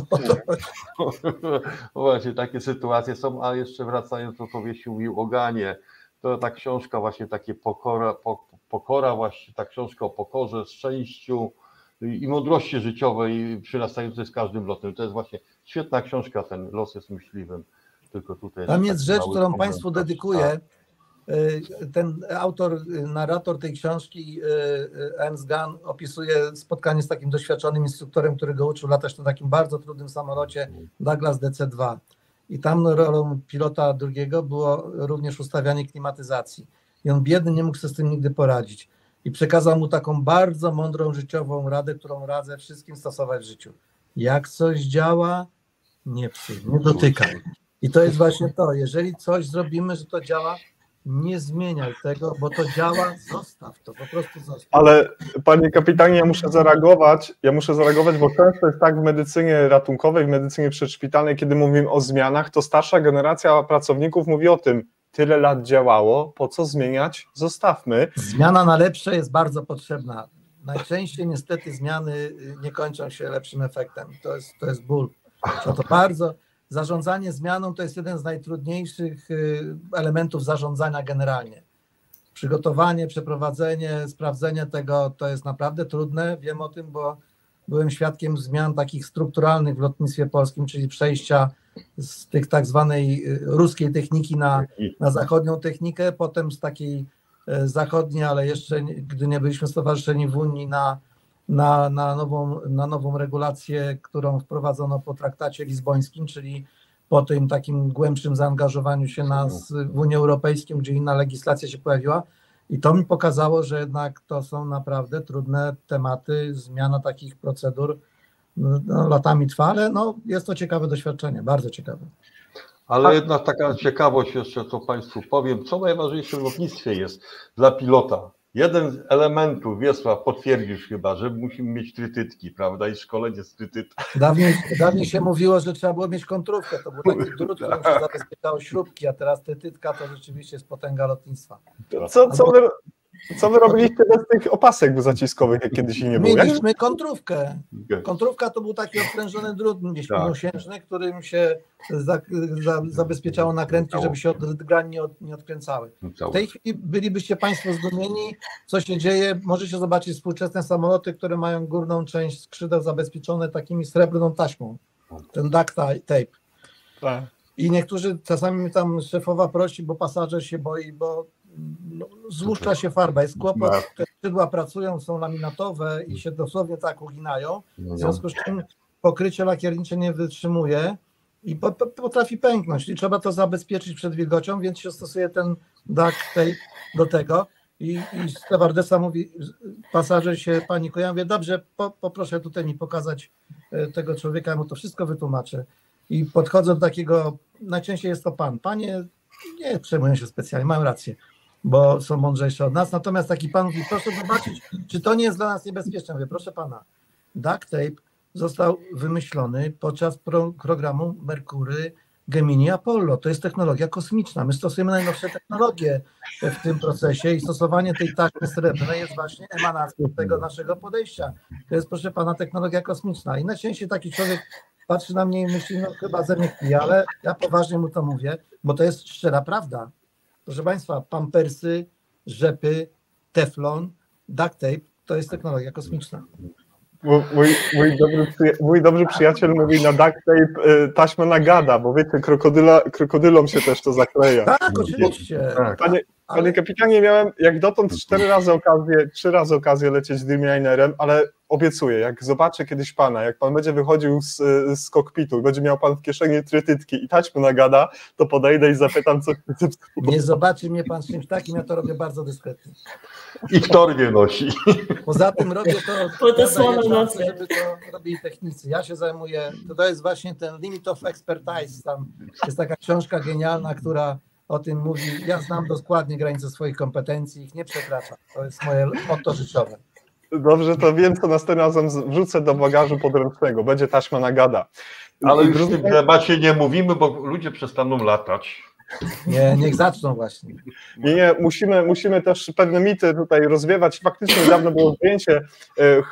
Właśnie takie sytuacje są, a jeszcze wracając do powieści mówił o Ganie, to ta książka właśnie takie pokora właśnie, ta książka o pokorze, szczęściu i mądrości życiowej przyrastającej z każdym lotem. To jest właśnie świetna książka, ten Los jest myśliwym. Tylko tutaj tam jest rzecz, którą Państwu dedykuję. Ten autor, narrator tej książki, Ernst Gunn, opisuje spotkanie z takim doświadczonym instruktorem, który go uczył latać na takim bardzo trudnym samolocie Douglas DC-2. I tam rolą pilota drugiego było również ustawianie klimatyzacji. I on biedny nie mógł sobie z tym nigdy poradzić. I przekazał mu taką bardzo mądrą życiową radę, którą radzę wszystkim stosować w życiu. Jak coś działa, nie psuj, nie dotykaj. I to jest właśnie to, jeżeli coś zrobimy, że to działa, nie zmieniaj tego, bo to działa, zostaw to, po prostu zostaw. Ale panie kapitanie, ja muszę zareagować, bo często jest tak w medycynie ratunkowej, w medycynie przedszpitalnej, kiedy mówimy o zmianach, to starsza generacja pracowników mówi o tym, tyle lat działało, po co zmieniać, zostawmy. Zmiana na lepsze jest bardzo potrzebna. Najczęściej niestety zmiany nie kończą się lepszym efektem. To jest ból. To bardzo... Zarządzanie zmianą to jest jeden z najtrudniejszych elementów zarządzania generalnie. Przygotowanie, przeprowadzenie, sprawdzenie tego to jest naprawdę trudne. Wiem o tym, bo byłem świadkiem zmian takich strukturalnych w lotnictwie polskim, czyli przejścia z tych tak zwanej ruskiej techniki na zachodnią technikę, potem z takiej zachodniej, ale jeszcze gdy nie byliśmy stowarzyszeni w Unii, na nową regulację, którą wprowadzono po traktacie lizbońskim, czyli po tym takim głębszym zaangażowaniu się nas w Unię Europejską, gdzie inna legislacja się pojawiła. I to mi pokazało, że jednak to są naprawdę trudne tematy, zmiana takich procedur latami trwa, ale jest to ciekawe doświadczenie, bardzo ciekawe. Ale jedna taka ciekawość jeszcze, to Państwu powiem, co najważniejsze w lotnictwie jest dla pilota. Jeden z elementów, Wiesław, potwierdzisz chyba, że musimy mieć trytytki, prawda, i szkolenie z trytytki. Dawniej się mówiło, że trzeba było mieć kontrówkę, to był taki drut, którym się zabezpieczało śrubki, a teraz trytytka to rzeczywiście jest potęga lotnictwa. Co wy robiliście bez tych opasek zaciskowych, jak kiedyś nie było? Mieliśmy kontrówkę. Kontrówka to był taki odprężony drut miesięczny, którym się zabezpieczało nakrętki, żeby się od grań nie odkręcały. W tej chwili bylibyście Państwo zdumieni, co się dzieje. Możecie zobaczyć współczesne samoloty, które mają górną część skrzydeł zabezpieczone takimi srebrną taśmą. Ten duct tape. Tak. I niektórzy, czasami tam szefowa prosi, bo pasażer się boi, bo złuszcza się farba, jest kłopot, te skrzydła pracują, są laminatowe i się dosłownie tak uginają, w związku z czym pokrycie lakiernicze nie wytrzymuje i potrafi pęknąć i trzeba to zabezpieczyć przed wilgocią, więc się stosuje ten duct tape do tego i stewardesa mówi, pasażer się panikuje, ja mówię, dobrze, poproszę tutaj mi pokazać tego człowieka, ja mu to wszystko wytłumaczę i podchodzę do takiego, najczęściej jest to pan, panie nie przejmują się specjalnie, mają rację, bo są mądrzejsze od nas, natomiast taki pan mówi, proszę zobaczyć, czy to nie jest dla nas niebezpieczne. Mówię, proszę pana, duct tape został wymyślony podczas programu Mercury, Gemini, Apollo. To jest technologia kosmiczna. My stosujemy najnowsze technologie w tym procesie i stosowanie tej taśmy srebrnej jest właśnie emanacją tego naszego podejścia. To jest, proszę pana, technologia kosmiczna. I najczęściej taki człowiek patrzy na mnie i myśli, chyba ze mnie kpije, ale ja poważnie mu to mówię, bo to jest szczera prawda. Proszę Państwa, pampersy, rzepy, teflon, duct tape to jest technologia kosmiczna. Mój dobry przyjaciel mówi na duct tape taśmę nagada, bo wiecie, krokodylom się też to zakleja. Tak, oczywiście. Panie kapitanie, miałem jak dotąd 3 razy okazję lecieć Dreamlinerem, ale obiecuję, jak zobaczę kiedyś pana, jak pan będzie wychodził z kokpitu, będzie miał pan w kieszeni trytytki i taśmę nagada, to podejdę i zapytam, co... Nie zobaczy mnie pan z czymś takim, ja to robię bardzo dyskretnie. I w torbie nosi. Poza tym robię to, żeby to robili technicy. Ja się zajmuję, to jest właśnie ten limit of expertise, tam jest taka książka genialna, która o tym mówi, ja znam dokładnie granice swoich kompetencji, ich nie przekraczam. To jest moje motto życiowe. Dobrze, to wiem, co następnym razem wrzucę do bagażu podręcznego, będzie taśma nagada. Ale już w tym temacie nie mówimy, bo ludzie przestaną latać. Nie, niech zaczną właśnie. Nie, musimy też pewne mity tutaj rozwiewać. Faktycznie niedawno było zdjęcie,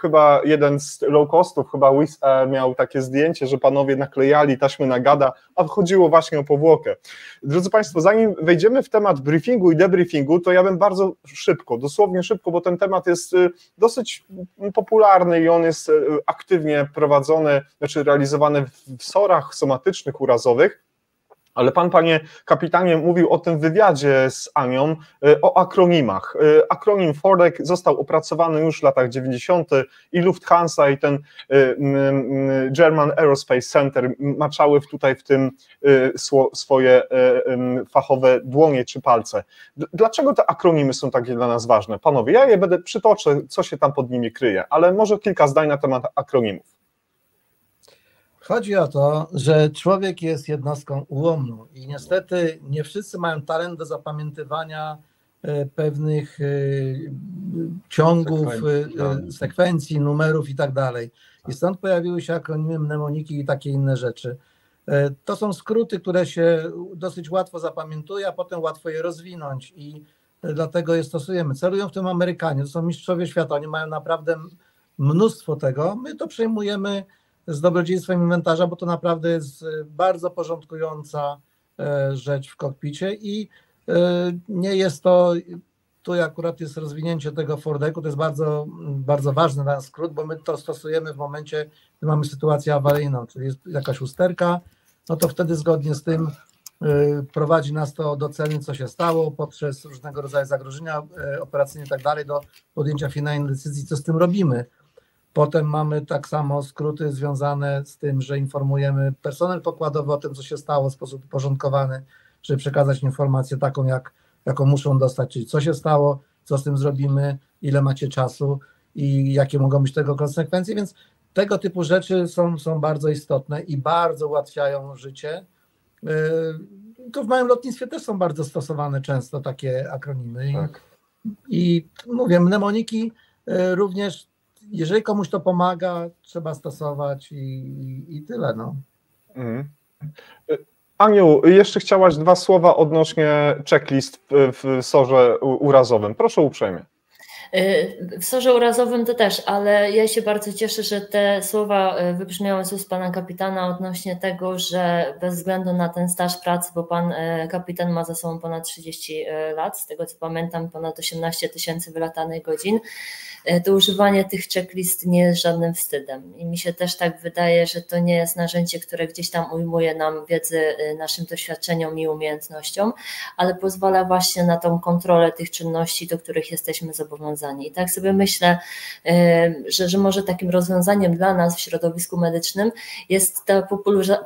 chyba jeden z low costów, chyba Wizz Air miał takie zdjęcie, że panowie naklejali taśmy nagada, a chodziło właśnie o powłokę. Drodzy Państwo, zanim wejdziemy w temat briefingu i debriefingu, to ja bym bardzo szybko, dosłownie szybko, bo ten temat jest dosyć popularny i on jest aktywnie prowadzony, znaczy realizowany w SOR-ach somatycznych, urazowych. Ale pan, panie kapitanie, mówił o tym wywiadzie z Anią, o akronimach. Akronim FORDEC został opracowany już w latach 90. i Lufthansa i ten German Aerospace Center maczały tutaj w tym swoje fachowe dłonie czy palce. Dlaczego te akronimy są takie dla nas ważne? Panowie, ja je przytoczę, co się tam pod nimi kryje, ale może kilka zdań na temat akronimów. Chodzi o to, że człowiek jest jednostką ułomną i niestety nie wszyscy mają talent do zapamiętywania pewnych ciągów, sekwencji, numerów i tak dalej. I stąd pojawiły się akronimy, mnemoniki i takie inne rzeczy. To są skróty, które się dosyć łatwo zapamiętuje, a potem łatwo je rozwinąć i dlatego je stosujemy. Celują w tym Amerykanie, to są mistrzowie świata, oni mają naprawdę mnóstwo tego. My to przejmujemy z dobrodziejstwem inwentarza, bo to naprawdę jest bardzo porządkująca rzecz w kokpicie i nie jest to, tu akurat jest rozwinięcie tego FORDEC-u, to jest bardzo, bardzo ważny dla nas skrót, bo my to stosujemy w momencie, gdy mamy sytuację awaryjną, czyli jest jakaś usterka, no to wtedy zgodnie z tym prowadzi nas to do oceny, co się stało, poprzez różnego rodzaju zagrożenia operacyjne i tak dalej, do podjęcia finalnej decyzji, co z tym robimy. Potem mamy tak samo skróty związane z tym, że informujemy personel pokładowy o tym, co się stało w sposób uporządkowany, żeby przekazać informację taką, jaką muszą dostać, czyli co się stało, co z tym zrobimy, ile macie czasu i jakie mogą być tego konsekwencje, więc tego typu rzeczy są bardzo istotne i bardzo ułatwiają życie. To w małym lotnictwie też są bardzo stosowane często takie akronimy. Tak. I mówię, mnemoniki również, jeżeli komuś to pomaga, trzeba stosować i tyle. No. Aniu, jeszcze chciałaś 2 słowa odnośnie checklist w SOR-ze urazowym. Proszę uprzejmie. W SOR-ze urazowym to też, ale ja się bardzo cieszę, że te słowa wybrzmiały z ust pana kapitana odnośnie tego, że bez względu na ten staż pracy, bo pan kapitan ma za sobą ponad 30 lat, z tego co pamiętam ponad 18 000 wylatanych godzin, to używanie tych checklist nie jest żadnym wstydem i mi się też tak wydaje, że to nie jest narzędzie, które gdzieś tam ujmuje nam wiedzę, naszym doświadczeniom i umiejętnościom, ale pozwala właśnie na tą kontrolę tych czynności, do których jesteśmy zobowiązani. I tak sobie myślę, że może takim rozwiązaniem dla nas w środowisku medycznym jest ta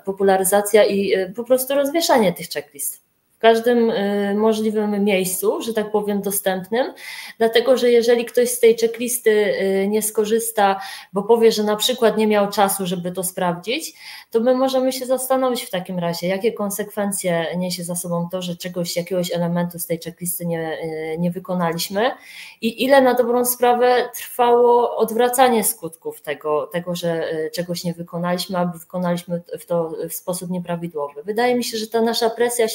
popularyzacja i po prostu rozwieszanie tych checklist. W każdym możliwym miejscu, że tak powiem, dostępnym, dlatego że jeżeli ktoś z tej checklisty nie skorzysta, bo powie, że na przykład nie miał czasu, żeby to sprawdzić, to my możemy się zastanowić w takim razie, jakie konsekwencje niesie za sobą to, że jakiegoś elementu z tej checklisty nie wykonaliśmy i ile na dobrą sprawę trwało odwracanie skutków tego, że czegoś nie wykonaliśmy albo wykonaliśmy to w sposób nieprawidłowy. Wydaje mi się, że ta nasza presja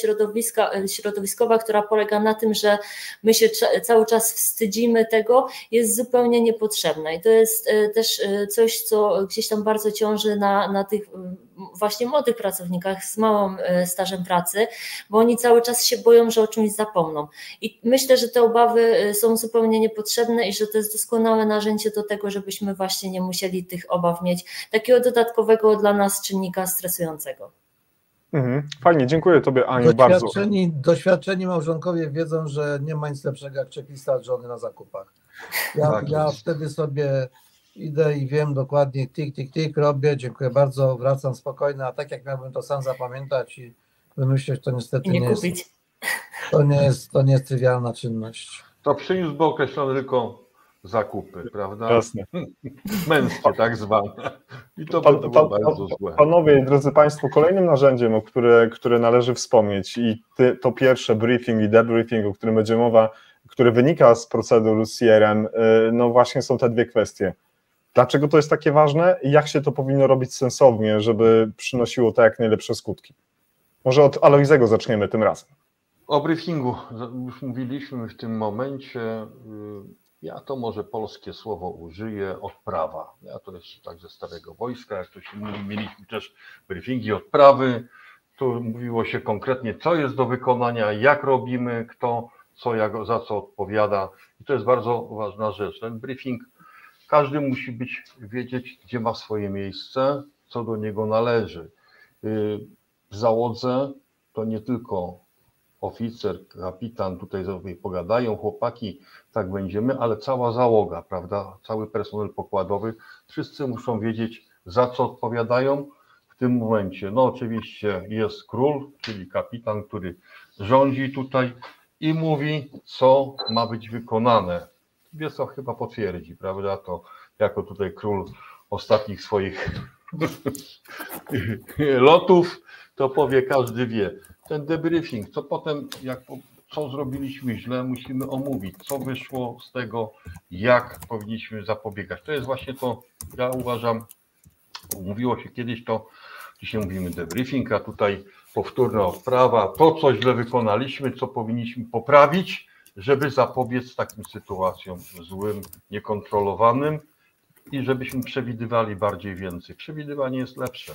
środowiskowa, która polega na tym, że my się cały czas wstydzimy tego, jest zupełnie niepotrzebna i to jest też coś, co gdzieś tam bardzo ciąży na tych właśnie młodych pracownikach z małym stażem pracy, bo oni cały czas się boją, że o czymś zapomną. I myślę, że te obawy są zupełnie niepotrzebne i że to jest doskonałe narzędzie do tego, żebyśmy właśnie nie musieli tych obaw mieć, takiego dodatkowego dla nas czynnika stresującego. Fajnie, dziękuję Tobie, Aniu, bardzo. Doświadczeni małżonkowie wiedzą, że nie ma nic lepszego jak checklista od żony na zakupach. Ja wtedy sobie idę i wiem dokładnie, tik, robię, dziękuję bardzo, wracam spokojny, a tak jak miałbym to sam zapamiętać i wymyśleć, to niestety nie jest trywialna czynność. To przyniósł określone tylko zakupy, prawda? Jasne. Męskie tak zwane. I to by było bardzo złe. Panowie, drodzy Państwo, kolejnym narzędziem, które należy wspomnieć i to pierwsze briefing i debriefing, o którym będzie mowa, które wynika z procedur CRM, no właśnie są te dwie kwestie. Dlaczego to jest takie ważne i jak się to powinno robić sensownie, żeby przynosiło to jak najlepsze skutki? Może od Alojzego zaczniemy tym razem. O briefingu już mówiliśmy w tym momencie. Ja to może polskie słowo użyję, odprawa. Ja to jest tak ze starego wojska, jak to się mówi, mieliśmy też briefingi, odprawy. Tu mówiło się konkretnie, co jest do wykonania, jak robimy, kto co, za co odpowiada. I to jest bardzo ważna rzecz. Ten briefing, każdy musi wiedzieć, gdzie ma swoje miejsce, co do niego należy. W załodze to nie tylko oficer, kapitan, tutaj sobie pogadają, chłopaki, tak będziemy, ale cała załoga, prawda, cały personel pokładowy, wszyscy muszą wiedzieć, za co odpowiadają w tym momencie. No oczywiście jest król, czyli kapitan, który rządzi tutaj i mówi, co ma być wykonane. Wiesław chyba potwierdzi, prawda, to jako tutaj król ostatnich swoich lotów, to powie, każdy wie. Ten debriefing, co potem, co zrobiliśmy źle, musimy omówić, co wyszło z tego, jak powinniśmy zapobiegać. To jest właśnie to, ja uważam, mówiło się kiedyś to, dzisiaj mówimy debriefing, a tutaj powtórna odprawa, to co źle wykonaliśmy, co powinniśmy poprawić, żeby zapobiec takim sytuacjom złym, niekontrolowanym i żebyśmy przewidywali bardziej więcej. Przewidywanie jest lepsze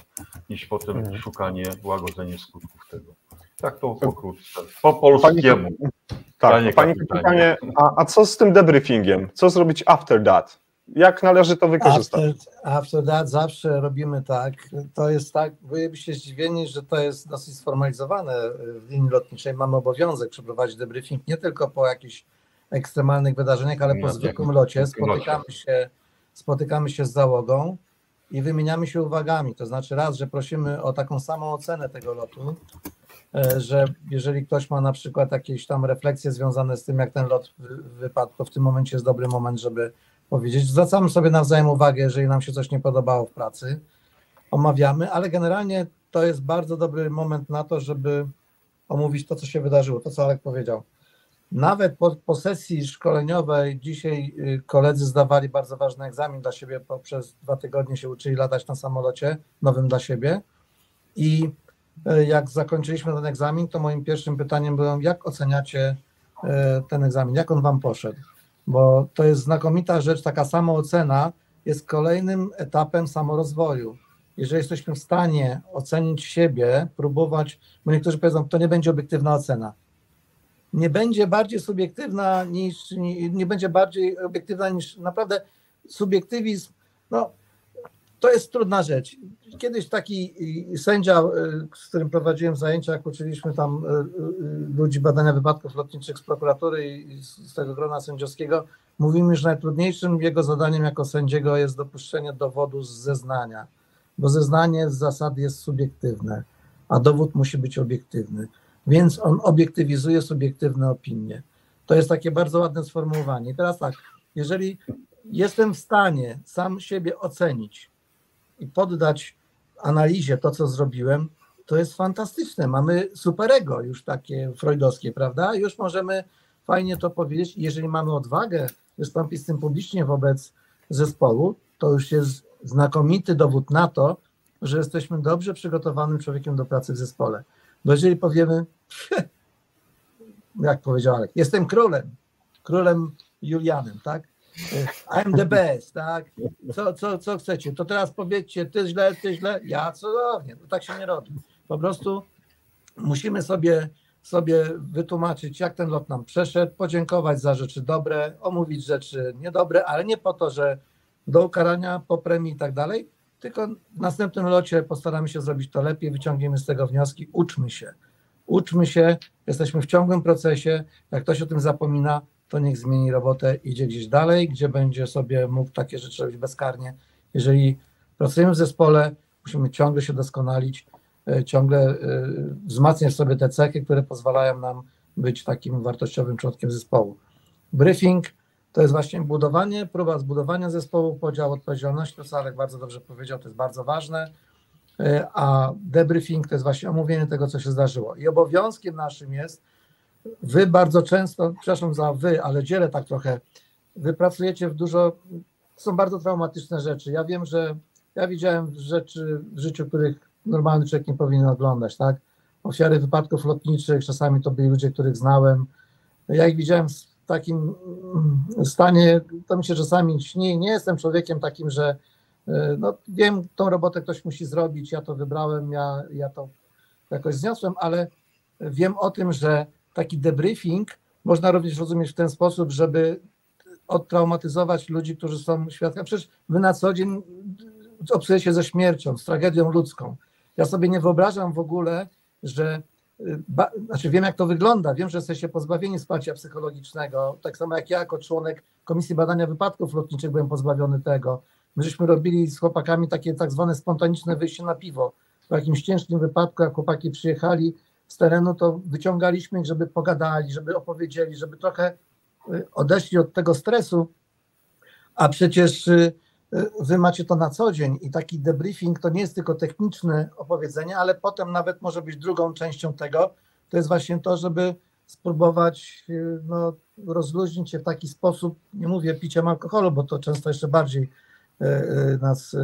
niż potem szukanie, łagodzenie skutków tego. Tak to pokrótce, po polskiemu. Panie kapitanie, a co z tym debriefingiem? Co zrobić after that? Jak należy to wykorzystać? After that zawsze robimy tak. To jest tak, bylibyście zdziwieni, że to jest dosyć sformalizowane w linii lotniczej. Mamy obowiązek przeprowadzić debriefing nie tylko po jakichś ekstremalnych wydarzeniach, ale po zwykłym locie. Spotykamy się z załogą i wymieniamy się uwagami. To znaczy raz, że prosimy o taką samą ocenę tego lotu, że jeżeli ktoś ma na przykład jakieś tam refleksje związane z tym, jak ten lot wypadł, to w tym momencie jest dobry moment, żeby powiedzieć. Zwracamy sobie nawzajem uwagę, jeżeli nam się coś nie podobało w pracy, omawiamy, ale generalnie to jest bardzo dobry moment na to, żeby omówić to, co się wydarzyło, to, co Alek powiedział. Nawet po sesji szkoleniowej dzisiaj koledzy zdawali bardzo ważny egzamin dla siebie, przez 2 tygodnie się uczyli latać na samolocie nowym dla siebie i jak zakończyliśmy ten egzamin, to moim pierwszym pytaniem było, jak oceniacie ten egzamin, jak on wam poszedł? Bo to jest znakomita rzecz, taka samoocena jest kolejnym etapem samorozwoju. Jeżeli jesteśmy w stanie ocenić siebie, próbować, bo niektórzy powiedzą, to nie będzie obiektywna ocena. Nie będzie bardziej subiektywna nie będzie bardziej obiektywna niż naprawdę subiektywizm, no to jest trudna rzecz. Kiedyś taki sędzia, z którym prowadziłem zajęcia, jak uczyliśmy tam ludzi badania wypadków lotniczych z prokuratury i z tego grona sędziowskiego, mówił mi, że najtrudniejszym jego zadaniem jako sędziego jest dopuszczenie dowodu z zeznania, bo zeznanie z zasady jest subiektywne, a dowód musi być obiektywny, więc on obiektywizuje subiektywne opinie. To jest takie bardzo ładne sformułowanie. I teraz tak, jeżeli jestem w stanie sam siebie ocenić i poddać analizie to, co zrobiłem, to jest fantastyczne. Mamy superego już takie freudowskie, prawda? Już możemy fajnie to powiedzieć. Jeżeli mamy odwagę wystąpić z tym publicznie wobec zespołu, to już jest znakomity dowód na to, że jesteśmy dobrze przygotowanym człowiekiem do pracy w zespole. Bo jeżeli powiemy, jak powiedział Alek, jestem królem Julianem, tak? I'm the best, tak? Co chcecie? To teraz powiedzcie, ty źle, ja cudownie. To tak się nie robi. Po prostu musimy sobie wytłumaczyć, jak ten lot nam przeszedł, podziękować za rzeczy dobre, omówić rzeczy niedobre, ale nie po to, że do ukarania, po premii i tak dalej, tylko w następnym locie postaramy się zrobić to lepiej, wyciągniemy z tego wnioski, uczmy się, jesteśmy w ciągłym procesie, jak ktoś o tym zapomina, to niech zmieni robotę, idzie gdzieś dalej, gdzie będzie sobie mógł takie rzeczy robić bezkarnie. Jeżeli pracujemy w zespole, musimy ciągle się doskonalić, ciągle wzmacniać sobie te cechy, które pozwalają nam być takim wartościowym członkiem zespołu. Briefing to jest właśnie próba zbudowania zespołu, podział odpowiedzialności, to co Alek bardzo dobrze powiedział, to jest bardzo ważne, a debriefing to jest właśnie omówienie tego, co się zdarzyło. I obowiązkiem naszym jest, wy bardzo często, przepraszam za wy, ale dzielę tak trochę, wy pracujecie w dużo, są bardzo traumatyczne rzeczy. Ja wiem, że ja widziałem rzeczy w życiu, których normalny człowiek nie powinien oglądać, tak? Ofiary wypadków lotniczych, czasami to byli ludzie, których znałem. Ja ich widziałem w takim stanie, to mi się czasami śni. Nie jestem człowiekiem takim, że no, wiem, tą robotę ktoś musi zrobić, ja to wybrałem, ja to jakoś zniosłem, ale wiem o tym, że taki debriefing można również rozumieć w ten sposób, żeby odtraumatyzować ludzi, którzy są świadkami. Przecież wy na co dzień obsujecie ze śmiercią, z tragedią ludzką. Ja sobie nie wyobrażam w ogóle, że, znaczy wiem jak to wygląda, wiem, że jesteście pozbawieni wsparcia psychologicznego, tak samo jak ja jako członek Komisji Badania Wypadków Lotniczych byłem pozbawiony tego. My żeśmy robili z chłopakami takie tak zwane spontaniczne wyjście na piwo. Po jakimś ciężkim wypadku, jak chłopaki przyjechali z terenu, to wyciągaliśmy ich, żeby pogadali, żeby opowiedzieli, żeby trochę odeszli od tego stresu, a przecież wy macie to na co dzień i taki debriefing to nie jest tylko techniczne opowiedzenie, ale potem nawet może być drugą częścią tego, to jest właśnie to, żeby spróbować no, rozluźnić się w taki sposób, nie mówię piciem alkoholu, bo to często jeszcze bardziej nas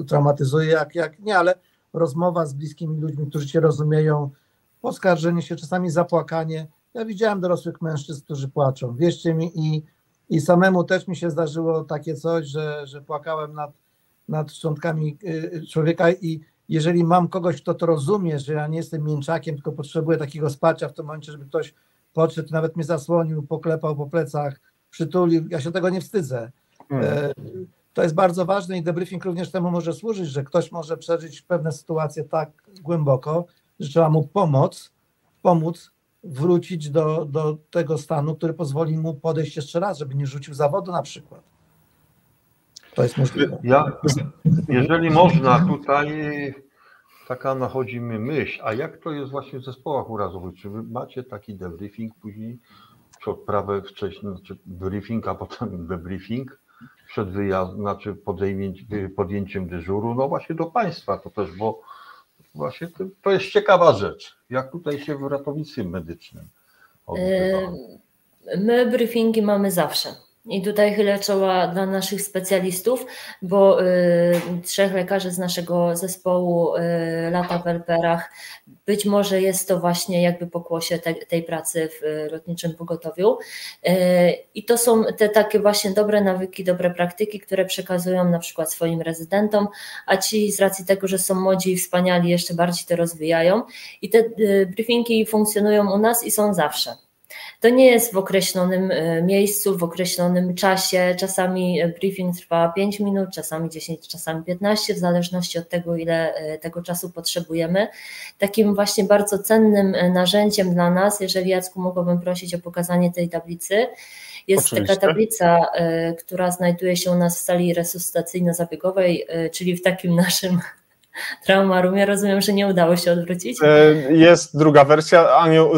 traumatyzuje, jak nie, ale rozmowa z bliskimi ludźmi, którzy cię rozumieją, poskarżenie się, czasami zapłakanie. Ja widziałem dorosłych mężczyzn, którzy płaczą, wierzcie mi, i samemu też mi się zdarzyło takie coś, że płakałem nad szczątkami człowieka i jeżeli mam kogoś, kto to rozumie, że ja nie jestem mięczakiem, tylko potrzebuję takiego wsparcia w tym momencie, żeby ktoś podszedł, nawet mnie zasłonił, poklepał po plecach, przytulił, ja się tego nie wstydzę. To jest bardzo ważne i debriefing również temu może służyć, że ktoś może przeżyć pewne sytuacje tak głęboko, że trzeba mu pomóc wrócić do tego stanu, który pozwoli mu podejść jeszcze raz, żeby nie rzucił zawodu na przykład. To jest możliwe. Jeżeli można, tutaj taka nachodzi mi myśl, a jak to jest właśnie w zespołach urazowych? Czy wy macie taki debriefing później, czy odprawę wcześniej, znaczy briefing, a potem debriefing przed wyjazdem, znaczy podjęciem dyżuru? No właśnie do Państwa to też, bo właśnie to jest ciekawa rzecz. Jak tutaj się w ratownictwie medycznym odbywa? My briefingi mamy zawsze. I tutaj chylę czoła dla naszych specjalistów, bo 3 lekarzy z naszego zespołu lata w LPR-ach. Być może jest to właśnie jakby pokłosie tej pracy w lotniczym pogotowiu. I to są te takie właśnie dobre nawyki, dobre praktyki, które przekazują na przykład swoim rezydentom, a ci z racji tego, że są młodzi i wspaniali, jeszcze bardziej to rozwijają. I te briefingi funkcjonują u nas i są zawsze. To nie jest w określonym miejscu, w określonym czasie. Czasami briefing trwa 5 minut, czasami 10, czasami 15, w zależności od tego, ile tego czasu potrzebujemy. Takim właśnie bardzo cennym narzędziem dla nas, jeżeli Jacku mogłabym prosić o pokazanie tej tablicy, jest Oczywiście. taka tablica, która znajduje się u nas w sali resuscytacyjno-zabiegowej, czyli w takim naszym Trauma Room. Ja rozumiem, że nie udało się odwrócić. Jest druga wersja. Aniu,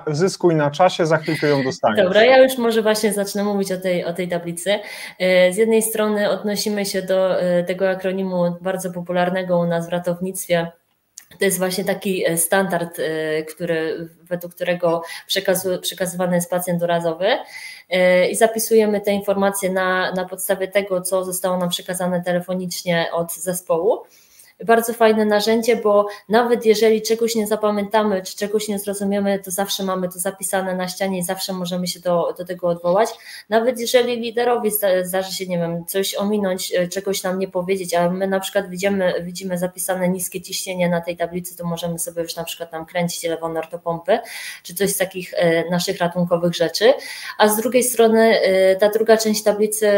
zyskuj na czasie, za chwilkę ją dostaniesz. Dobra, ja już może właśnie zacznę mówić o tej tablicy. Z jednej strony odnosimy się do tego akronimu bardzo popularnego u nas w ratownictwie. To jest właśnie taki standard, według którego przekazywany jest pacjent urazowy i zapisujemy te informacje na podstawie tego, co zostało nam przekazane telefonicznie od zespołu. bardzo fajne narzędzie, bo nawet jeżeli czegoś nie zapamiętamy, czy czegoś nie zrozumiemy, to zawsze mamy to zapisane na ścianie i zawsze możemy się do tego odwołać. Nawet jeżeli liderowi zdarzy się, nie wiem, coś ominąć, czegoś nam nie powiedzieć, a my na przykład widzimy zapisane niskie ciśnienie na tej tablicy, to możemy sobie już na przykład tam kręcić lewonor do pompy, czy coś z takich naszych ratunkowych rzeczy. A z drugiej strony ta druga część tablicy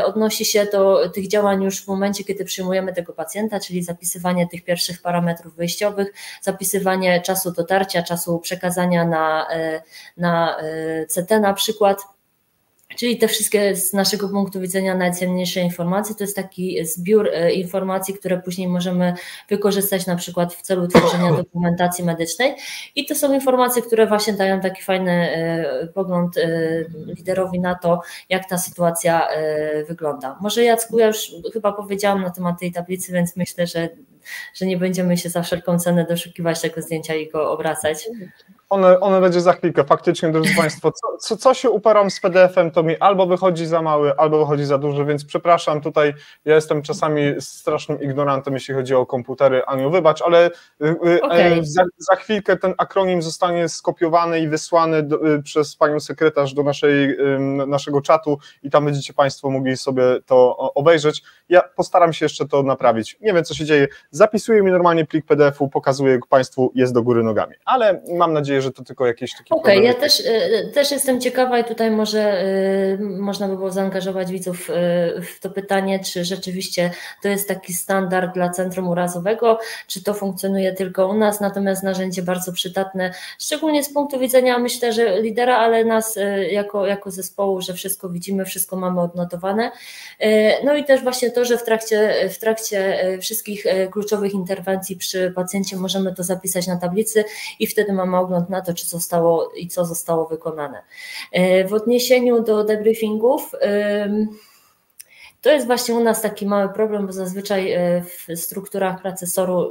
odnosi się do tych działań już w momencie, kiedy przyjmujemy tego pacjenta, czyli zapisywanie tych pierwszych parametrów wyjściowych, zapisywanie czasu dotarcia, czasu przekazania na CT na przykład. Czyli te wszystkie z naszego punktu widzenia najcenniejsze informacje, to jest taki zbiór informacji, które później możemy wykorzystać na przykład w celu tworzenia dokumentacji medycznej i to są informacje, które właśnie dają taki fajny pogląd liderowi na to, jak ta sytuacja wygląda. Może Jacku, ja już chyba powiedziałam na temat tej tablicy, więc myślę, że nie będziemy się za wszelką cenę doszukiwać tego zdjęcia i go obracać. One będzie za chwilkę. Faktycznie, drodzy Państwo, co się uparam z PDF-em, to mi albo wychodzi za mały, albo wychodzi za duży, więc przepraszam, tutaj ja jestem czasami strasznym ignorantem, jeśli chodzi o komputery, Aniu, wybacz, ale okay. za chwilkę ten akronim zostanie skopiowany i wysłany przez panią sekretarz do naszego czatu i tam będziecie Państwo mogli sobie to obejrzeć. Ja postaram się jeszcze to naprawić. Nie wiem, co się dzieje. Zapisuję mi normalnie plik PDF-u, pokazuję Państwu, jest do góry nogami, ale mam nadzieję, że to tylko jakieś takie problemy. Ja też jestem ciekawa i tutaj może można by było zaangażować widzów w to pytanie, czy rzeczywiście to jest taki standard dla Centrum Urazowego, czy to funkcjonuje tylko u nas, natomiast narzędzie bardzo przydatne, szczególnie z punktu widzenia, myślę, że lidera, ale nas jako zespołu, że wszystko widzimy, wszystko mamy odnotowane. No i też właśnie to, że w trakcie wszystkich kluczowych interwencji przy pacjencie możemy to zapisać na tablicy i wtedy mamy ogląd na to, czy zostało i co zostało wykonane. W odniesieniu do debriefingów, to jest właśnie u nas taki mały problem, bo zazwyczaj w strukturach pracy SOR-u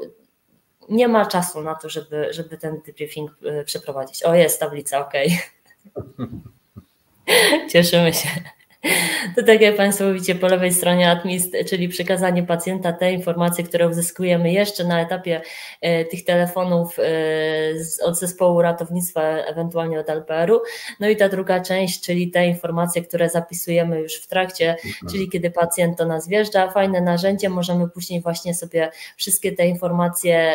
nie ma czasu na to, żeby ten debriefing przeprowadzić. O, jest tablica, okej. Cieszymy się. To tak jak Państwo widzicie po lewej stronie admin, czyli przekazanie pacjenta te informacje, które uzyskujemy jeszcze na etapie tych telefonów od zespołu ratownictwa, ewentualnie od LPR-u. No i ta druga część, czyli te informacje, które zapisujemy już w trakcie, czyli kiedy pacjent do nas wjeżdża, fajne narzędzie, możemy później właśnie sobie wszystkie te informacje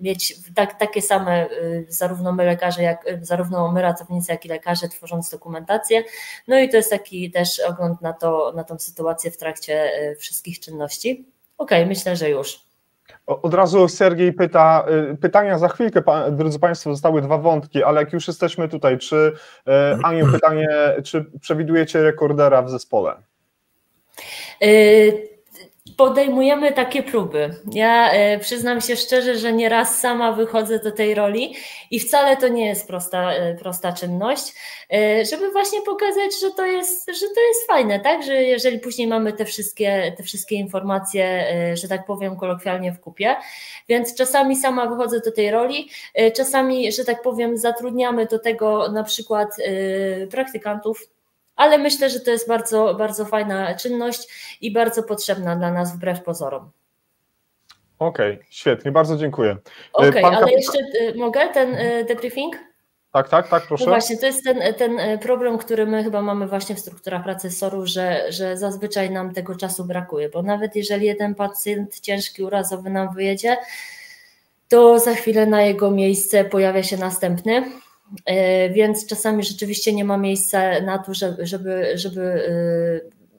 mieć takie same, zarówno my lekarze, zarówno my ratownicy, jak i lekarze, tworząc dokumentację. No i to jest taki też ogląd na tą sytuację w trakcie wszystkich czynności. Okej, myślę, że już. Od razu Sergiej pyta, pytania za chwilkę, drodzy Państwo, zostały 2 wątki, ale jak już jesteśmy tutaj, czy Aniu, pytanie, czy przewidujecie rekordera w zespole? Podejmujemy takie próby. Ja przyznam się szczerze, że nieraz sama wychodzę do tej roli i wcale to nie jest prosta czynność, żeby właśnie pokazać, że to jest fajne, tak? Że jeżeli później mamy te wszystkie informacje, że tak powiem kolokwialnie w kupie, więc czasami sama wychodzę do tej roli, czasami, że tak powiem, zatrudniamy do tego na przykład praktykantów, ale myślę, że to jest bardzo, bardzo fajna czynność i bardzo potrzebna dla nas wbrew pozorom. Okej, świetnie, bardzo dziękuję. Okej, ale jeszcze mogę ten debriefing? Tak, proszę. No właśnie, to jest ten problem, który my chyba mamy właśnie w strukturach pracy SOR-u, że zazwyczaj nam tego czasu brakuje, bo nawet jeżeli jeden pacjent ciężki, urazowy nam wyjedzie, to za chwilę na jego miejsce pojawia się następny. Więc czasami rzeczywiście nie ma miejsca na to,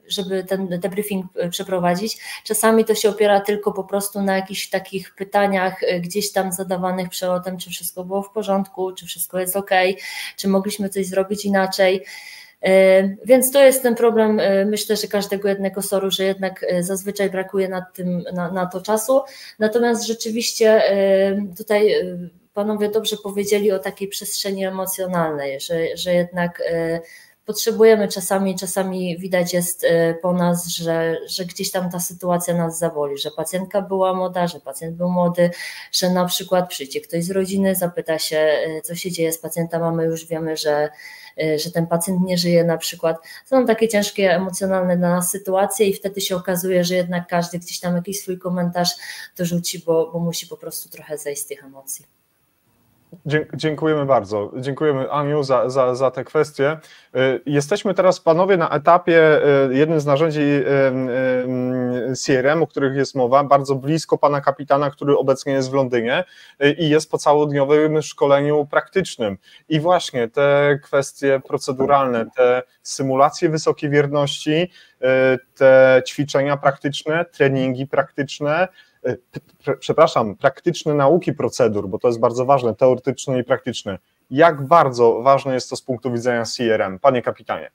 żeby ten debriefing przeprowadzić. Czasami to się opiera tylko po prostu na jakichś takich pytaniach gdzieś tam zadawanych przelotem, czy wszystko było w porządku, czy wszystko jest ok, czy mogliśmy coś zrobić inaczej. Więc to jest ten problem, myślę, że każdego jednego SOR-u, że jednak zazwyczaj brakuje na to czasu. Natomiast rzeczywiście tutaj panowie dobrze powiedzieli o takiej przestrzeni emocjonalnej, że jednak potrzebujemy czasami widać jest po nas, że gdzieś tam ta sytuacja nas zaboli, że pacjentka była młoda, że pacjent był młody, że na przykład przyjdzie ktoś z rodziny, zapyta się, co się dzieje z pacjentem, a my już wiemy, że ten pacjent nie żyje na przykład. Są takie ciężkie, emocjonalne dla nas sytuacje i wtedy się okazuje, że jednak każdy gdzieś tam jakiś swój komentarz dorzuci, bo musi po prostu trochę zejść z tych emocji. Dziękujemy bardzo. Dziękujemy, Aniu, za te kwestie. Jesteśmy teraz, panowie, na etapie, jednym z narzędzi CRM, o których jest mowa, bardzo blisko pana kapitana, który obecnie jest w Londynie i jest po całodniowym szkoleniu praktycznym. I właśnie te kwestie proceduralne, te symulacje wysokiej wierności, te ćwiczenia praktyczne, treningi praktyczne, praktyczne nauki procedur, bo to jest bardzo ważne, teoretyczne i praktyczne. Jak bardzo ważne jest to z punktu widzenia CRM, panie kapitanie?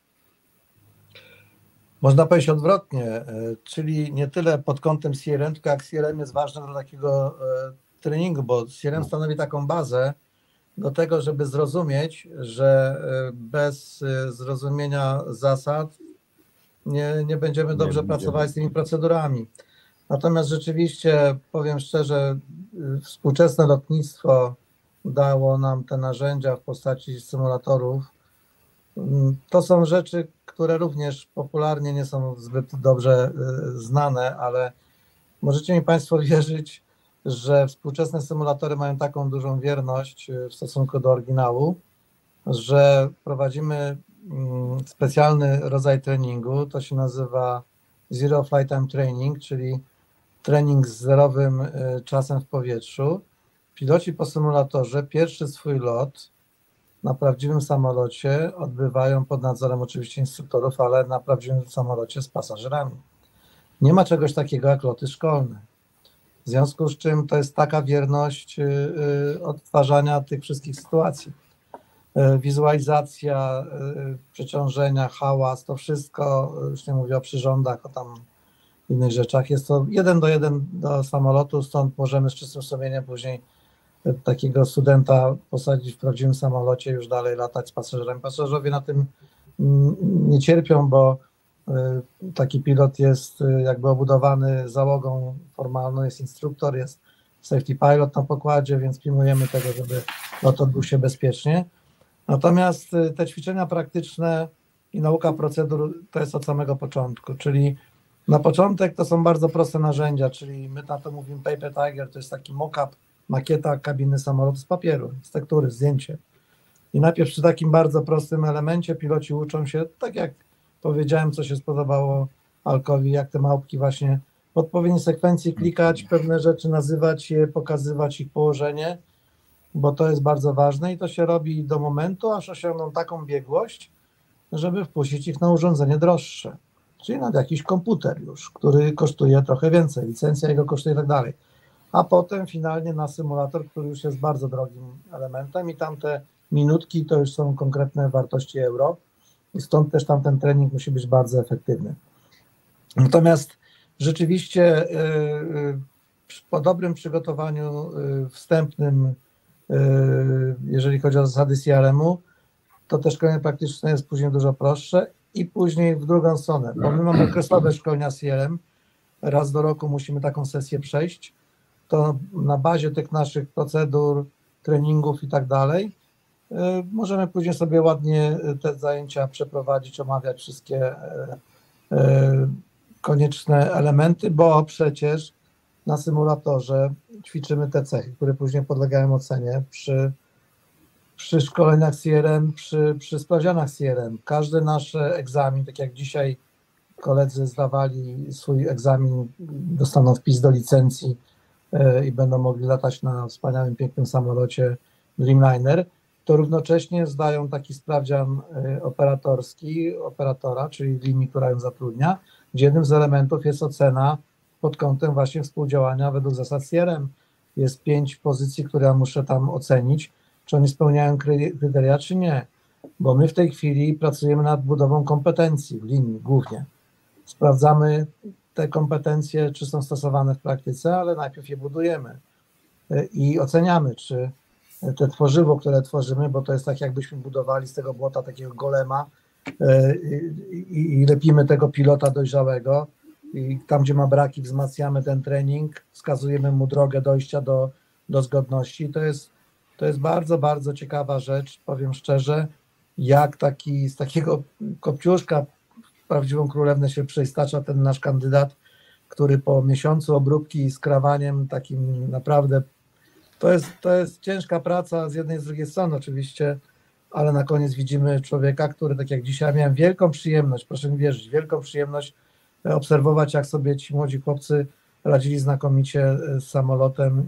Można powiedzieć odwrotnie, czyli nie tyle pod kątem CRM, tylko jak CRM jest ważne dla takiego treningu, bo CRM stanowi taką bazę do tego, żeby zrozumieć, że bez zrozumienia zasad nie będziemy dobrze pracować z tymi procedurami. Natomiast rzeczywiście, powiem szczerze, współczesne lotnictwo dało nam te narzędzia w postaci symulatorów. To są rzeczy, które również popularnie nie są zbyt dobrze znane, ale możecie mi Państwo wierzyć, że współczesne symulatory mają taką dużą wierność w stosunku do oryginału, że prowadzimy specjalny rodzaj treningu, to się nazywa Zero Flight Time Training, czyli trening z zerowym czasem w powietrzu. Piloci po symulatorze pierwszy swój lot na prawdziwym samolocie odbywają pod nadzorem oczywiście instruktorów, ale na prawdziwym samolocie z pasażerami. Nie ma czegoś takiego jak loty szkolne. W związku z czym to jest taka wierność odtwarzania tych wszystkich sytuacji. Wizualizacja, przeciążenia, hałas, to wszystko, już nie mówię o przyrządach, o tam innych rzeczach, jest to 1:1 do samolotu, stąd możemy z czystym sumieniem później takiego studenta posadzić w prawdziwym samolocie, już dalej latać z pasażerem. Pasażerowie na tym nie cierpią, bo taki pilot jest jakby obudowany załogą formalną, jest instruktor, jest safety pilot na pokładzie, więc pilnujemy tego, żeby lot odbył się bezpiecznie. Natomiast te ćwiczenia praktyczne i nauka procedur to jest od samego początku, czyli na początek to są bardzo proste narzędzia, czyli my na to mówimy Paper Tiger, to jest taki mock-up, makieta kabiny samolotu z papieru, z tektury, zdjęcie. I najpierw przy takim bardzo prostym elemencie piloci uczą się, tak jak powiedziałem, co się spodobało Alkowi, jak te małpki właśnie w odpowiedniej sekwencji klikać, pewne rzeczy nazywać je, pokazywać ich położenie, bo to jest bardzo ważne i to się robi do momentu, aż osiągną taką biegłość, żeby wpuścić ich na urządzenie droższe, czyli na jakiś komputer już, który kosztuje trochę więcej, licencja jego kosztuje i tak dalej. A potem finalnie na symulator, który już jest bardzo drogim elementem i tamte minutki to już są konkretne wartości euro i stąd też tamten trening musi być bardzo efektywny. Natomiast rzeczywiście po dobrym przygotowaniu wstępnym, jeżeli chodzi o zasady CRM-u, to te szkolenie praktyczne jest później dużo prostsze i później w drugą stronę, bo my mamy okresowe szkolenia CRM, raz do roku musimy taką sesję przejść, to na bazie tych naszych procedur, treningów i tak dalej, możemy później sobie ładnie te zajęcia przeprowadzić, omawiać wszystkie konieczne elementy, bo przecież na symulatorze ćwiczymy te cechy, które później podlegają ocenie przy szkoleniach CRM, przy sprawdzianach CRM. Każdy nasz egzamin, tak jak dzisiaj koledzy zdawali swój egzamin, dostaną wpis do licencji i będą mogli latać na wspaniałym, pięknym samolocie Dreamliner, to równocześnie zdają taki sprawdzian operatorski, operatora, czyli linii, która ją zatrudnia, gdzie jednym z elementów jest ocena pod kątem właśnie współdziałania według zasad CRM. Jest 5 pozycji, które ja muszę tam ocenić, czy oni spełniają kryteria, czy nie. Bo my w tej chwili pracujemy nad budową kompetencji w linii głównie. Sprawdzamy te kompetencje, czy są stosowane w praktyce, ale najpierw je budujemy i oceniamy, czy te tworzywo, które tworzymy, bo to jest tak, jakbyśmy budowali z tego błota takiego golema, i lepimy tego pilota dojrzałego i tam, gdzie ma braki, wzmacniamy ten trening, wskazujemy mu drogę dojścia do zgodności. To jest bardzo, bardzo ciekawa rzecz, powiem szczerze, jak z takiego kopciuszka w prawdziwą królewnę się przeistacza ten nasz kandydat, który po miesiącu obróbki z krawaniem takim naprawdę, to jest ciężka praca z jednej i z drugiej strony oczywiście, ale na koniec widzimy człowieka, który tak jak dzisiaj miałem wielką przyjemność, proszę mi wierzyć, wielką przyjemność obserwować, jak sobie ci młodzi chłopcy radzili znakomicie z samolotem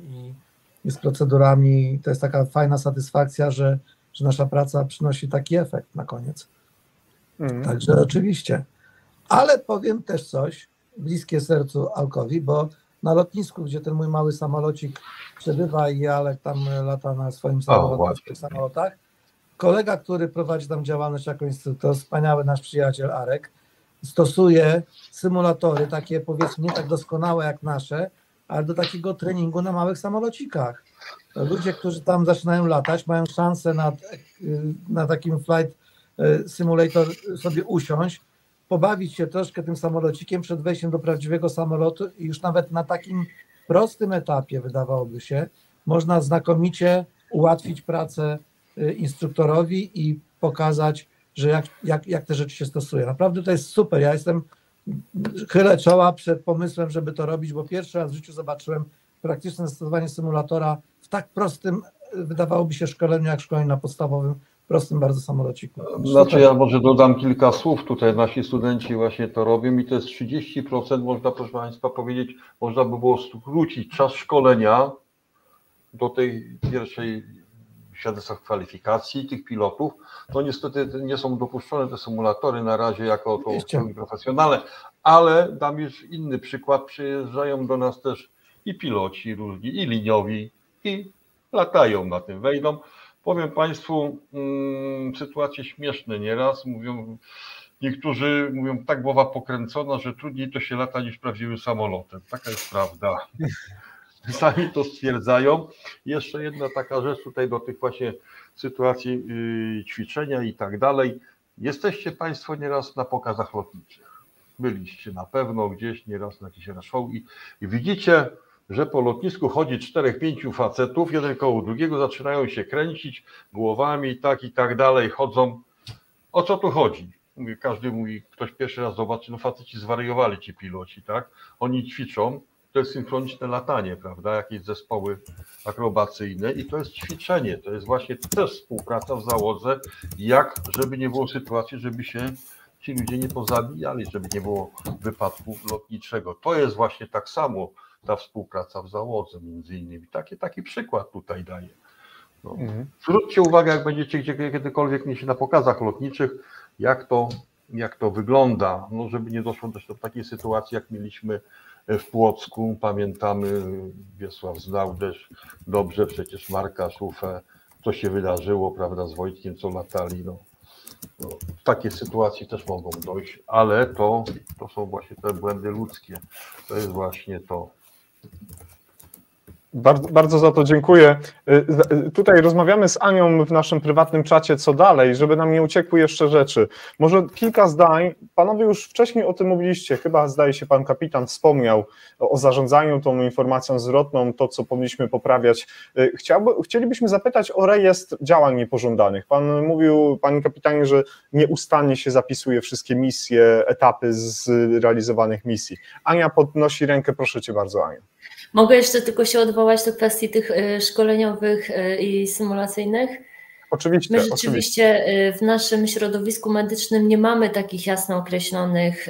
i z procedurami. To jest taka fajna satysfakcja, że nasza praca przynosi taki efekt na koniec. Także oczywiście. Ale powiem też coś bliskie sercu Alkowi, bo na lotnisku, gdzie ten mój mały samolocik przebywa i Alek tam lata na swoich samolotach, kolega, który prowadzi tam działalność jako instruktor, wspaniały nasz przyjaciel Arek, stosuje symulatory, takie powiedzmy nie tak doskonałe jak nasze, ale do takiego treningu na małych samolocikach. Ludzie, którzy tam zaczynają latać, mają szansę na takim flight simulator sobie usiąść, pobawić się troszkę tym samolocikiem przed wejściem do prawdziwego samolotu i już nawet na takim prostym etapie, wydawałoby się, można znakomicie ułatwić pracę instruktorowi i pokazać, że jak te rzeczy się stosuje. Naprawdę to jest super. Ja chylę czoła przed pomysłem, żeby to robić, bo pierwszy raz w życiu zobaczyłem praktyczne zastosowanie symulatora w tak prostym, wydawałoby się, szkoleniu jak szkolenie na podstawowym, prostym bardzo samolociku. Znaczy ja może dodam kilka słów tutaj, nasi studenci właśnie to robią i to jest 30%, można proszę Państwa powiedzieć, można by było skrócić czas szkolenia do tej pierwszej świadectwa kwalifikacji tych pilotów. To niestety nie są dopuszczone te symulatory na razie jako to profesjonalne, ale dam już inny przykład, przyjeżdżają do nas też i piloci różni, i liniowi, i latają na tym, wejdą. Powiem Państwu, sytuacje śmieszne nieraz, niektórzy mówią, tak głowa pokręcona, że trudniej to się lata niż prawdziwym samolotem. Taka jest prawda. Sami to stwierdzają. Jeszcze jedna taka rzecz tutaj do tych właśnie sytuacji ćwiczenia i tak dalej. Jesteście Państwo nieraz na pokazach lotniczych. Byliście na pewno gdzieś nieraz na jakiś show i widzicie, że po lotnisku chodzi 4-5 facetów, jeden koło drugiego, zaczynają się kręcić głowami i tak dalej, chodzą. O co tu chodzi? Każdy mówi, ktoś pierwszy raz zobaczy, no faceci zwariowali ci piloci, tak? Oni ćwiczą, to jest synchroniczne latanie, prawda? Jakieś zespoły akrobacyjne i to jest ćwiczenie, to jest właśnie też współpraca w załodze, żeby nie było sytuacji, żeby się ci ludzie nie pozabijali, żeby nie było wypadku lotniczego. To jest właśnie tak samo ta współpraca w załodze między innymi. Taki przykład tutaj daję. No. Zwróćcie uwagę, jak będziecie kiedykolwiek mieć na pokazach lotniczych, jak to wygląda, no żeby nie doszło też do takiej sytuacji, jak mieliśmy w Płocku, pamiętamy, Wiesław znał też dobrze, przecież Marka Szufę, co się wydarzyło, prawda, z Wojtkiem, co latali, no. W takiej sytuacji też mogą dojść, ale to są właśnie te błędy ludzkie, to jest właśnie to. Bardzo, bardzo za to dziękuję. Tutaj rozmawiamy z Anią w naszym prywatnym czacie, co dalej, żeby nam nie uciekły jeszcze rzeczy. Może kilka zdań. Panowie już wcześniej o tym mówiliście, chyba zdaje się pan kapitan wspomniał o zarządzaniu tą informacją zwrotną, to co powinniśmy poprawiać. Chcielibyśmy zapytać o rejestr działań niepożądanych. Pan mówił, panie kapitanie, że nieustannie się zapisuje wszystkie misje, etapy z realizowanych misji. Ania podnosi rękę, proszę cię bardzo, Ania. Mogę jeszcze tylko się odwołać do kwestii tych szkoleniowych i symulacyjnych? Oczywiście. My rzeczywiście w naszym środowisku medycznym nie mamy takich jasno określonych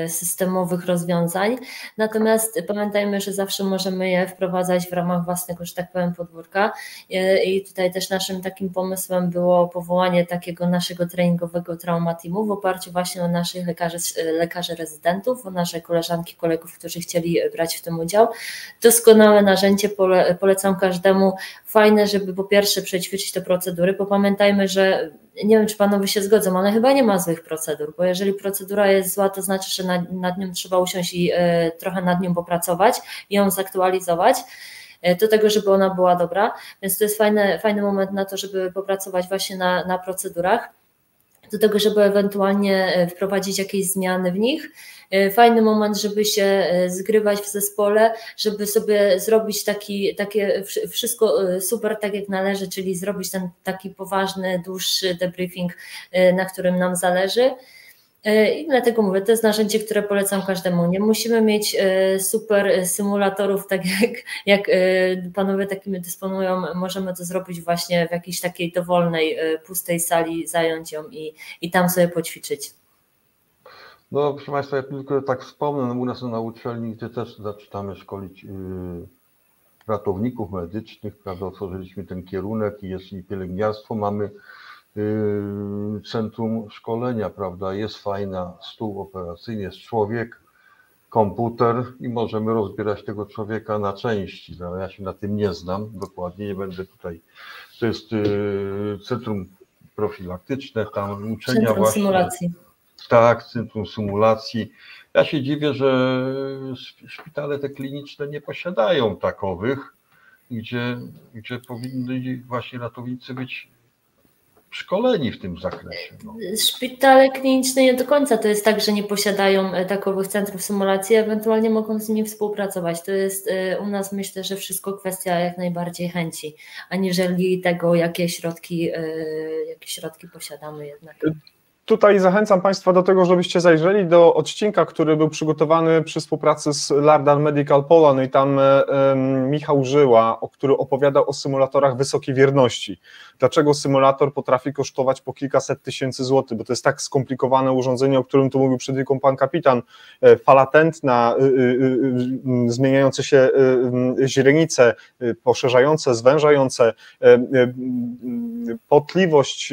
systemowych rozwiązań, natomiast pamiętajmy, że zawsze możemy je wprowadzać w ramach własnego, że tak powiem, podwórka i tutaj też naszym takim pomysłem było powołanie takiego naszego treningowego trauma teamu w oparciu właśnie o naszych lekarzy rezydentów, o nasze koleżanki, kolegów, którzy chcieli brać w tym udział. Doskonałe narzędzie, polecam każdemu, fajne, żeby po pierwsze przećwiczyć te procedury, bo pamiętajmy, że nie wiem, czy panowie się zgodzą, ale chyba nie ma złych procedur, bo jeżeli procedura jest zła, to znaczy, że nad nią trzeba usiąść i trochę nad nią popracować i ją zaktualizować do tego, żeby ona była dobra, więc to jest fajny moment na to, żeby popracować właśnie na procedurach. do tego, żeby ewentualnie wprowadzić jakieś zmiany w nich. Fajny moment, żeby się zgrywać w zespole, żeby sobie zrobić takie wszystko super tak jak należy, czyli zrobić ten taki poważny, dłuższy debriefing, na którym nam zależy. I dlatego mówię, to jest narzędzie, które polecam każdemu. Nie musimy mieć super symulatorów, tak jak panowie takimi dysponują. Możemy to zrobić właśnie w jakiejś takiej dowolnej, pustej sali, zająć ją i tam sobie poćwiczyć. No proszę Państwa, ja tylko tak wspomnę, u nas na uczelni, gdzie też zaczynamy szkolić ratowników medycznych, prawda, otworzyliśmy ten kierunek i jest i pielęgniarstwo, mamy centrum szkolenia, prawda, jest fajna stół operacyjny, jest człowiek, komputer i możemy rozbierać tego człowieka na części. No, ja się na tym nie znam dokładnie, nie będę tutaj, to jest centrum profilaktyczne, tam uczenia Centrum właśnie. Symulacji. Tak, centrum symulacji. Ja się dziwię, że szpitale te kliniczne nie posiadają takowych, gdzie powinni właśnie ratownicy być szkoleni w tym zakresie. No. Szpitale kliniczne nie do końca to jest tak, że nie posiadają takowych centrów symulacji, ewentualnie mogą z nimi współpracować. To jest u nas, myślę, że wszystko kwestia jak najbardziej chęci, aniżeli tego, jakie środki posiadamy jednak. Tutaj zachęcam Państwa do tego, żebyście zajrzeli do odcinka, który był przygotowany przy współpracy z Lardan Medical Poland i tam Michał Żyła, który opowiadał o symulatorach wysokiej wierności. Dlaczego symulator potrafi kosztować po kilkaset tysięcy złotych, bo to jest tak skomplikowane urządzenie, o którym tu mówił przed chwilą pan kapitan, fala tętna, zmieniające się źrenice, poszerzające, zwężające, potliwość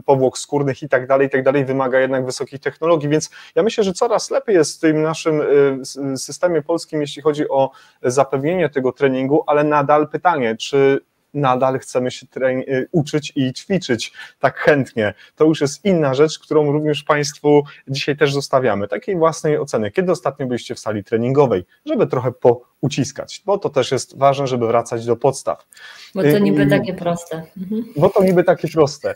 powłok skórnych i tak dalej, wymaga jednak wysokich technologii, więc ja myślę, że coraz lepiej jest w tym naszym systemie polskim, jeśli chodzi o zapewnienie tego treningu, ale nadal pytanie, czy nadal chcemy się uczyć i ćwiczyć tak chętnie. To już jest inna rzecz, którą również Państwu dzisiaj też zostawiamy. Takiej własnej oceny. Kiedy ostatnio byliście w sali treningowej, żeby trochę pouciskać, bo to też jest ważne, żeby wracać do podstaw. Bo to niby takie proste. Bo to niby takie proste.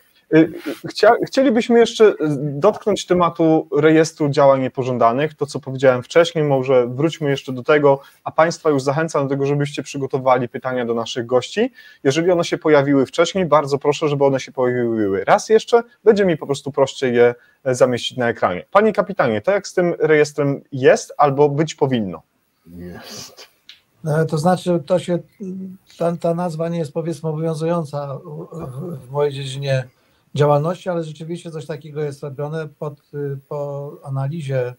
Chcielibyśmy jeszcze dotknąć tematu rejestru działań niepożądanych, to co powiedziałem wcześniej, może wróćmy jeszcze do tego, a Państwa już zachęcam do tego, żebyście przygotowali pytania do naszych gości. Jeżeli one się pojawiły wcześniej, bardzo proszę, żeby one się pojawiły raz jeszcze, będzie mi po prostu prościej je zamieścić na ekranie. Panie kapitanie, to jak z tym rejestrem jest albo być powinno? Jest. To znaczy, ta nazwa nie jest, powiedzmy, obowiązująca w mojej dziedzinie działalności, ale rzeczywiście coś takiego jest robione po analizie,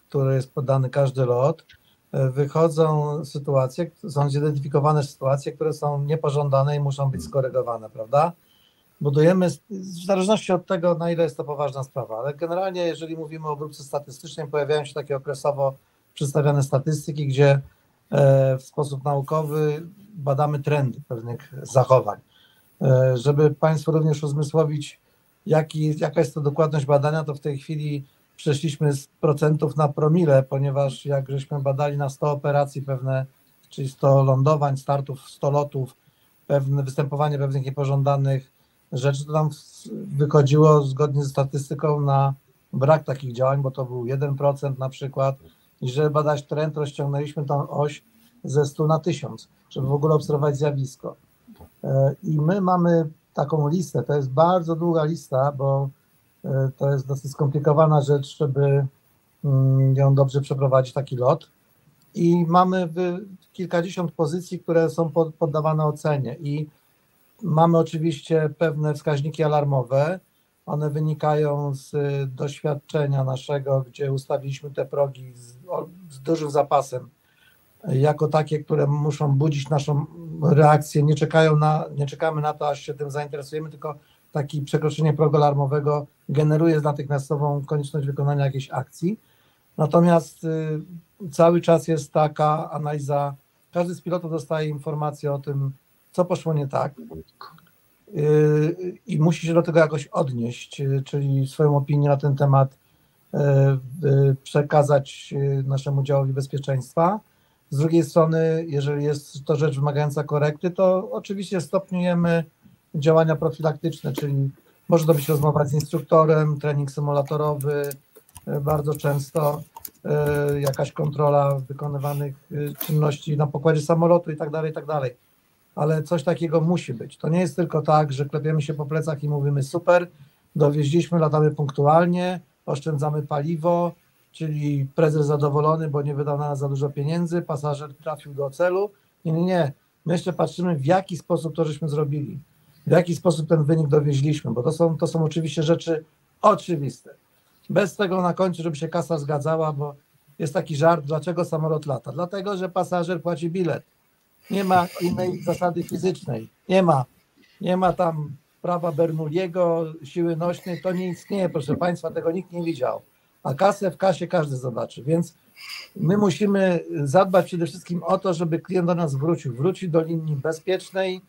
który jest poddany każdy lot. Wychodzą sytuacje, są zidentyfikowane sytuacje, które są niepożądane i muszą być skorygowane, prawda? Budujemy, w zależności od tego, na ile jest to poważna sprawa, ale generalnie, jeżeli mówimy o obróbce statystycznej, pojawiają się takie okresowo przedstawiane statystyki, gdzie w sposób naukowy badamy trendy pewnych zachowań. Żeby Państwu również uzmysłowić, jaka jest to dokładność badania, to w tej chwili przeszliśmy z procentów na promile, ponieważ jak żeśmy badali na 100 operacji pewne, czyli 100 lądowań, startów, 100 lotów, występowanie pewnych niepożądanych rzeczy, to nam wychodziło zgodnie ze statystyką na brak takich działań, bo to był 1% na przykład. I żeby badać trend, rozciągnęliśmy tą oś ze 100 na 1000, żeby w ogóle obserwować zjawisko. I my mamy taką listę, to jest bardzo długa lista, bo to jest dosyć skomplikowana rzecz, żeby ją dobrze przeprowadzić, taki lot. I mamy kilkadziesiąt pozycji, które są poddawane ocenie i mamy oczywiście pewne wskaźniki alarmowe. One wynikają z doświadczenia naszego, gdzie ustawiliśmy te progi z dużym zapasem, jako takie, które muszą budzić naszą reakcję. Nie czekamy na to, aż się tym zainteresujemy, tylko takie przekroczenie progu alarmowego generuje natychmiastową konieczność wykonania jakiejś akcji. Natomiast cały czas jest taka analiza, każdy z pilotów dostaje informację o tym, co poszło nie tak i musi się do tego jakoś odnieść, czyli swoją opinię na ten temat przekazać naszemu działowi bezpieczeństwa. Z drugiej strony, jeżeli jest to rzecz wymagająca korekty, to oczywiście stopniujemy działania profilaktyczne, czyli Może to być rozmowa z instruktorem, trening symulatorowy, bardzo często jakaś kontrola wykonywanych czynności na pokładzie samolotu i tak dalej, ale coś takiego musi być. To nie jest tylko tak, że klepiemy się po plecach i mówimy super, dowieźliśmy, latamy punktualnie, oszczędzamy paliwo, czyli prezes zadowolony, bo nie wydał na nas za dużo pieniędzy, pasażer trafił do celu. Nie. My jeszcze patrzymy, w jaki sposób to żeśmy zrobili, w jaki sposób ten wynik dowieźliśmy, bo to są oczywiście rzeczy oczywiste. Bez tego na końcu, żeby się kasa zgadzała, bo jest taki żart, dlaczego samolot lata? Dlatego, że pasażer płaci bilet. Nie ma innej zasady fizycznej. Nie ma tam prawa Bernoulliego, siły nośnej, to nie istnieje, proszę Państwa, tego nikt nie widział. A kasę w kasie każdy zobaczy, więc my musimy zadbać przede wszystkim o to, żeby klient do nas wrócił do linii bezpiecznej,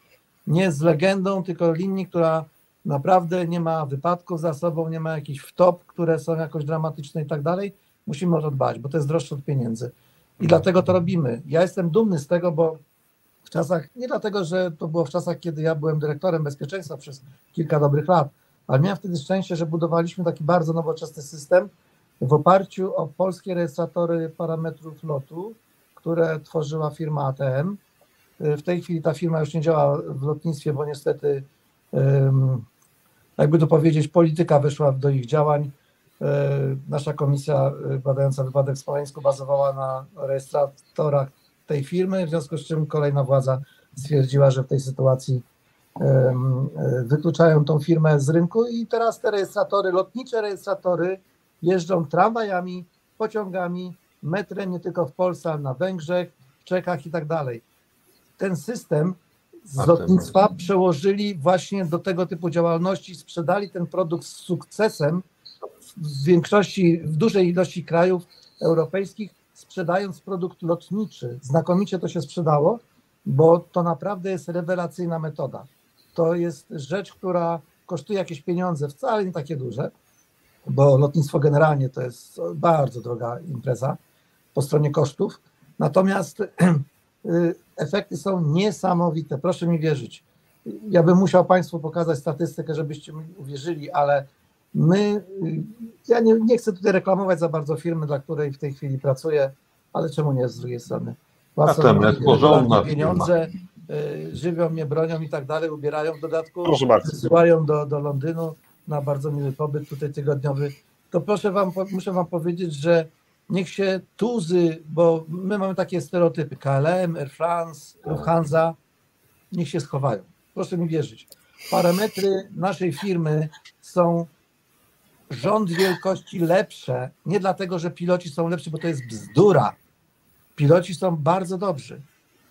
nie z legendą, tylko linii, która naprawdę nie ma wypadków za sobą, nie ma jakichś wtop, które są jakoś dramatyczne i tak dalej. Musimy o to dbać, bo to jest droższe od pieniędzy. I dlatego to robimy. Ja jestem dumny z tego, bo w czasach, nie dlatego, że to było w czasach, kiedy ja byłem dyrektorem bezpieczeństwa przez kilka dobrych lat, ale miałem wtedy szczęście, że budowaliśmy taki bardzo nowoczesny system w oparciu o polskie rejestratory parametrów lotu, które tworzyła firma ATM. W tej chwili ta firma już nie działa w lotnictwie, bo niestety, jakby to powiedzieć, polityka weszła do ich działań. Nasza komisja badająca wypadek w Smoleńsku bazowała na rejestratorach tej firmy, w związku z czym kolejna władza stwierdziła, że w tej sytuacji wykluczają tą firmę z rynku i teraz te rejestratory, lotnicze rejestratory jeżdżą tramwajami, pociągami, metrem nie tylko w Polsce, ale na Węgrzech, w Czechach i tak dalej. Ten system z lotnictwa przełożyli właśnie do tego typu działalności, sprzedali ten produkt z sukcesem w dużej ilości krajów europejskich, sprzedając produkt lotniczy. Znakomicie to się sprzedało, bo to naprawdę jest rewelacyjna metoda. To jest rzecz, która kosztuje jakieś pieniądze, wcale nie takie duże, bo lotnictwo generalnie to jest bardzo droga impreza po stronie kosztów. Natomiast efekty są niesamowite, proszę mi wierzyć. Ja bym musiał Państwu pokazać statystykę, żebyście mi uwierzyli, ale ja nie chcę tutaj reklamować za bardzo firmy, dla której w tej chwili pracuję, ale czemu nie z drugiej strony? Płacą pieniądze, żywią mnie, bronią i tak dalej, ubierają w dodatku, wysyłają do Londynu na bardzo miły pobyt tutaj tygodniowy. To muszę Wam powiedzieć, że niech się tuzy, bo my mamy takie stereotypy, KLM, Air France, Lufthansa, niech się schowają. Proszę mi wierzyć. Parametry naszej firmy są rząd wielkości lepsze, nie dlatego, że piloci są lepsi, bo to jest bzdura. Piloci są bardzo dobrzy.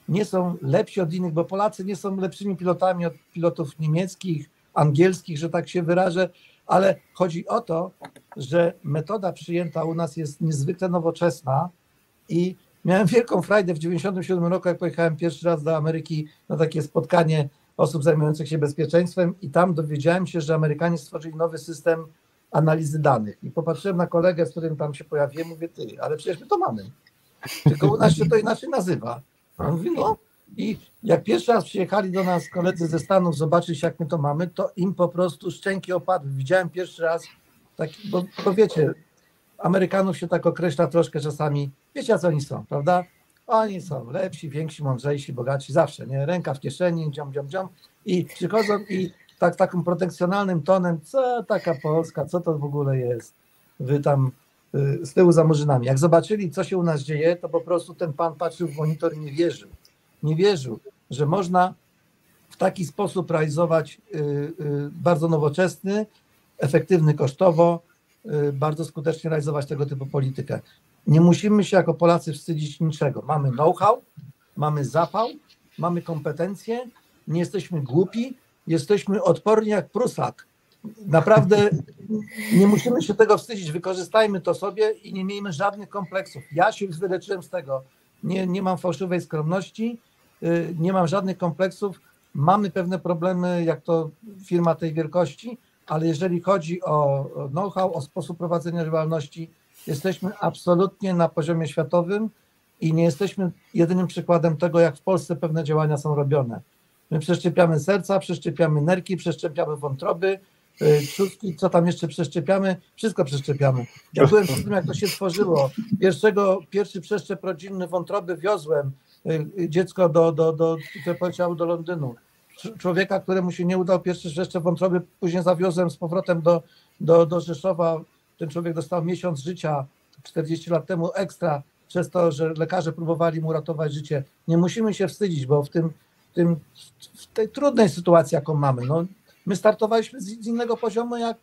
Nie są lepsi od innych, bo Polacy nie są lepszymi pilotami od pilotów niemieckich, angielskich, że tak się wyrażę, ale chodzi o to, że metoda przyjęta u nas jest niezwykle nowoczesna i miałem wielką frajdę w 1997 roku, jak pojechałem pierwszy raz do Ameryki na takie spotkanie osób zajmujących się bezpieczeństwem i tam dowiedziałem się, że Amerykanie stworzyli nowy system analizy danych. I popatrzyłem na kolegę, z którym tam się pojawiłem, mówię, ale przecież my to mamy. Tylko u nas się to inaczej nazywa. On mówi, no. I jak pierwszy raz przyjechali do nas koledzy ze Stanów zobaczyć, jak my to mamy, to im po prostu szczęki opadły. Widziałem pierwszy raz, bo wiecie, Amerykanów się tak określa troszkę czasami, wiecie, jak oni są, prawda? Oni są lepsi, więksi, mądrzejsi, bogaci, zawsze, nie? Ręka w kieszeni, dziom, i przychodzą i takim protekcjonalnym tonem, co taka Polska, co to w ogóle jest? Wy tam z tyłu za murzynami. Jak zobaczyli, co się u nas dzieje, to po prostu ten pan patrzył w monitor i nie wierzył. Nie wierzył, że można w taki sposób realizować bardzo nowoczesny, efektywny kosztowo, bardzo skutecznie realizować tego typu politykę. Nie musimy się jako Polacy wstydzić niczego. Mamy know-how, mamy zapał, mamy kompetencje, nie jesteśmy głupi, jesteśmy odporni jak Prusak. Naprawdę nie musimy się tego wstydzić, wykorzystajmy to sobie i nie miejmy żadnych kompleksów. Ja się już wyleczyłem z tego, nie mam fałszywej skromności, nie mam żadnych kompleksów, mamy pewne problemy, jak to firma tej wielkości, ale jeżeli chodzi o know-how, o sposób prowadzenia działalności, jesteśmy absolutnie na poziomie światowym i nie jesteśmy jedynym przykładem tego, jak w Polsce pewne działania są robione. My przeszczepiamy serca, przeszczepiamy nerki, przeszczepiamy wątroby, trzustki, co tam jeszcze przeszczepiamy, wszystko przeszczepiamy. Ja byłem przy tym, jak to się tworzyło. Pierwszy przeszczep rodzinny wątroby wiozłem, dziecko które poleciało do Londynu. Człowieka, któremu się nie udał pierwszy przeszczep wątroby, później zawiozłem z powrotem do Rzeszowa. Ten człowiek dostał miesiąc życia 40 lat temu ekstra, przez to, że lekarze próbowali mu ratować życie. Nie musimy się wstydzić, bo w tej trudnej sytuacji, jaką mamy, no, my startowaliśmy z innego poziomu, jak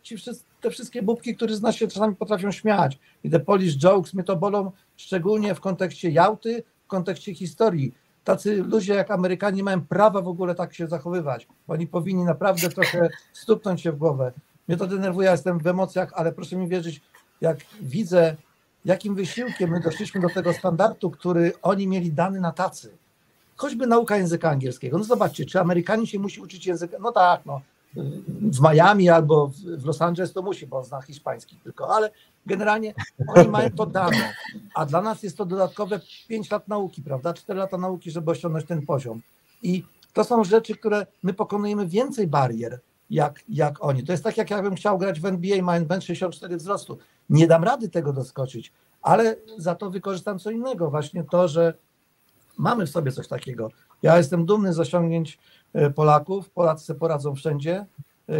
te wszystkie bubki, które z nas się czasami potrafią śmiać. I te Polish jokes mnie to bolą, szczególnie w kontekście Jałty, w kontekście historii. Tacy ludzie jak Amerykanie mają prawa w ogóle tak się zachowywać. Oni powinni naprawdę trochę stuknąć się w głowę. Mnie to denerwuje, ja jestem w emocjach, ale proszę mi wierzyć, jak widzę, jakim wysiłkiem my doszliśmy do tego standardu, który oni mieli dany na tacy. Choćby nauka języka angielskiego. No zobaczcie, czy Amerykanin się musi uczyć języka? No tak, no. W Miami albo w Los Angeles to musi, bo on zna hiszpański tylko, ale generalnie oni mają to dane, a dla nas jest to dodatkowe 5 lat nauki, prawda? 4 lata nauki, żeby osiągnąć ten poziom. I to są rzeczy, które my pokonujemy więcej barier, jak oni. To jest tak, jak ja bym chciał grać w NBA, mając 1,64 m wzrostu. Nie dam rady tego doskoczyć, ale za to wykorzystam co innego. Właśnie to, że mamy w sobie coś takiego. Ja jestem dumny z osiągnięć Polaków. Polacy sobie poradzą wszędzie,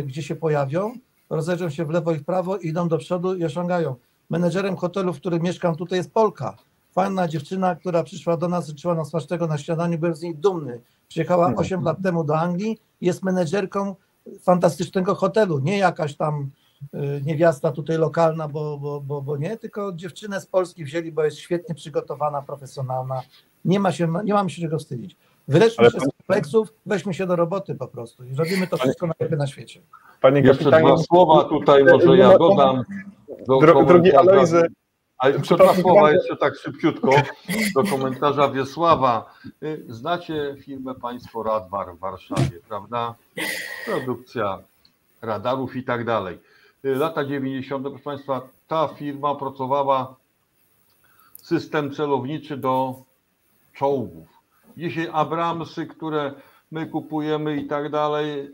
gdzie się pojawią, rozejrzą się w lewo i w prawo, idą do przodu i osiągają. Menedżerem hotelu, w którym mieszkam tutaj, jest Polka. Fajna dziewczyna, która przyszła do nas, życzyła nam smacznego na śniadaniu, byłem z niej dumny. Przyjechała 8 lat temu do Anglii, jest menedżerką fantastycznego hotelu, nie jakaś tam niewiasta tutaj lokalna, bo nie, tylko dziewczynę z Polski wzięli, bo jest świetnie przygotowana, profesjonalna. Nie mamy się czego wstydzić. Wyleczmy się z kompleksów, weźmy się do roboty po prostu i robimy to wszystko najlepiej na świecie. Panie jeszcze kapitanie, 2 słowa tutaj może ja dodam. Drogi Alojzy. Ale tylko 2 słowa jeszcze tak szybciutko do komentarza Wiesława. Znacie firmę państwo Radwar w Warszawie, prawda? Produkcja radarów i tak dalej. Lata 90. proszę państwa, ta firma opracowała system celowniczy do czołgów. Dzisiaj Abramsy, które my kupujemy i tak dalej,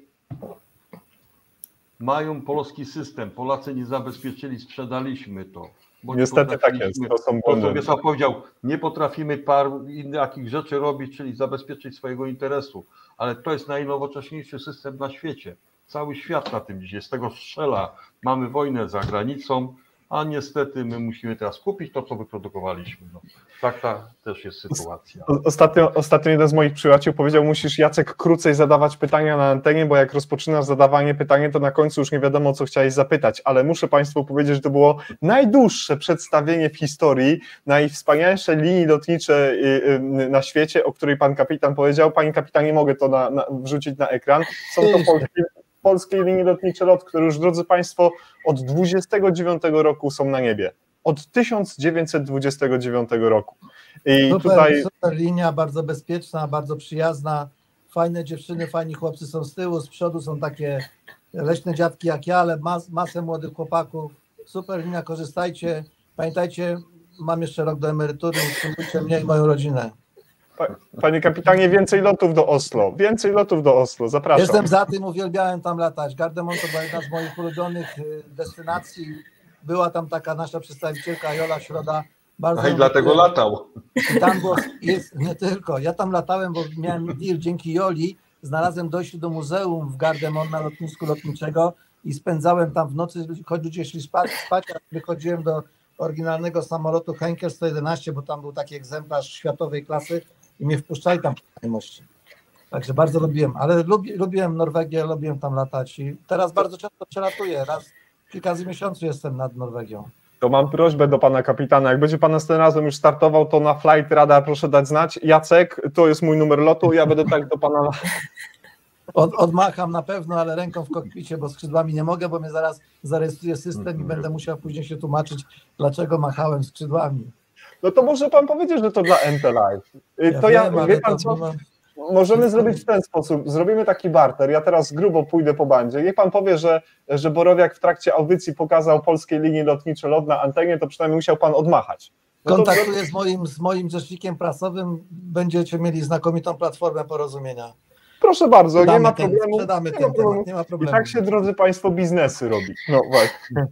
mają polski system. Polacy nie zabezpieczyli, sprzedaliśmy to. Bo niestety tak jest. To są błędy. To, co Wiesław powiedział, nie potrafimy paru innych rzeczy robić, czyli zabezpieczyć swojego interesu. Ale to jest najnowocześniejszy system na świecie. Cały świat na tym dzisiaj z tego strzela. Mamy wojnę za granicą, a niestety my musimy teraz kupić to, co wyprodukowaliśmy. No, taka też jest sytuacja. Ostatnio jeden z moich przyjaciół powiedział, musisz, Jacek, krócej zadawać pytania na antenie, bo jak rozpoczynasz zadawanie pytania, to na końcu już nie wiadomo, co chciałeś zapytać, ale muszę Państwu powiedzieć, że to było najdłuższe przedstawienie w historii najwspanialszej linii lotniczej na świecie, o której Pan kapitan powiedział. Panie kapitanie, mogę to wrzucić na ekran. Są to polskiej linii lotnicze LOT, które już, drodzy Państwo, od 29 roku są na niebie. Od 1929 roku. I super linia, bardzo bezpieczna, bardzo przyjazna, fajne dziewczyny, fajni chłopcy są z tyłu, z przodu są takie leśne dziadki jak ja, ale masę młodych chłopaków. Super linia, korzystajcie. Pamiętajcie, mam jeszcze rok do emerytury, utrzymujcie mnie i moją rodzinę. Panie kapitanie, więcej lotów do Oslo. Więcej lotów do Oslo, zapraszam. Jestem za tym, uwielbiałem tam latać. Gardemont to była jedna z moich ulubionych destynacji. Była tam taka nasza przedstawicielka Jola Środa. Bardzo i dlatego latał. I tam nie tylko. Ja tam latałem, bo miałem deal dzięki Joli. Znalazłem dojście do muzeum w Gardemont na lotnisku lotniczego i spędzałem tam w nocy, choć ludzie szli spać, a wychodziłem do oryginalnego samolotu Henkel 111, bo tam był taki egzemplarz światowej klasy i mnie wpuszczali tam po mości. Także bardzo lubiłem, ale lubiłem Norwegię, lubiłem tam latać i teraz bardzo często przelatuję, kilka razy w miesiącu jestem nad Norwegią. To mam prośbę do pana kapitana, jak będzie pan następnym razem już startował, to na Flight Radar proszę dać znać. Jacek, to jest mój numer lotu, ja będę tak do pana... Odmacham na pewno, ale ręką w kokpicie, bo skrzydłami nie mogę, bo mnie zaraz zarejestruje system i będę musiał później się tłumaczyć, dlaczego machałem skrzydłami. No to może pan powiedzieć, że to dla Entelive. Wie pan co? Możemy zrobić w ten sposób, zrobimy taki barter, ja teraz grubo pójdę po bandzie, niech pan powie, że Borowiak w trakcie audycji pokazał polskiej linii lotnicze LOT na antenie, to przynajmniej musiał pan odmachać. No kontaktuję z moim rzecznikiem prasowym, będziecie mieli znakomitą platformę porozumienia. Proszę bardzo, nie ma Sprzedamy problemu. ten temat, nie ma I problemu. tak się, drodzy Państwo, biznesy robi. No właśnie.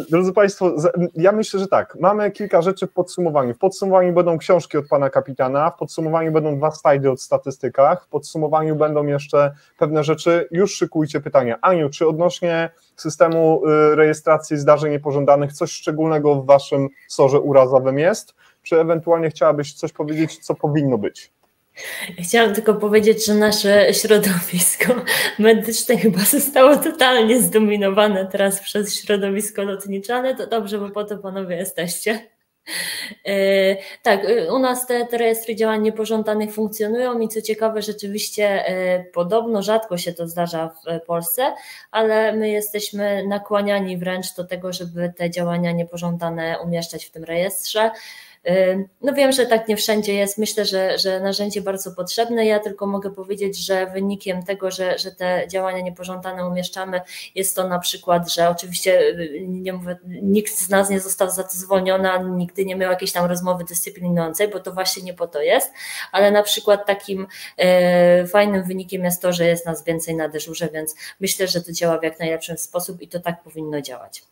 Drodzy Państwo, ja myślę, że tak, mamy kilka rzeczy w podsumowaniu. W podsumowaniu będą książki od Pana Kapitana, w podsumowaniu będą 2 slajdy o statystykach, w podsumowaniu będą jeszcze pewne rzeczy. Już szykujcie pytania. Aniu, czy odnośnie systemu rejestracji zdarzeń niepożądanych coś szczególnego w Waszym SOR-ze urazowym jest? Czy ewentualnie chciałabyś coś powiedzieć, co powinno być? Chciałam tylko powiedzieć, że nasze środowisko medyczne chyba zostało totalnie zdominowane teraz przez środowisko lotnicze, ale to dobrze, bo po to panowie jesteście. Tak, u nas te rejestry działań niepożądanych funkcjonują i co ciekawe, rzeczywiście podobno rzadko się to zdarza w Polsce, ale my jesteśmy nakłaniani wręcz do tego, żeby te działania niepożądane umieszczać w tym rejestrze. No wiem, że tak nie wszędzie jest, myślę, że narzędzie bardzo potrzebne, ja tylko mogę powiedzieć, że wynikiem tego, że te działania niepożądane umieszczamy, jest to na przykład, że oczywiście nie mówię, nikt z nas nie został za to zwolniony, ani nigdy nie miał jakiejś tam rozmowy dyscyplinującej, bo to właśnie nie po to jest, ale na przykład takim fajnym wynikiem jest to, że jest nas więcej na dyżurze, więc myślę, że to działa w jak najlepszy sposób i to tak powinno działać.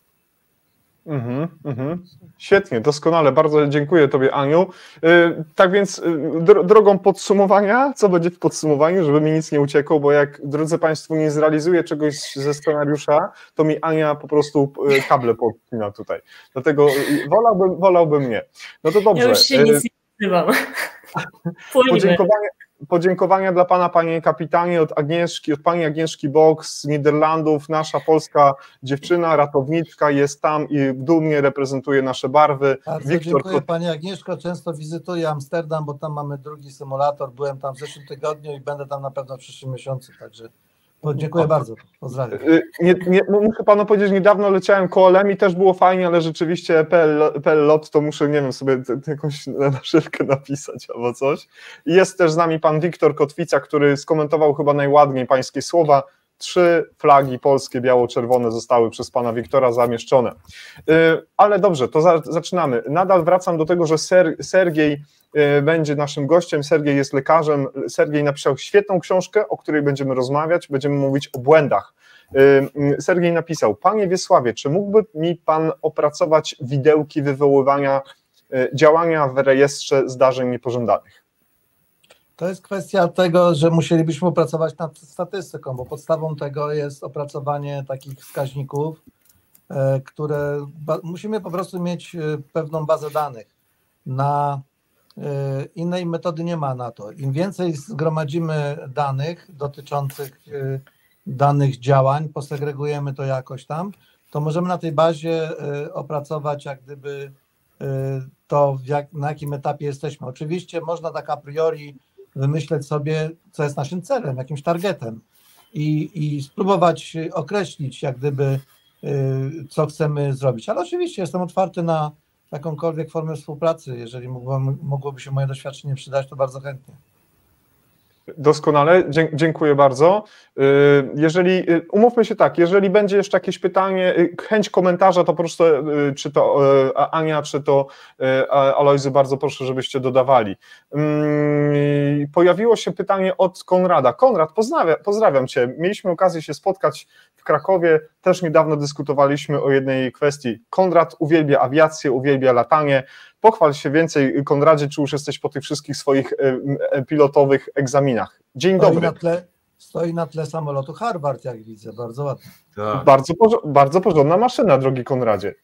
Świetnie, doskonale, bardzo dziękuję Tobie, Aniu. Tak więc drogą podsumowania, co będzie w podsumowaniu, żeby mi nic nie uciekło, bo jak, drodzy Państwo, nie zrealizuję czegoś ze scenariusza, to mi Ania po prostu kable podcina tutaj. Dlatego wolałbym nie. No to dobrze. Ja już się nic nie nazywam. Podziękowania dla Pana, Panie Kapitanie, od Pani Agnieszki Bok z Niderlandów, nasza polska dziewczyna, ratowniczka jest tam i dumnie reprezentuje nasze barwy. Bardzo dziękuję Pani Agnieszko, często wizytuję Amsterdam, bo tam mamy drugi symulator, byłem tam w zeszłym tygodniu i będę tam na pewno w przyszłym miesiącu, także dziękuję bardzo, pozdrawiam. Muszę Panu powiedzieć, niedawno leciałem kołem i też było fajnie, ale rzeczywiście PL Lot to muszę, nie wiem, sobie jakąś naszywkę napisać albo coś. I jest też z nami Pan Wiktor Kotwica, który skomentował chyba najładniej Pańskie słowa. 3 flagi polskie biało-czerwone zostały przez Pana Wiktora zamieszczone. Ale dobrze, to zaczynamy. Nadal wracam do tego, że Sergiej będzie naszym gościem. Sergiej jest lekarzem. Sergiej napisał świetną książkę, o której będziemy rozmawiać. Będziemy mówić o błędach. Sergiej napisał: Panie Wiesławie, czy mógłby mi Pan opracować widełki wywoływania działania w rejestrze zdarzeń niepożądanych? To jest kwestia tego, że musielibyśmy opracować nad statystyką, bo podstawą tego jest opracowanie takich wskaźników, które musimy po prostu mieć pewną bazę danych. Innej metody nie ma na to. Im więcej zgromadzimy danych dotyczących danych działań, posegregujemy to jakoś tam, to możemy na tej bazie opracować jak gdyby to, na jakim etapie jesteśmy. Oczywiście można tak a priori wymyśleć sobie, co jest naszym celem, jakimś targetem i spróbować określić jak gdyby, co chcemy zrobić. Ale oczywiście jestem otwarty na jakąkolwiek formę współpracy. Jeżeli mogłoby się moje doświadczenie przydać, to bardzo chętnie. Doskonale, dziękuję bardzo. Jeżeli, umówmy się tak, jeżeli będzie jeszcze jakieś pytanie, chęć komentarza, to proszę, czy to Ania, czy to Alojzy, bardzo proszę, żebyście dodawali. Pojawiło się pytanie od Konrada. Konrad, pozdrawiam Cię. Mieliśmy okazję się spotkać w Krakowie, też niedawno dyskutowaliśmy o jednej kwestii. Konrad uwielbia awiację, uwielbia latanie. Pochwal się więcej, Konradzie, czy już jesteś po tych wszystkich swoich pilotowych egzaminach. Dzień dobry. Stoi na tle samolotu Harvard, jak widzę, bardzo ładnie. Tak. Bardzo porządna maszyna, drogi Konradzie.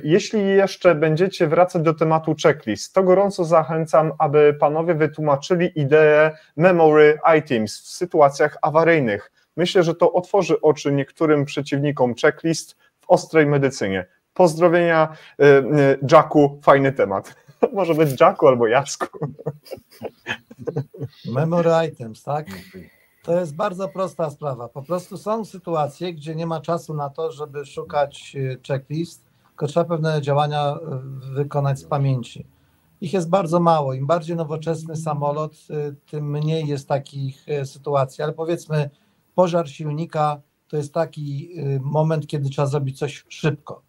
Jeśli jeszcze będziecie wracać do tematu checklist, to gorąco zachęcam, aby panowie wytłumaczyli ideę memory items w sytuacjach awaryjnych. Myślę, że to otworzy oczy niektórym przeciwnikom checklist w ostrej medycynie. Pozdrowienia, Jacku, fajny temat. Może być Jacku albo Jacku. Memory items, tak? To jest bardzo prosta sprawa. Po prostu są sytuacje, gdzie nie ma czasu na to, żeby szukać checklist, tylko trzeba pewne działania wykonać z pamięci. Ich jest bardzo mało. Im bardziej nowoczesny samolot, tym mniej jest takich sytuacji. Ale powiedzmy, pożar silnika to jest taki moment, kiedy trzeba zrobić coś szybko.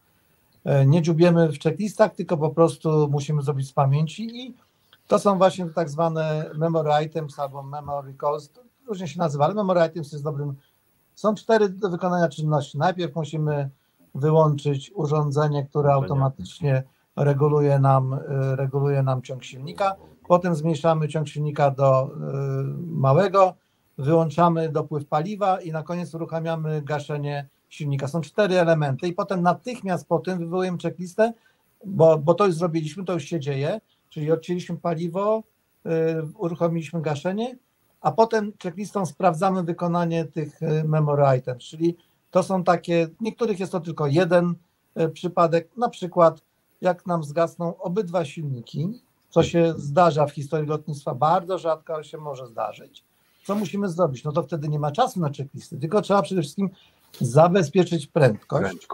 Nie dziubiemy w checklistach, tylko po prostu musimy zrobić z pamięci i To są właśnie tak zwane memory items albo memory calls, różnie się nazywa, ale memory items jest dobrym. Są 4 do wykonania czynności. Najpierw musimy wyłączyć urządzenie, które automatycznie reguluje nam ciąg silnika, potem zmniejszamy ciąg silnika do małego, wyłączamy dopływ paliwa i na koniec uruchamiamy gaszenie silnika. Są 4 elementy i potem natychmiast po tym wywołujemy checklistę, bo to już zrobiliśmy, to już się dzieje, czyli odcięliśmy paliwo, uruchomiliśmy gaszenie, a potem checklistą sprawdzamy wykonanie tych memory items, czyli to są takie, niektórych jest to tylko jeden przypadek, na przykład jak nam zgasną obydwa silniki, co się zdarza w historii lotnictwa bardzo rzadko, ale się może zdarzyć. Co musimy zrobić? No to wtedy nie ma czasu na checklisty, tylko trzeba przede wszystkim zabezpieczyć prędkość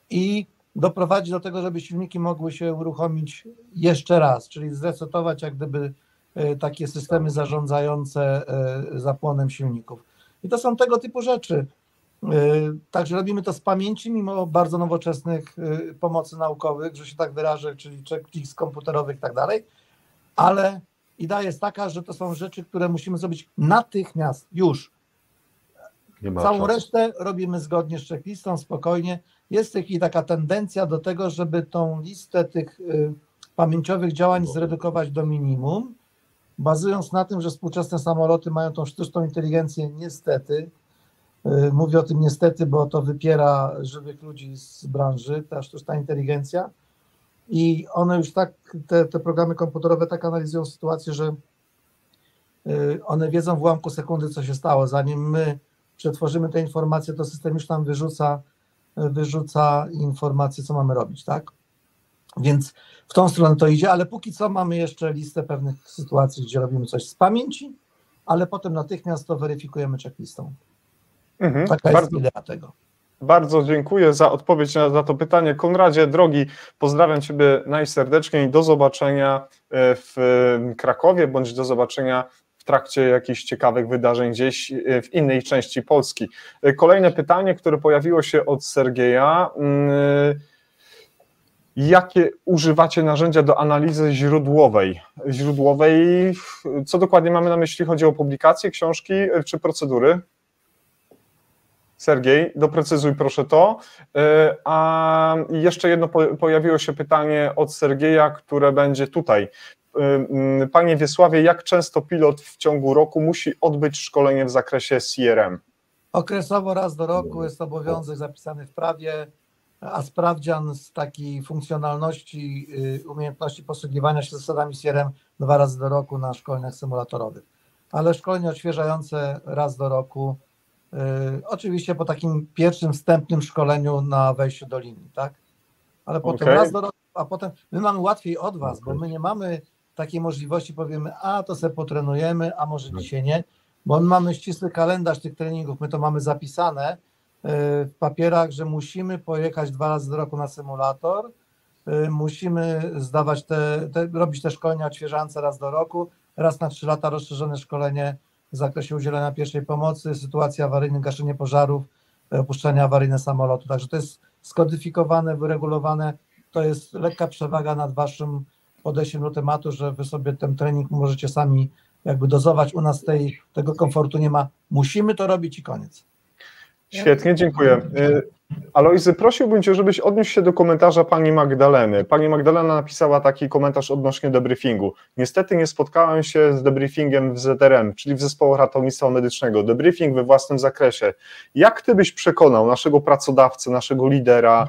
i doprowadzić do tego, żeby silniki mogły się uruchomić jeszcze raz, czyli zresetować jak gdyby takie systemy zarządzające zapłonem silników. I to są tego typu rzeczy. Także robimy to z pamięci, mimo bardzo nowoczesnych pomocy naukowych, że się tak wyrażę, czyli checklist komputerowych i tak dalej, ale idea jest taka, że to są rzeczy, które musimy zrobić natychmiast, już. Całą resztę robimy zgodnie z checklistą, spokojnie. Jest taka tendencja do tego, żeby tą listę tych pamięciowych działań zredukować do minimum, bazując na tym, że współczesne samoloty mają tą sztuczną inteligencję, niestety. Mówię o tym niestety, bo to wypiera żywych ludzi z branży, ta sztuczna inteligencja. I one już tak, te programy komputerowe tak analizują sytuację, że one wiedzą w ułamku sekundy, co się stało. Zanim my przetworzymy te informacje, to system już nam wyrzuca informacje, co mamy robić, tak? Więc w tą stronę to idzie, ale póki co mamy jeszcze listę pewnych sytuacji, gdzie robimy coś z pamięci, ale potem natychmiast to weryfikujemy checklistą. Taka jest idea tego. Bardzo dziękuję za odpowiedź na to pytanie. Konradzie, drogi, pozdrawiam Ciebie najserdeczniej. Do zobaczenia w Krakowie, bądź do zobaczenia w trakcie jakichś ciekawych wydarzeń gdzieś w innej części Polski. Kolejne pytanie, które pojawiło się od Sergeja. Jakie używacie narzędzia do analizy źródłowej? Co dokładnie mamy na myśli? Chodzi o publikacje, książki czy procedury? Sergiej, doprecyzuj proszę to. A jeszcze jedno pojawiło się pytanie od Sergieja, które będzie tutaj. Panie Wiesławie, jak często pilot w ciągu roku musi odbyć szkolenie w zakresie CRM? Okresowo raz do roku jest obowiązek zapisany w prawie, a sprawdzian z takiej funkcjonalności, umiejętności posługiwania się zasadami CRM 2 razy do roku na szkoleniach symulatorowych. Ale szkolenie odświeżające raz do roku, oczywiście po takim pierwszym wstępnym szkoleniu na wejściu do linii, tak? Ale potem raz do roku, a potem my mamy łatwiej od Was, bo my nie mamy takiej możliwości, powiemy, a to sobie potrenujemy, a może dzisiaj nie, bo my mamy ścisły kalendarz tych treningów, my to mamy zapisane w papierach, że musimy pojechać 2 razy do roku na symulator, musimy zdawać robić te szkolenia odświeżające raz do roku, raz na 3 lata rozszerzone szkolenie w zakresie udzielania pierwszej pomocy, sytuacji awaryjnych, gaszenie pożarów, opuszczenia awaryjne samolotu. Także to jest skodyfikowane, wyregulowane, to jest lekka przewaga nad Waszym podejściem do tematu, że Wy sobie ten trening możecie sami jakby dozować. U nas tego komfortu nie ma. Musimy to robić i koniec. Świetnie, dziękuję. Alojzy, prosiłbym Cię, żebyś odniósł się do komentarza pani Magdaleny. Pani Magdalena napisała taki komentarz odnośnie debriefingu. Niestety nie spotkałem się z debriefingiem w ZRM, czyli w Zespołu Ratownictwa Medycznego. Debriefing we własnym zakresie. Jak Ty byś przekonał naszego pracodawcę, naszego lidera,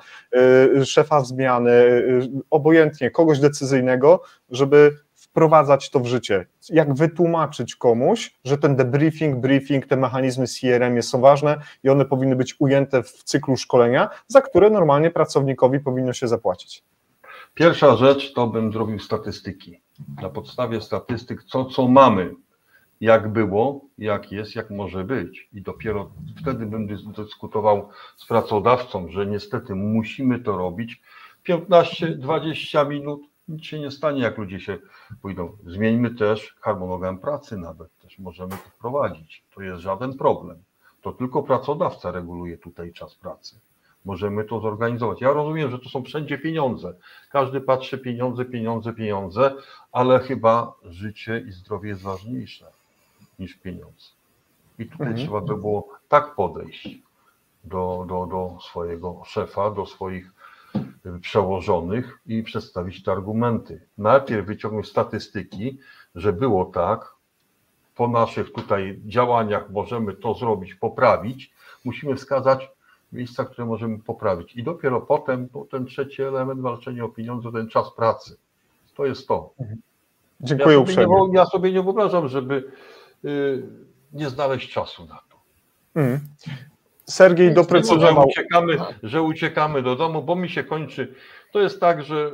szefa zmiany, obojętnie kogoś decyzyjnego, żeby wprowadzać to w życie? Jak wytłumaczyć komuś, że ten debriefing, briefing, te mechanizmy CRM są ważne i one powinny być ujęte w cyklu szkolenia, za które normalnie pracownikowi powinno się zapłacić? Pierwsza rzecz to bym zrobił statystyki. Na podstawie statystyk co mamy, jak było, jak jest, jak może być. I dopiero wtedy bym dyskutował z pracodawcą, że niestety musimy to robić. 15-20 minut, nic się nie stanie, jak ludzie się pójdą. Zmieńmy też harmonogram pracy nawet, też możemy to wprowadzić. To jest żaden problem. To tylko pracodawca reguluje tutaj czas pracy. możemy to zorganizować. Ja rozumiem, że to są wszędzie pieniądze. Każdy patrzy pieniądze, pieniądze, pieniądze, ale chyba życie i zdrowie jest ważniejsze niż pieniądze. I tutaj trzeba by było tak podejść do swojego szefa, do swoich przełożonych i przedstawić te argumenty. Najpierw wyciągnąć statystyki, że było tak, po naszych tutaj działaniach możemy to zrobić, poprawić, musimy wskazać miejsca, które możemy poprawić. I dopiero potem ten trzeci element, walczenie o pieniądze, ten czas pracy. To jest to. Dziękuję uprzejmie. Ja sobie nie wyobrażam, żeby nie znaleźć czasu na to. Sergiej doprecyzował. Że uciekamy do domu, bo mi się kończy. To jest tak, że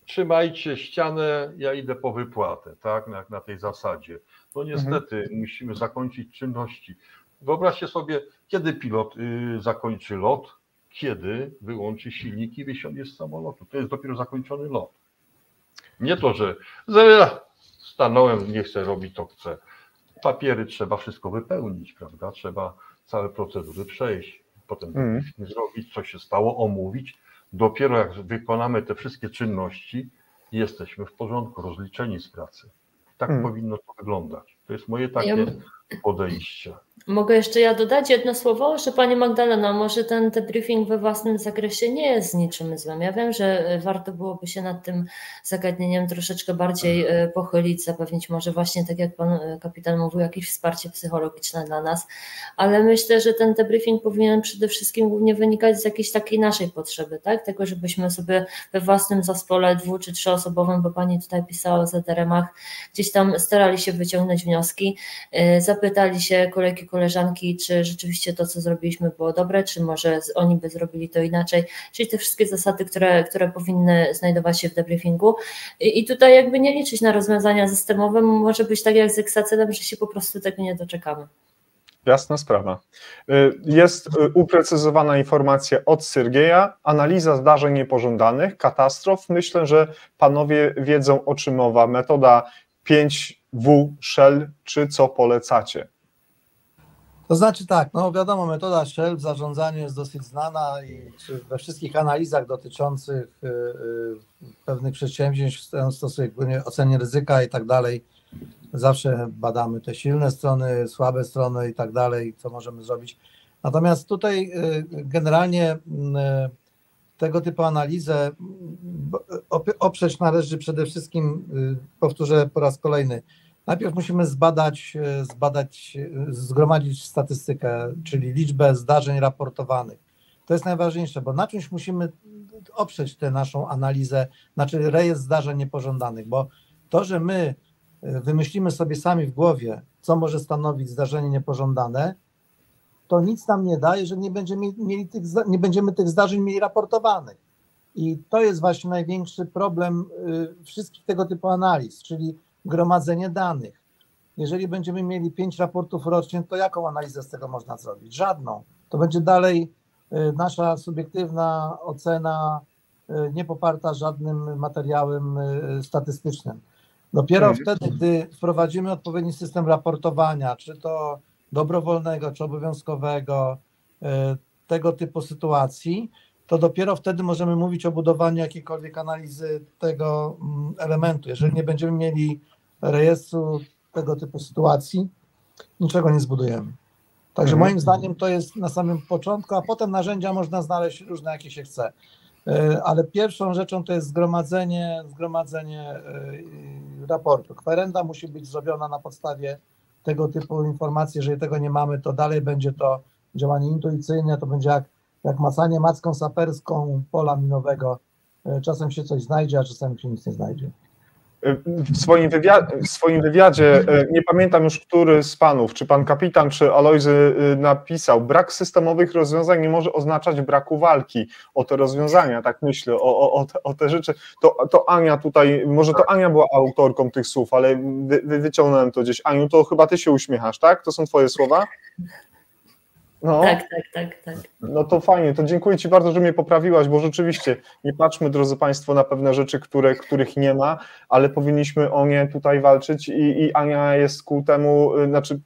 trzymajcie ścianę, ja idę po wypłatę, tak? Na tej zasadzie. No niestety musimy zakończyć czynności. Wyobraźcie sobie, kiedy pilot zakończy lot, kiedy wyłączy silnik i wysiądzie z samolotu. To jest dopiero zakończony lot. Nie to, że stanąłem, nie chcę robić, to chcę. Papiery trzeba wszystko wypełnić, prawda? Trzeba całe procedury przejść, potem zrobić, co się stało, omówić. Dopiero jak wykonamy te wszystkie czynności, jesteśmy w porządku, rozliczeni z pracy. Tak powinno to wyglądać. To jest moje takie podejście. Mogę jeszcze ja dodać jedno słowo, że Pani Magdalena, może ten debriefing we własnym zakresie nie jest niczym złym. Ja wiem, że warto byłoby się nad tym zagadnieniem troszeczkę bardziej pochylić, zapewnić może właśnie, tak jak Pan Kapitan mówił, jakieś wsparcie psychologiczne dla nas, ale myślę, że ten debriefing powinien przede wszystkim głównie wynikać z jakiejś takiej naszej potrzeby, tak? Tego, żebyśmy sobie we własnym zespole 2- czy 3-osobowym, bo Pani tutaj pisała o ZRM-ach, gdzieś tam starali się wyciągnąć wnioski, zapytali się kolegi, koleżanki, czy rzeczywiście to, co zrobiliśmy, było dobre, czy może oni by zrobili to inaczej, czyli te wszystkie zasady, które powinny znajdować się w debriefingu. I tutaj jakby nie liczyć na rozwiązania systemowe, może być tak jak z Exacelem, że się po prostu tego nie doczekamy. Jasna sprawa. Jest uprecyzowana informacja od Sergieja, analiza zdarzeń niepożądanych, katastrof. Myślę, że panowie wiedzą, o czym mowa. Metoda 5W Shell, czy co polecacie? To znaczy tak, no wiadomo, metoda Shell w zarządzaniu jest dosyć znana i we wszystkich analizach dotyczących pewnych przedsięwzięć stosuje ocenie ryzyka i tak dalej. Zawsze badamy te silne strony, słabe strony i tak dalej, co możemy zrobić. Natomiast tutaj generalnie tego typu analizę oprzeć należy przede wszystkim, powtórzę po raz kolejny, najpierw musimy zgromadzić statystykę, czyli liczbę zdarzeń raportowanych. To jest najważniejsze, bo na czymś musimy oprzeć tę naszą analizę, znaczy rejestr zdarzeń niepożądanych, bo to, że my wymyślimy sobie sami w głowie, co może stanowić zdarzenie niepożądane, to nic nam nie da, jeżeli nie będziemy tych zdarzeń mieli raportowanych. I to jest właśnie największy problem wszystkich tego typu analiz, czyli gromadzenie danych. Jeżeli będziemy mieli 5 raportów rocznie, to jaką analizę z tego można zrobić? Żadną. To będzie dalej nasza subiektywna ocena, nie poparta żadnym materiałem statystycznym. Dopiero wtedy, gdy wprowadzimy odpowiedni system raportowania, czy to dobrowolnego, czy obowiązkowego, tego typu sytuacji, to dopiero wtedy możemy mówić o budowaniu jakiejkolwiek analizy tego elementu. Jeżeli nie będziemy mieli rejestru tego typu sytuacji, niczego nie zbudujemy. Także moim zdaniem to jest na samym początku, a potem narzędzia można znaleźć różne, jakie się chce. Ale pierwszą rzeczą to jest zgromadzenie raportu. Kwerenda musi być zrobiona na podstawie tego typu informacji. Jeżeli tego nie mamy, to dalej będzie to działanie intuicyjne, to będzie jak macanie macką saperską pola minowego. Czasem się coś znajdzie, a czasem się nic nie znajdzie. W swoim wywiadzie, nie pamiętam już, który z panów, czy pan kapitan, czy Alojzy napisał, brak systemowych rozwiązań nie może oznaczać braku walki o te rozwiązania, tak myślę, o te rzeczy. To Ania tutaj, może to Ania była autorką tych słów, ale wyciągnąłem to gdzieś. Aniu, to chyba ty się uśmiechasz, tak? To są twoje słowa? No. Tak. No to fajnie, to dziękuję ci bardzo, że mnie poprawiłaś, bo rzeczywiście nie patrzmy, drodzy państwo, na pewne rzeczy, których nie ma, ale powinniśmy o nie tutaj walczyć i Ania jest ku temu, znaczy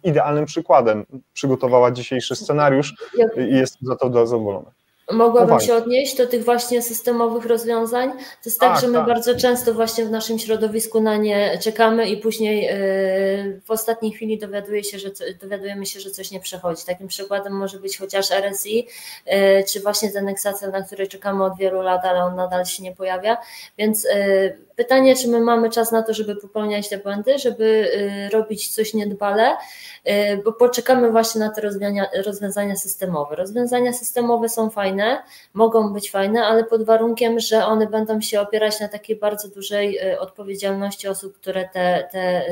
idealnym przykładem. Przygotowała dzisiejszy scenariusz i jestem za to zadowolony. Mogłabym się odnieść do tych właśnie systemowych rozwiązań. To jest tak, że my bardzo często właśnie w naszym środowisku na nie czekamy i później w ostatniej chwili dowiadujemy się, że coś nie przechodzi. Takim przykładem może być chociaż RSI, czy właśnie ten Excel, na który czekamy od wielu lat, ale on nadal się nie pojawia. Więc pytanie, czy my mamy czas na to, żeby popełniać te błędy, żeby robić coś niedbale, bo poczekamy właśnie na te rozwiązania systemowe. Rozwiązania systemowe są fajne, mogą być fajne, ale pod warunkiem, że one będą się opierać na takiej bardzo dużej odpowiedzialności osób, które te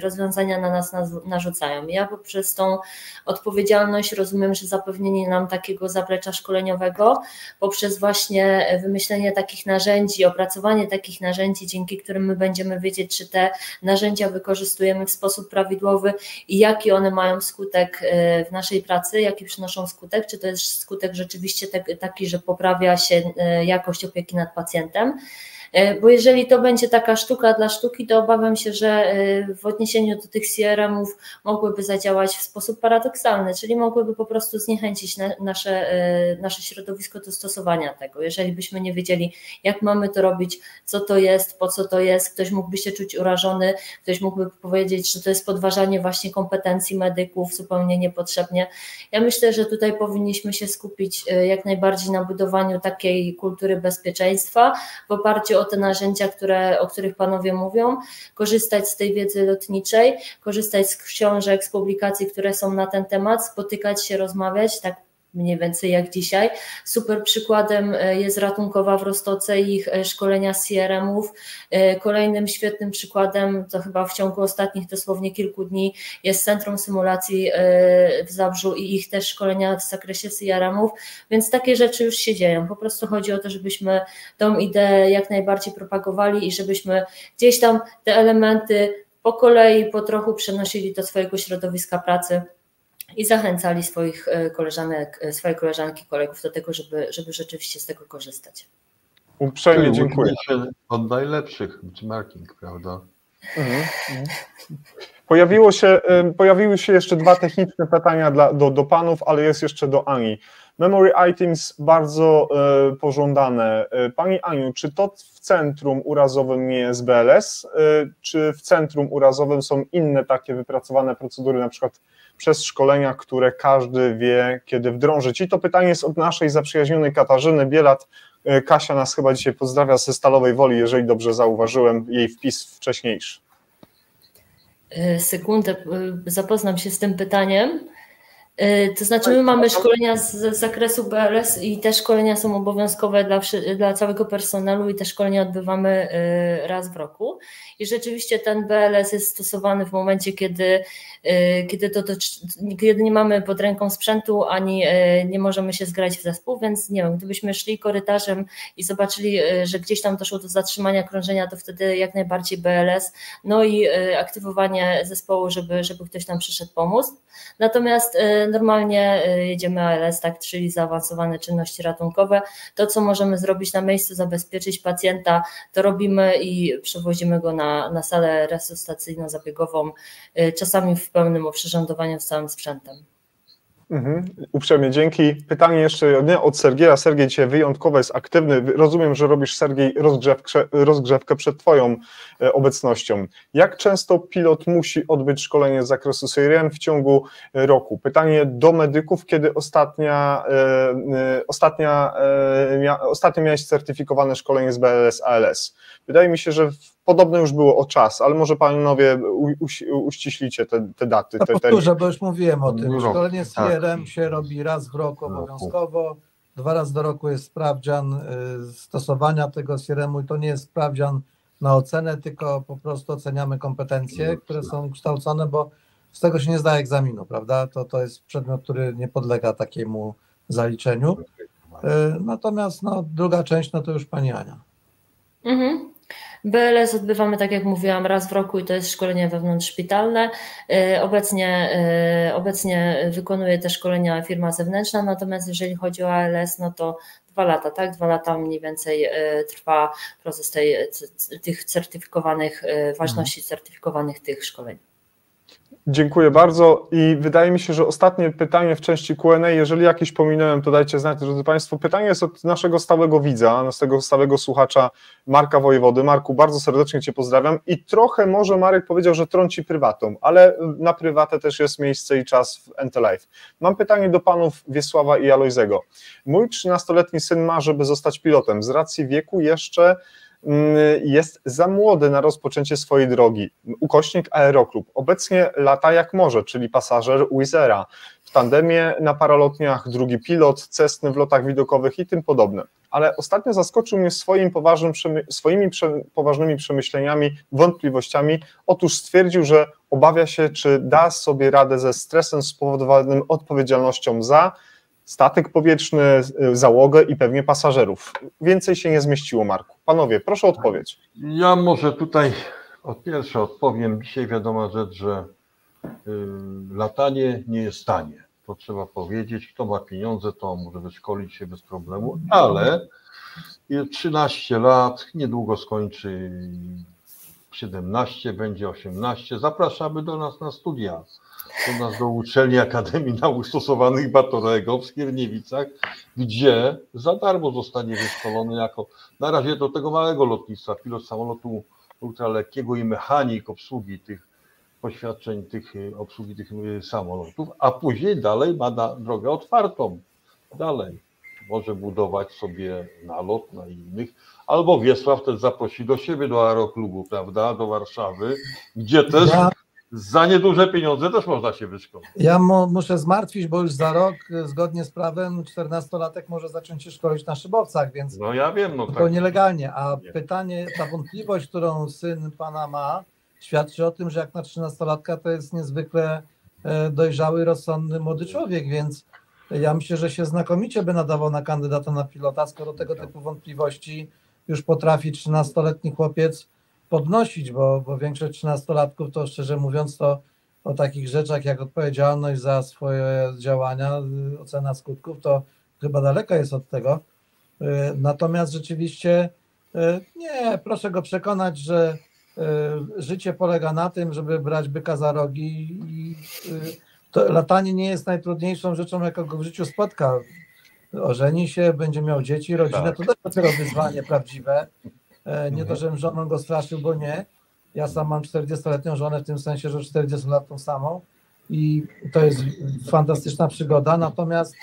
rozwiązania na nas narzucają. Ja poprzez tą odpowiedzialność rozumiem, że zapewnienie nam takiego zaplecza szkoleniowego, poprzez właśnie wymyślenie takich narzędzi, opracowanie takich narzędzi, dzięki którym my będziemy wiedzieć, czy te narzędzia wykorzystujemy w sposób prawidłowy i jaki one mają skutek w naszej pracy, jaki przynoszą skutek, czy to jest skutek rzeczywiście taki, że poprawia się jakość opieki nad pacjentem. Bo jeżeli to będzie taka sztuka dla sztuki, to obawiam się, że w odniesieniu do tych CRM-ów mogłyby zadziałać w sposób paradoksalny, czyli mogłyby po prostu zniechęcić nasze środowisko do stosowania tego. Jeżeli byśmy nie wiedzieli, jak mamy to robić, co to jest, po co to jest, ktoś mógłby się czuć urażony, ktoś mógłby powiedzieć, że to jest podważanie właśnie kompetencji medyków zupełnie niepotrzebnie. Ja myślę, że tutaj powinniśmy się skupić jak najbardziej na budowaniu takiej kultury bezpieczeństwa w oparciu o te narzędzia, o których panowie mówią, korzystać z tej wiedzy lotniczej, korzystać z książek, z publikacji, które są na ten temat, spotykać się, rozmawiać, tak mniej więcej jak dzisiaj. Super przykładem jest Ratunkowa w Roztoce i ich szkolenia z CRM-ów. Kolejnym świetnym przykładem, to chyba w ciągu ostatnich dosłownie kilku dni, jest Centrum Symulacji w Zabrzu i ich też szkolenia w zakresie CRM-ów, więc takie rzeczy już się dzieją. Po prostu chodzi o to, żebyśmy tą ideę jak najbardziej propagowali i żebyśmy gdzieś tam te elementy po kolei, po trochu przenosili do swojego środowiska pracy i zachęcali swoje koleżanki, kolegów do tego, żeby rzeczywiście z tego korzystać. Uprzejmie dziękuję. Od najlepszych benchmarking, prawda? Pojawiły się jeszcze dwa techniczne pytania do panów, ale jest jeszcze do Ani. Memory items bardzo pożądane. Pani Aniu, czy to w centrum urazowym nie jest BLS, czy w centrum urazowym są inne takie wypracowane procedury, na przykład przez szkolenia, które każdy wie, kiedy wdrążyć? I to pytanie jest od naszej zaprzyjaźnionej Katarzyny Bielat. Kasia nas chyba dzisiaj pozdrawia ze Stalowej Woli, jeżeli dobrze zauważyłem jej wpis wcześniejszy. Sekundę, zapoznam się z tym pytaniem. To znaczy my mamy szkolenia z zakresu BLS i te szkolenia są obowiązkowe dla całego personelu i te szkolenia odbywamy raz w roku i rzeczywiście ten BLS jest stosowany w momencie, kiedy nie mamy pod ręką sprzętu, ani nie możemy się zgrać w zespół, więc nie wiem, gdybyśmy szli korytarzem i zobaczyli, że gdzieś tam doszło do zatrzymania krążenia, to wtedy jak najbardziej BLS, no i aktywowanie zespołu, żeby ktoś tam przyszedł pomóc. Natomiast normalnie jedziemy ALS, tak, czyli zaawansowane czynności ratunkowe. To, co możemy zrobić na miejscu, zabezpieczyć pacjenta, to robimy i przewozimy go na salę resuscytacyjno-zabiegową, czasami w pełnym oprzyrządowaniu z całym sprzętem. Uprzejmie dzięki. Pytanie jeszcze od Sergieja. Sergiej dzisiaj wyjątkowo jest aktywny. Rozumiem, że robisz, Sergiej, rozgrzewkę przed twoją obecnością. Jak często pilot musi odbyć szkolenie z zakresu CRM w ciągu roku? Pytanie do medyków, kiedy ostatnio miałeś certyfikowane szkolenie z BLS ALS? Wydaje mi się, że podobno już było o czas, ale może panowie uściślicie te daty. Powtórzę, bo już mówiłem o tym. Szkolenie z CRM się robi raz w roku obowiązkowo, 2 razy do roku jest sprawdzian stosowania tego CRM-u i to nie jest sprawdzian na ocenę, tylko po prostu oceniamy kompetencje, które są kształcone, bo z tego się nie zdaje egzaminu, prawda? To jest przedmiot, który nie podlega takiemu zaliczeniu. Natomiast druga część, to już pani Ania. BLS odbywamy, tak jak mówiłam, raz w roku i to jest szkolenie wewnątrzszpitalne. Obecnie wykonuje te szkolenia firma zewnętrzna, natomiast jeżeli chodzi o ALS, to 2 lata, tak? 2 lata mniej więcej trwa proces tych certyfikowanych, ważności certyfikowanych tych szkoleń. Dziękuję bardzo i wydaje mi się, że ostatnie pytanie w części Q&A, jeżeli jakieś pominąłem, to dajcie znać, drodzy Państwo. Pytanie jest od naszego stałego widza, naszego stałego słuchacza Marka Wojewody. Marku, bardzo serdecznie Cię pozdrawiam i trochę może Marek powiedział, że trąci prywatą, ale na prywatę też jest miejsce i czas w Entelive. Mam pytanie do panów Wiesława i Alojzego. Mój 13-letni syn ma, żeby zostać pilotem. Z racji wieku jeszcze jest za młody na rozpoczęcie swojej drogi. Ukośnik Aeroklub. Obecnie lata jak może, czyli pasażer Wizera. W tandemie na paralotniach, drugi pilot, Cessny w lotach widokowych i tym podobne. Ale ostatnio zaskoczył mnie swoimi poważnymi przemyśleniami, wątpliwościami. Otóż stwierdził, że obawia się, czy da sobie radę ze stresem spowodowanym odpowiedzialnością za statek powietrzny, załogę i pewnie pasażerów. Więcej się nie zmieściło, Marku. Panowie, proszę o odpowiedź. Ja może tutaj pierwsze odpowiem. Dzisiaj wiadoma rzecz, że latanie nie jest tanie. To trzeba powiedzieć. Kto ma pieniądze, to może wyszkolić się bez problemu, ale 13 lat, niedługo skończy 17, będzie 18. Zapraszamy do nas na studia. Do nas do uczelni Akademii Nauk Stosowanych Batorego w Skierniewicach, gdzie za darmo zostanie wyszkolony jako, na razie do tego małego lotnictwa, pilot samolotu ultralekkiego i mechanik obsługi tych poświadczeń, obsługi tych samolotów, a później dalej ma drogę otwartą. Dalej może budować sobie nalot na innych, albo Wiesław też zaprosi do siebie, do Aeroklubu, prawda, do Warszawy, gdzie też za nieduże pieniądze też można się wyszkolić. Ja muszę zmartwić, bo już za rok, zgodnie z prawem, 14-latek może zacząć się szkolić na szybowcach, więc no ja wiem, no to tak. nielegalnie. A pytanie, ta wątpliwość, którą syn pana ma, świadczy o tym, że jak na 13-latka to jest niezwykle dojrzały, rozsądny młody człowiek, więc ja myślę, że się znakomicie by nadawał na kandydata na pilota, skoro tego typu wątpliwości już potrafi 13-letni chłopiec podnosić, bo większość 13-latków to, szczerze mówiąc, to o takich rzeczach jak odpowiedzialność za swoje działania, ocena skutków, to chyba daleko jest od tego. Natomiast rzeczywiście nie, proszę go przekonać, że życie polega na tym, żeby brać byka za rogi i to latanie nie jest najtrudniejszą rzeczą, jaka go w życiu spotka. Ożeni się, będzie miał dzieci, rodzinę, tak. To też dopiero wyzwanie prawdziwe. Nie to, żebym żoną go straszył, bo nie. Ja sam mam 40-letnią żonę, w tym sensie, że 40 lat tą samą i to jest fantastyczna przygoda, natomiast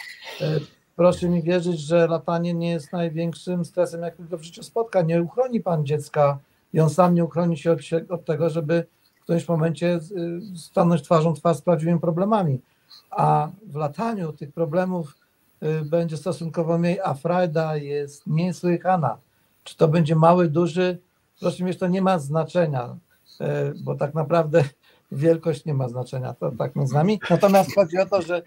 proszę mi wierzyć, że latanie nie jest największym stresem, jaki go w życiu spotka. Nie uchroni pan dziecka i on sam nie uchroni się od tego, żeby w którymś momencie stanąć twarzą w twarz z prawdziwymi problemami. A w lataniu tych problemów będzie stosunkowo mniej, a frajda jest niesłychana. Czy to będzie mały, duży? Proszę mi, to nie ma znaczenia, bo tak naprawdę wielkość nie ma znaczenia, to tak między nami. Natomiast chodzi o to, że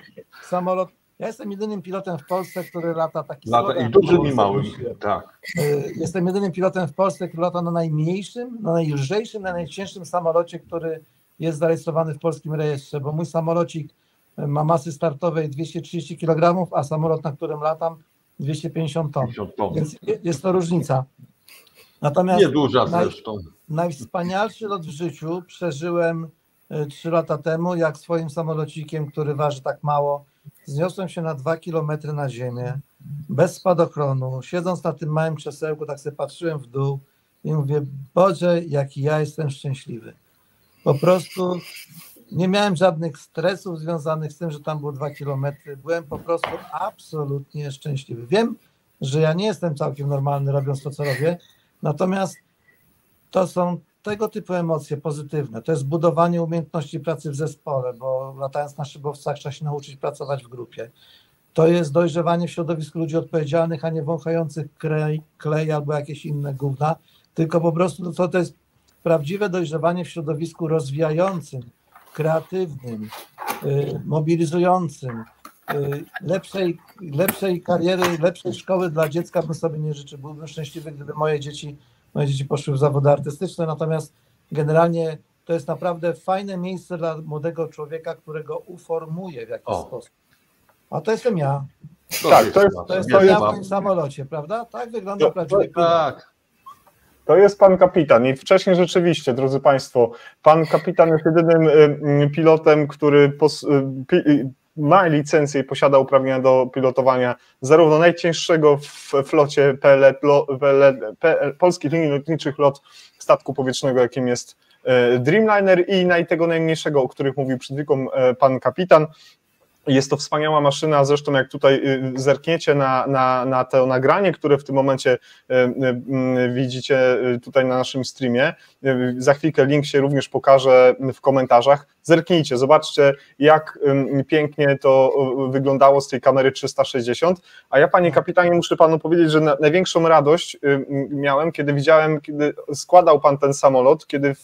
samolot, ja jestem jedynym pilotem w Polsce, który lata taki i dużym i małym, tak. Jestem jedynym pilotem w Polsce, który lata na najmniejszym, na najlżejszym, na najcięższym samolocie, który jest zarejestrowany w polskim rejestrze, bo mój samolocik ma masy startowej 230 kg, a samolot, na którym latam, 250 ton. Więc jest to różnica. Natomiast nieduża zresztą. Najwspanialszy lot w życiu przeżyłem 3 lata temu, jak swoim samolocikiem, który waży tak mało, zniosłem się na 2 kilometry na ziemię, bez spadochronu, siedząc na tym małym krzesełku, tak sobie patrzyłem w dół i mówię, Boże, jaki ja jestem szczęśliwy. Po prostu nie miałem żadnych stresów związanych z tym, że tam było 2 kilometry. Byłem po prostu absolutnie szczęśliwy. Wiem, że ja nie jestem całkiem normalny, robiąc to, co robię, natomiast to są tego typu emocje pozytywne. To jest budowanie umiejętności pracy w zespole, bo latając na szybowcach trzeba się nauczyć pracować w grupie. To jest dojrzewanie w środowisku ludzi odpowiedzialnych, a nie wąchających klej albo jakieś inne gówna, tylko po prostu to jest prawdziwe dojrzewanie w środowisku rozwijającym, kreatywnym, mobilizującym. Lepszej kariery, lepszej szkoły dla dziecka bym sobie nie życzył. Byłbym szczęśliwy, gdyby moje dzieci poszły w zawody artystyczne, natomiast generalnie to jest naprawdę fajne miejsce dla młodego człowieka, którego uformuje w jakiś sposób. A to jestem ja. Tak, to jest ja w moim samolocie, prawda? Tak wygląda prawdziwy pilot. Tak. To jest pan kapitan i wcześniej rzeczywiście, drodzy Państwo, pan kapitan jest jedynym pilotem, który ma licencję i posiada uprawnienia do pilotowania zarówno najcięższego w flocie polskich linii lotniczych LOT statku powietrznego, jakim jest Dreamliner, i tego najmniejszego, o których mówił przed chwilą pan kapitan. Jest to wspaniała maszyna, zresztą jak tutaj zerkniecie na to nagranie, które w tym momencie widzicie tutaj na naszym streamie, za chwilkę link się również pokaże w komentarzach, zerknijcie, zobaczcie, jak pięknie to wyglądało z tej kamery 360, a ja, panie kapitanie, muszę panu powiedzieć, że największą radość miałem, kiedy widziałem, kiedy składał pan ten samolot, kiedy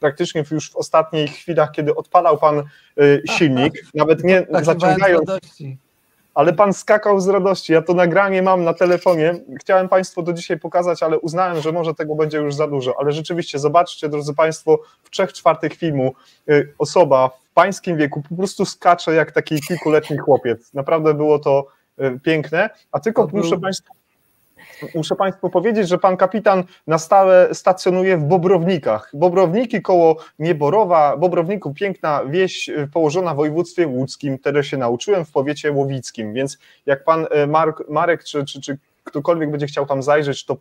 praktycznie już w ostatnich chwilach, kiedy odpalał pan silnik, nawet nie zaciągając, ale pan skakał z radości. Ja to nagranie mam na telefonie, chciałem państwu to dzisiaj pokazać, ale uznałem, że może tego będzie już za dużo, ale rzeczywiście zobaczcie, drodzy państwo, w 3/4 filmu osoba w pańskim wieku po prostu skacze jak taki kilkuletni chłopiec. Naprawdę było to piękne, a tylko muszę państwu powiedzieć, że pan kapitan na stałe stacjonuje w Bobrownikach. Bobrowiki koło Nieborowa, Bobrowników, piękna wieś położona w województwie łódzkim, tego się nauczyłem, w powiecie łowickim, więc jak pan Marek czy ktokolwiek będzie chciał tam zajrzeć, to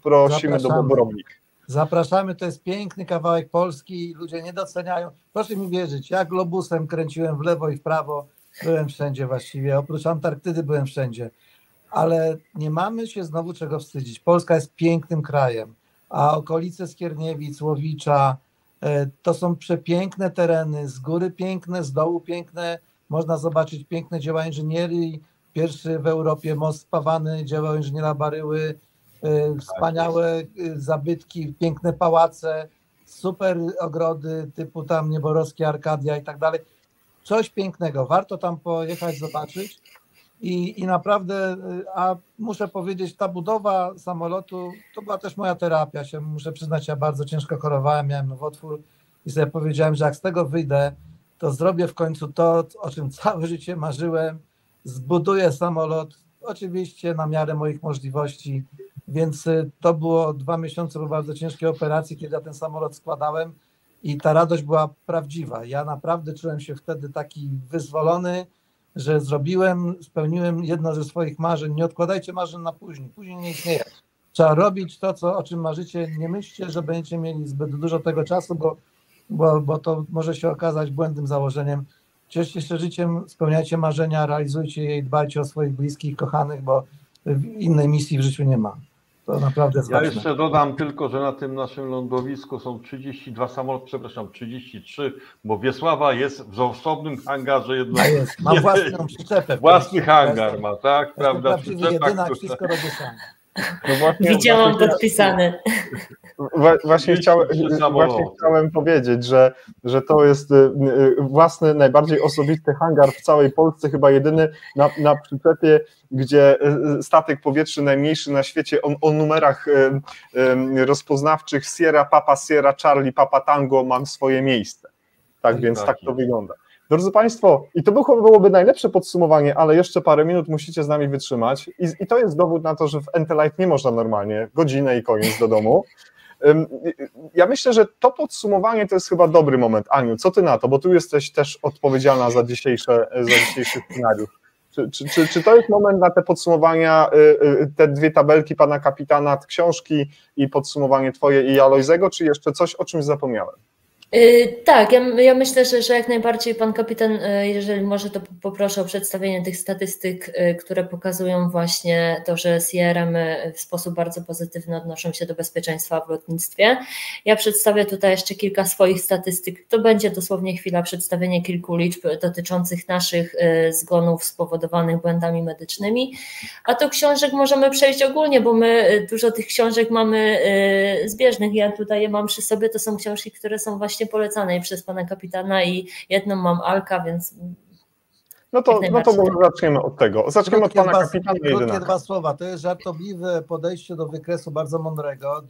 prosimy do Bobrownik. Zapraszamy, to jest piękny kawałek Polski, ludzie nie doceniają. Proszę mi wierzyć, ja globusem kręciłem w lewo i w prawo, byłem wszędzie właściwie, oprócz Antarktydy byłem wszędzie. Ale nie mamy się znowu czego wstydzić. Polska jest pięknym krajem, a okolice Skierniewic, Łowicza to są przepiękne tereny, z góry piękne, z dołu piękne, można zobaczyć piękne dzieła inżynierii, pierwszy w Europie most spawany, dzieło inżyniera Baryły, wspaniałe zabytki, piękne pałace, super ogrody typu tam Nieborowskie, Arkadia i tak dalej. Coś pięknego, warto tam pojechać, zobaczyć. I naprawdę, a muszę powiedzieć, ta budowa samolotu to była też moja terapia. Muszę przyznać, ja bardzo ciężko chorowałem, miałem nowotwór i sobie powiedziałem, że jak z tego wyjdę, to zrobię w końcu to, o czym całe życie marzyłem, zbuduję samolot, oczywiście na miarę moich możliwości, więc to było 2 miesiące po bardzo ciężkiej operacji, kiedy ja ten samolot składałem i ta radość była prawdziwa. Ja naprawdę czułem się wtedy taki wyzwolony, że spełniłem jedno ze swoich marzeń. Nie odkładajcie marzeń na później. Później nie istnieje. Trzeba robić to, o czym marzycie. Nie myślcie, że będziecie mieli zbyt dużo tego czasu, bo to może się okazać błędnym założeniem. Cieszcie się życiem, spełniajcie marzenia, realizujcie je i dbajcie o swoich bliskich, kochanych, bo innej misji w życiu nie ma. To naprawdę jest ważne. Ja jeszcze dodam tylko, że na tym naszym lądowisku są 32 samoloty, 33, bo Wiesława jest w osobnym hangarze jednostki. Ma własną przyczepę. Własny hangar ma, tak? Prawda? Jedynak, wszystko robię sam. No właśnie, widziałam podpisany. Właśnie chciałem powiedzieć, że to jest własny, najbardziej osobisty hangar w całej Polsce, chyba jedyny na przyczepie, gdzie statek powietrzny najmniejszy na świecie o numerach rozpoznawczych Sierra Papa Sierra Charlie Papa Tango mam swoje miejsce. Tak więc tak to wygląda. Drodzy Państwo, i to byłoby najlepsze podsumowanie, ale jeszcze parę minut musicie z nami wytrzymać i to jest dowód na to, że w Entelife nie można normalnie, godzinę i koniec do domu. Ja myślę, że to podsumowanie to jest chyba dobry moment. Aniu, co ty na to? Bo tu jesteś też odpowiedzialna za dzisiejszy scenariusz. Czy to jest moment na te podsumowania, te 2 tabelki pana kapitana, książki i podsumowanie twoje i Alojzego, czy jeszcze coś, o czymś zapomniałem? Tak, ja myślę, że jak najbardziej pan kapitan, jeżeli może, to poproszę o przedstawienie tych statystyk, które pokazują właśnie to, że CRM w sposób bardzo pozytywny odnoszą się do bezpieczeństwa w lotnictwie. Ja przedstawię tutaj jeszcze kilka swoich statystyk. To będzie dosłownie chwila przedstawienia kilku liczb dotyczących naszych zgonów spowodowanych błędami medycznymi, a do książek możemy przejść ogólnie, bo my dużo tych książek mamy zbieżnych. Ja tutaj je mam przy sobie, to są książki, które są właśnie polecanej przez pana kapitana i jedną mam Alka, więc... No to może zaczniemy od tego. Zaczniemy od pana kapitana. Krótkie 2 słowa. To jest żartobliwe podejście do wykresu, bardzo mądrego.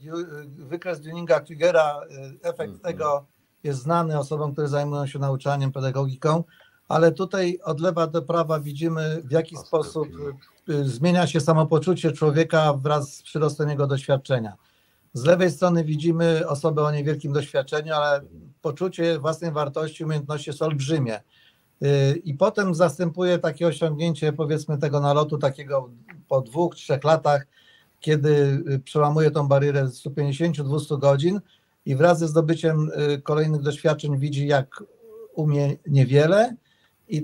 Wykres Dunninga-Krugera, efekt tego jest znany osobom, które zajmują się nauczaniem, pedagogiką, ale tutaj od lewa do prawa widzimy, w jaki sposób zmienia się samopoczucie człowieka wraz z przyrostem jego doświadczenia. Z lewej strony widzimy osobę o niewielkim doświadczeniu, ale poczucie własnej wartości, umiejętności jest olbrzymie. I potem zastępuje takie osiągnięcie, powiedzmy, tego nalotu takiego po 2-3 latach, kiedy przełamuje tą barierę 150-200 godzin i wraz ze zdobyciem kolejnych doświadczeń widzi, jak umie niewiele i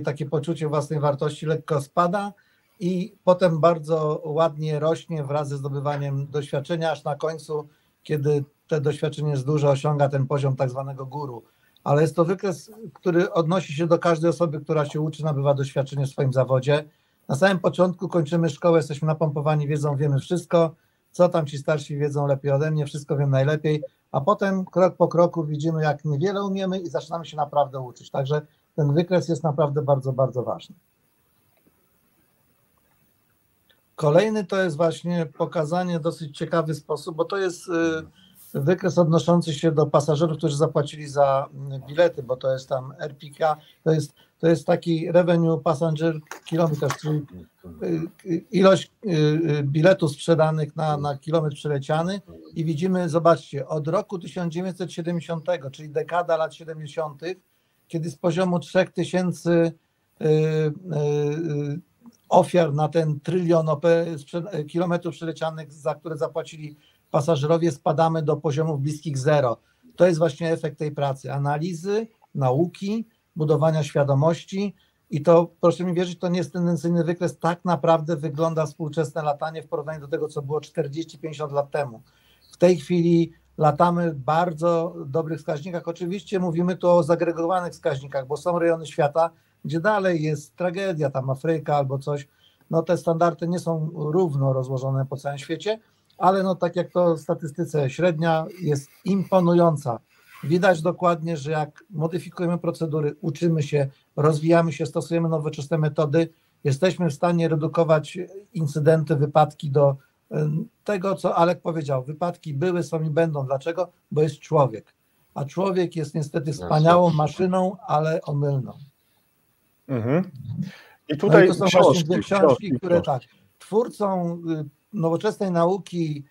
takie poczucie własnej wartości lekko spada i potem bardzo ładnie rośnie wraz ze zdobywaniem doświadczenia, aż na końcu, kiedy to doświadczenie jest duże, osiąga ten poziom tak zwanego guru. Ale jest to wykres, który odnosi się do każdej osoby, która się uczy, nabywa doświadczenie w swoim zawodzie. Na samym początku kończymy szkołę, jesteśmy napompowani wiedzą, wiemy wszystko, co tam ci starsi wiedzą lepiej ode mnie, wszystko wiem najlepiej, a potem krok po kroku widzimy, jak niewiele umiemy i zaczynamy się naprawdę uczyć. Także ten wykres jest naprawdę bardzo, bardzo ważny. Kolejny to jest właśnie pokazanie w dosyć ciekawy sposób, bo to jest wykres odnoszący się do pasażerów, którzy zapłacili za bilety, bo to jest tam RPK, to jest taki revenue passenger kilometers, czyli ilość biletów sprzedanych na kilometr przeleciany i widzimy, zobaczcie, od roku 1970, czyli dekada lat 70., kiedy z poziomu 3000 ofiar na ten trylion kilometrów przelecianych, za które zapłacili pasażerowie, spadamy do poziomów bliskich zero. To jest właśnie efekt tej pracy, analizy, nauki, budowania świadomości i to, proszę mi wierzyć, to nie jest tendencyjny wykres, tak naprawdę wygląda współczesne latanie w porównaniu do tego, co było 40-50 lat temu. W tej chwili latamy w bardzo dobrych wskaźnikach, oczywiście mówimy tu o zagregowanych wskaźnikach, bo są rejony świata, gdzie dalej jest tragedia, tam Afryka albo coś, no te standardy nie są równo rozłożone po całym świecie, ale no tak jak to w statystyce średnia jest imponująca. Widać dokładnie, że jak modyfikujemy procedury, uczymy się, rozwijamy się, stosujemy nowoczesne metody, jesteśmy w stanie redukować incydenty, wypadki do tego, co Alek powiedział. Wypadki były, są i będą. Dlaczego? Bo jest człowiek. A człowiek jest niestety wspaniałą maszyną, ale omylną. Mhm. I tutaj no i to są właśnie dwie książki, które tak, twórcą nowoczesnej nauki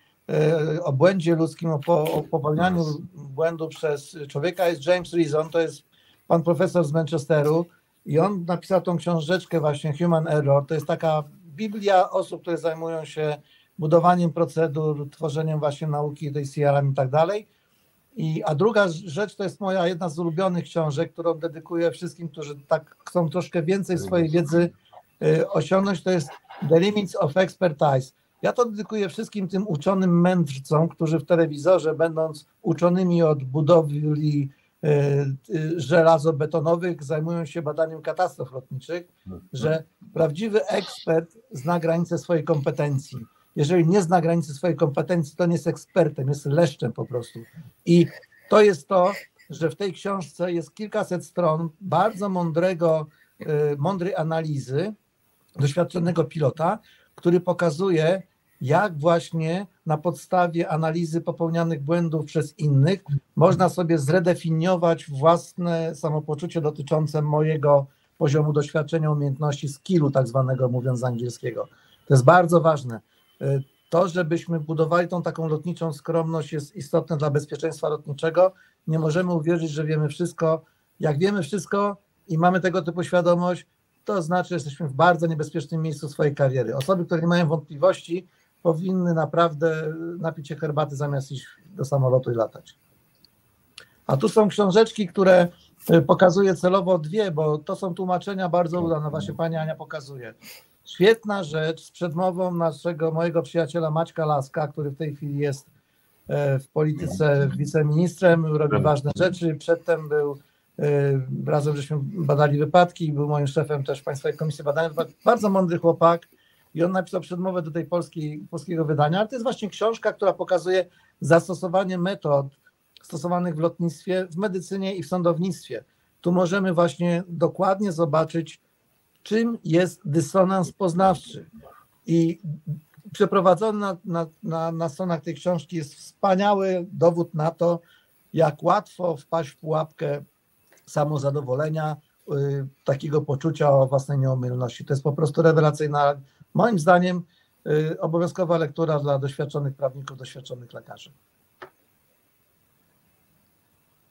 o błędzie ludzkim, o popełnianiu błędu przez człowieka jest James Reason, to jest pan profesor z Manchesteru i on napisał tą książeczkę właśnie Human Error, to jest taka biblia osób, które zajmują się budowaniem procedur, tworzeniem właśnie nauki, tej CRM i tak dalej. A druga rzecz to jest moja jedna z ulubionych książek, którą dedykuję wszystkim, którzy tak chcą troszkę więcej swojej wiedzy osiągnąć, to jest The Limits of Expertise. Ja to dedykuję wszystkim tym uczonym mędrcom, którzy w telewizorze, będąc uczonymi od budowli żelazobetonowych, zajmują się badaniem katastrof lotniczych, że prawdziwy ekspert zna granice swojej kompetencji. Jeżeli nie zna granicy swojej kompetencji, to nie jest ekspertem, jest leszczem po prostu. I to jest to, że w tej książce jest kilkaset stron bardzo mądrej analizy doświadczonego pilota, który pokazuje, jak właśnie na podstawie analizy popełnianych błędów przez innych można sobie zredefiniować własne samopoczucie dotyczące mojego poziomu doświadczenia, umiejętności, skillu tak zwanego, mówiąc z angielskiego. To jest bardzo ważne. To, żebyśmy budowali tą taką lotniczą skromność, jest istotne dla bezpieczeństwa lotniczego. Nie możemy uwierzyć, że wiemy wszystko. Jak wiemy wszystko i mamy tego typu świadomość, to znaczy, że jesteśmy w bardzo niebezpiecznym miejscu swojej kariery. Osoby, które nie mają wątpliwości, powinny naprawdę napić się herbaty zamiast iść do samolotu i latać. A tu są książeczki, które pokazuję celowo dwie, bo to są tłumaczenia bardzo udane. Właśnie pani Ania pokazuje. Świetna rzecz z przedmową mojego przyjaciela Maćka Laska, który w tej chwili jest w polityce wiceministrem, robi ważne rzeczy. Przedtem był, razem żeśmy badali wypadki, był moim szefem też Państwowej Komisji Badania Wypadków. Bardzo mądry chłopak i on napisał przedmowę do tej polskiego wydania, ale to jest właśnie książka, która pokazuje zastosowanie metod stosowanych w lotnictwie, w medycynie i w sądownictwie. Tu możemy właśnie dokładnie zobaczyć, czym jest dysonans poznawczy. I przeprowadzony na stronach tej książki jest wspaniały dowód na to, jak łatwo wpaść w pułapkę samozadowolenia, takiego poczucia o własnej nieomylności. To jest po prostu rewelacyjne. Moim zdaniem obowiązkowa lektura dla doświadczonych prawników, doświadczonych lekarzy.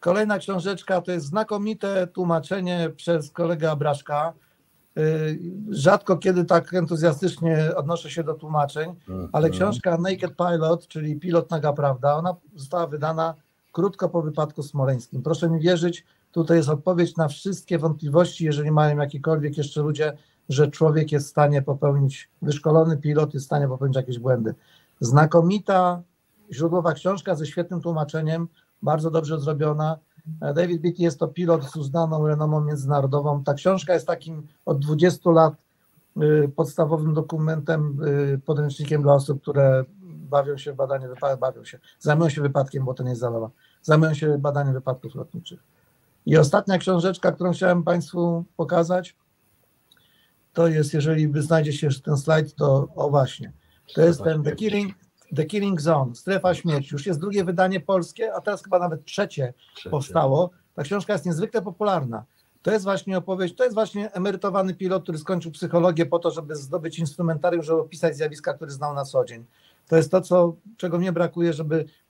Kolejna książeczka to jest znakomite tłumaczenie przez kolegę Abraszka. Rzadko kiedy tak entuzjastycznie odnoszę się do tłumaczeń, ale książka Naked Pilot, czyli Pilot Naga Prawda, ona została wydana krótko po wypadku smoleńskim. Proszę mi wierzyć, tutaj jest odpowiedź na wszystkie wątpliwości, jeżeli mają jakiekolwiek jeszcze ludzie, że człowiek jest w stanie popełnić, wyszkolony pilot jest w stanie popełnić jakieś błędy. Znakomita źródłowa książka ze świetnym tłumaczeniem, bardzo dobrze zrobiona. David Beatty jest to pilot z uznaną renomą międzynarodową. Ta książka jest takim od 20 lat podstawowym dokumentem, podręcznikiem dla osób, które bawią się w badanie wypadków, zajmują się wypadkiem, bo to nie jest zabawa, zajmują się badaniem wypadków lotniczych. I ostatnia książeczka, którą chciałem Państwu pokazać, to jest, jeżeli wy znajdziecie ten slajd, to o właśnie, to jest ten The Killing Zone, Strefa Śmierci. Już jest drugie wydanie polskie, a teraz chyba nawet trzecie powstało. Ta książka jest niezwykle popularna. To jest właśnie opowieść, to jest właśnie emerytowany pilot, który skończył psychologię po to, żeby zdobyć instrumentarium, żeby opisać zjawiska, które znał na co dzień. To jest to, czego mnie brakuje,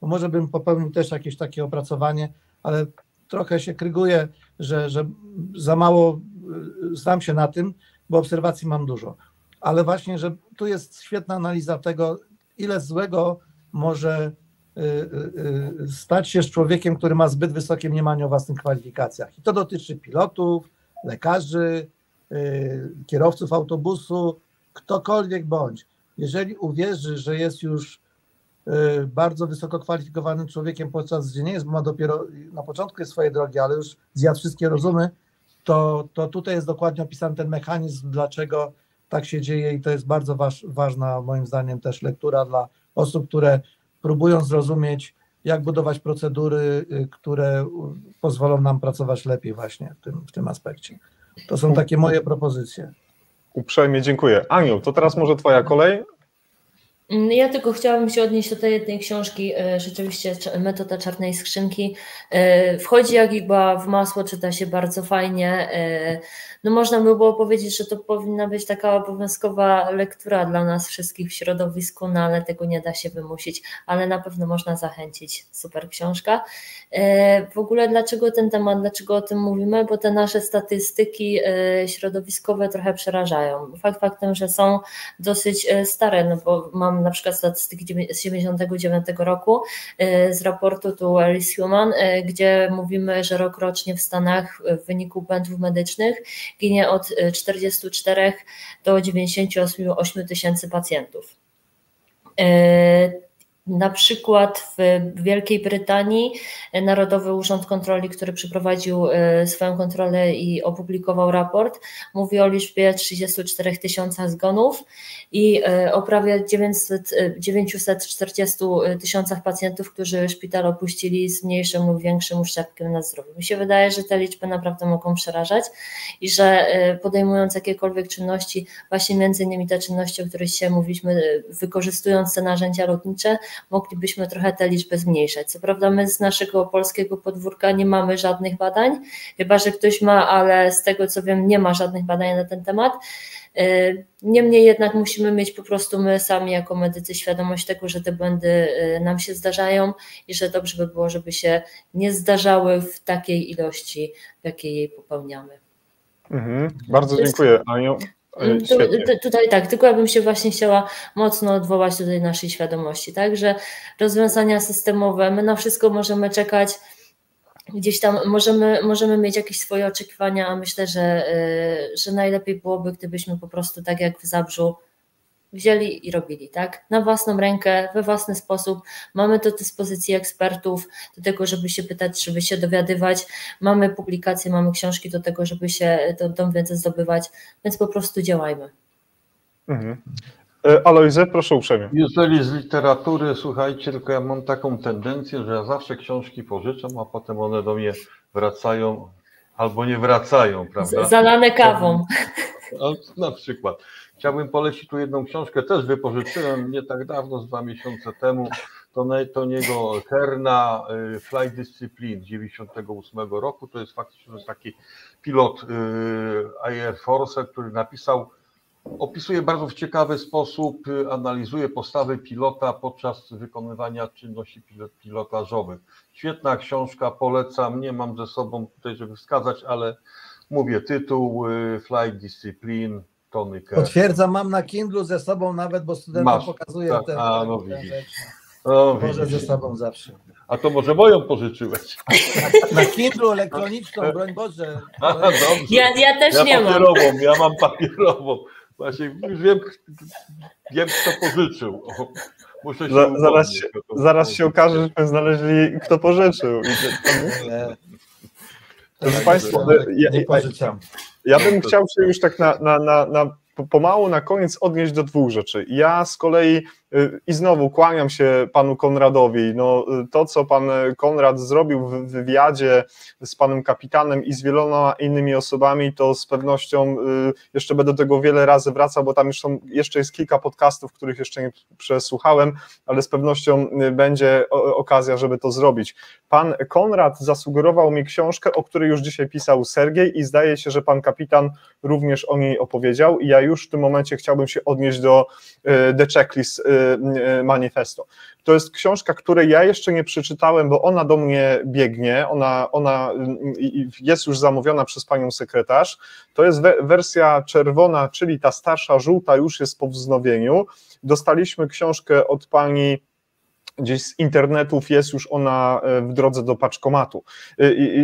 bo może bym popełnił też jakieś takie opracowanie, ale trochę się kryguję, że za mało znam się na tym, bo obserwacji mam dużo. Ale właśnie, że tu jest świetna analiza tego, ile złego może stać się z człowiekiem, który ma zbyt wysokie mniemanie o własnych kwalifikacjach. I to dotyczy pilotów, lekarzy, kierowców autobusu, ktokolwiek bądź. Jeżeli uwierzy, że jest już bardzo wysoko kwalifikowanym człowiekiem, podczas gdy nie jest, bo ma dopiero na początku jest swojej drogi, ale już zjadł wszystkie rozumy, to tutaj jest dokładnie opisany ten mechanizm, dlaczego tak się dzieje i to jest bardzo ważna moim zdaniem też lektura dla osób, które próbują zrozumieć, jak budować procedury, które pozwolą nam pracować lepiej właśnie w tym aspekcie. To są takie moje propozycje. Uprzejmie dziękuję. Aniu, to teraz może Twoja kolej? Ja tylko chciałabym się odnieść do tej jednej książki, rzeczywiście Metoda czarnej skrzynki. Wchodzi jak igła w masło, czyta się bardzo fajnie. No można by było powiedzieć, że to powinna być taka obowiązkowa lektura dla nas wszystkich w środowisku, no ale tego nie da się wymusić, ale na pewno można zachęcić. Super książka. W ogóle dlaczego ten temat, dlaczego o tym mówimy? Bo te nasze statystyki środowiskowe trochę przerażają. Faktem, że są dosyć stare, no bo mam na przykład statystyki z 1979 roku z raportu To Where is Human, gdzie mówimy, że rokrocznie w Stanach w wyniku błędów medycznych ginie od 44 do 98 tysięcy pacjentów. Na przykład w Wielkiej Brytanii Narodowy Urząd Kontroli, który przeprowadził swoją kontrolę i opublikował raport, mówi o liczbie 34 tysiącach zgonów i o prawie 940 tysiącach pacjentów, którzy szpital opuścili z mniejszym lub większym uszczerbkiem na zdrowiu. Mi się wydaje, że te liczby naprawdę mogą przerażać i że podejmując jakiekolwiek czynności, właśnie między innymi te czynności, o których dzisiaj mówiliśmy, wykorzystując te narzędzia lotnicze, moglibyśmy trochę te liczby zmniejszać. Co prawda my z naszego polskiego podwórka nie mamy żadnych badań, chyba że ktoś ma, ale z tego co wiem nie ma żadnych badań na ten temat. Niemniej jednak musimy mieć po prostu my sami jako medycy świadomość tego, że te błędy nam się zdarzają i że dobrze by było, żeby się nie zdarzały w takiej ilości, w jakiej jej popełniamy. Bardzo dziękuję, Aniu. Tutaj tak, tylko ja bym się właśnie chciała mocno odwołać do tej naszej świadomości, tak, że rozwiązania systemowe, my na wszystko możemy czekać, gdzieś tam możemy mieć jakieś swoje oczekiwania, a myślę, że najlepiej byłoby, gdybyśmy po prostu tak jak w Zabrzu wzięli i robili, tak? Na własną rękę, we własny sposób. Mamy do dyspozycji ekspertów do tego, żeby się pytać, żeby się dowiadywać. Mamy publikacje, mamy książki do tego, żeby się tą wiedzę zdobywać, więc po prostu działajmy. Alojzy, proszę uprzejmie. Jeżeli z literatury, słuchajcie, tylko ja mam taką tendencję, że ja zawsze książki pożyczam, a potem one do mnie wracają albo nie wracają, prawda? Zalane kawą. Na przykład. Chciałbym polecić tu jedną książkę, też wypożyczyłem nie tak dawno, z 2 miesiące temu, Tony'ego Herna, Flight Discipline 98 roku. To jest faktycznie taki pilot Air Force, który napisał Opisuje bardzo w ciekawy sposób, analizuje postawy pilota podczas wykonywania czynności pilotażowych. Świetna książka, polecam, nie mam ze sobą tutaj, żeby wskazać, ale mówię tytuł, Flight Discipline, Tony Kerr. Potwierdzam, mam na Kindlu ze sobą nawet, bo studentom pokazuję tak, te no rzeczy. Widzisz. Ze sobą zawsze. A to może moją pożyczyłeś? Na Kindlu elektroniczną, broń Boże. Dobrze. Ja też nie mam. Ja mam papierową. Właśnie już wiem kto pożyczył. Muszę się zaraz się okaże, żeśmy znaleźli, kto pożyczył. Proszę Państwa, ja bym chciał się już tak pomału na koniec odnieść do dwóch rzeczy. Ja z kolei i znowu kłaniam się panu Konradowi. No, to, co pan Konrad zrobił w wywiadzie z panem kapitanem i z wieloma innymi osobami, to z pewnością jeszcze będę do tego wiele razy wracał, bo tam jeszcze jest kilka podcastów, których jeszcze nie przesłuchałem, ale z pewnością będzie okazja, żeby to zrobić. Pan Konrad zasugerował mi książkę, o której już dzisiaj pisał Sergiej i zdaje się, że pan kapitan również o niej opowiedział i ja już w tym momencie chciałbym się odnieść do The Checklist Manifesto. To jest książka, której ja jeszcze nie przeczytałem, bo ona do mnie biegnie, ona jest już zamówiona przez panią sekretarz. To jest wersja czerwona, czyli ta starsza, żółta już jest po wznowieniu. Dostaliśmy książkę od pani gdzieś z internetów, jest już ona w drodze do paczkomatu.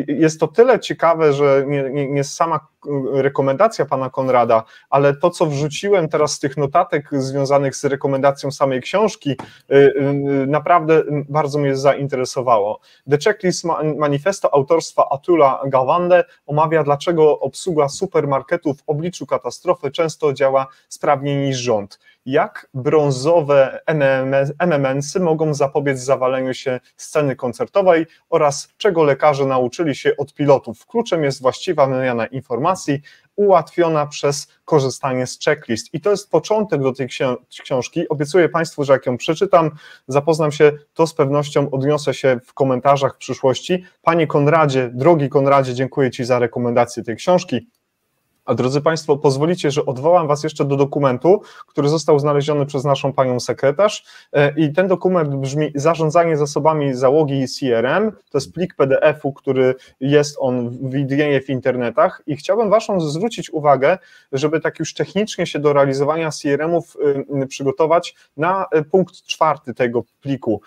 Jest to tyle ciekawe, że nie sama rekomendacja pana Konrada, ale to, co wrzuciłem teraz z tych notatek związanych z rekomendacją samej książki, naprawdę bardzo mnie zainteresowało. The Checklist Manifesto autorstwa Atula Gawande omawia, dlaczego obsługa supermarketu w obliczu katastrofy często działa sprawniej niż rząd. Jak brązowe MMS-y mogą zapobiec zawaleniu się sceny koncertowej oraz czego lekarze nauczyli się od pilotów. Kluczem jest właściwa wymiana informacji, ułatwiona przez korzystanie z checklist. I to jest początek do tej książki. Obiecuję Państwu, że jak ją przeczytam, zapoznam się, to z pewnością odniosę się w komentarzach w przyszłości. Panie Konradzie, drogi Konradzie, dziękuję Ci za rekomendację tej książki. A drodzy Państwo, pozwolicie, że odwołam Was jeszcze do dokumentu, który został znaleziony przez naszą panią sekretarz i ten dokument brzmi: zarządzanie zasobami załogi CRM, to jest plik PDF-u, który jest widnieje w internetach i chciałbym Waszą zwrócić uwagę, żeby tak już technicznie się do realizowania CRM-ów przygotować na punkt 4 tego pliku.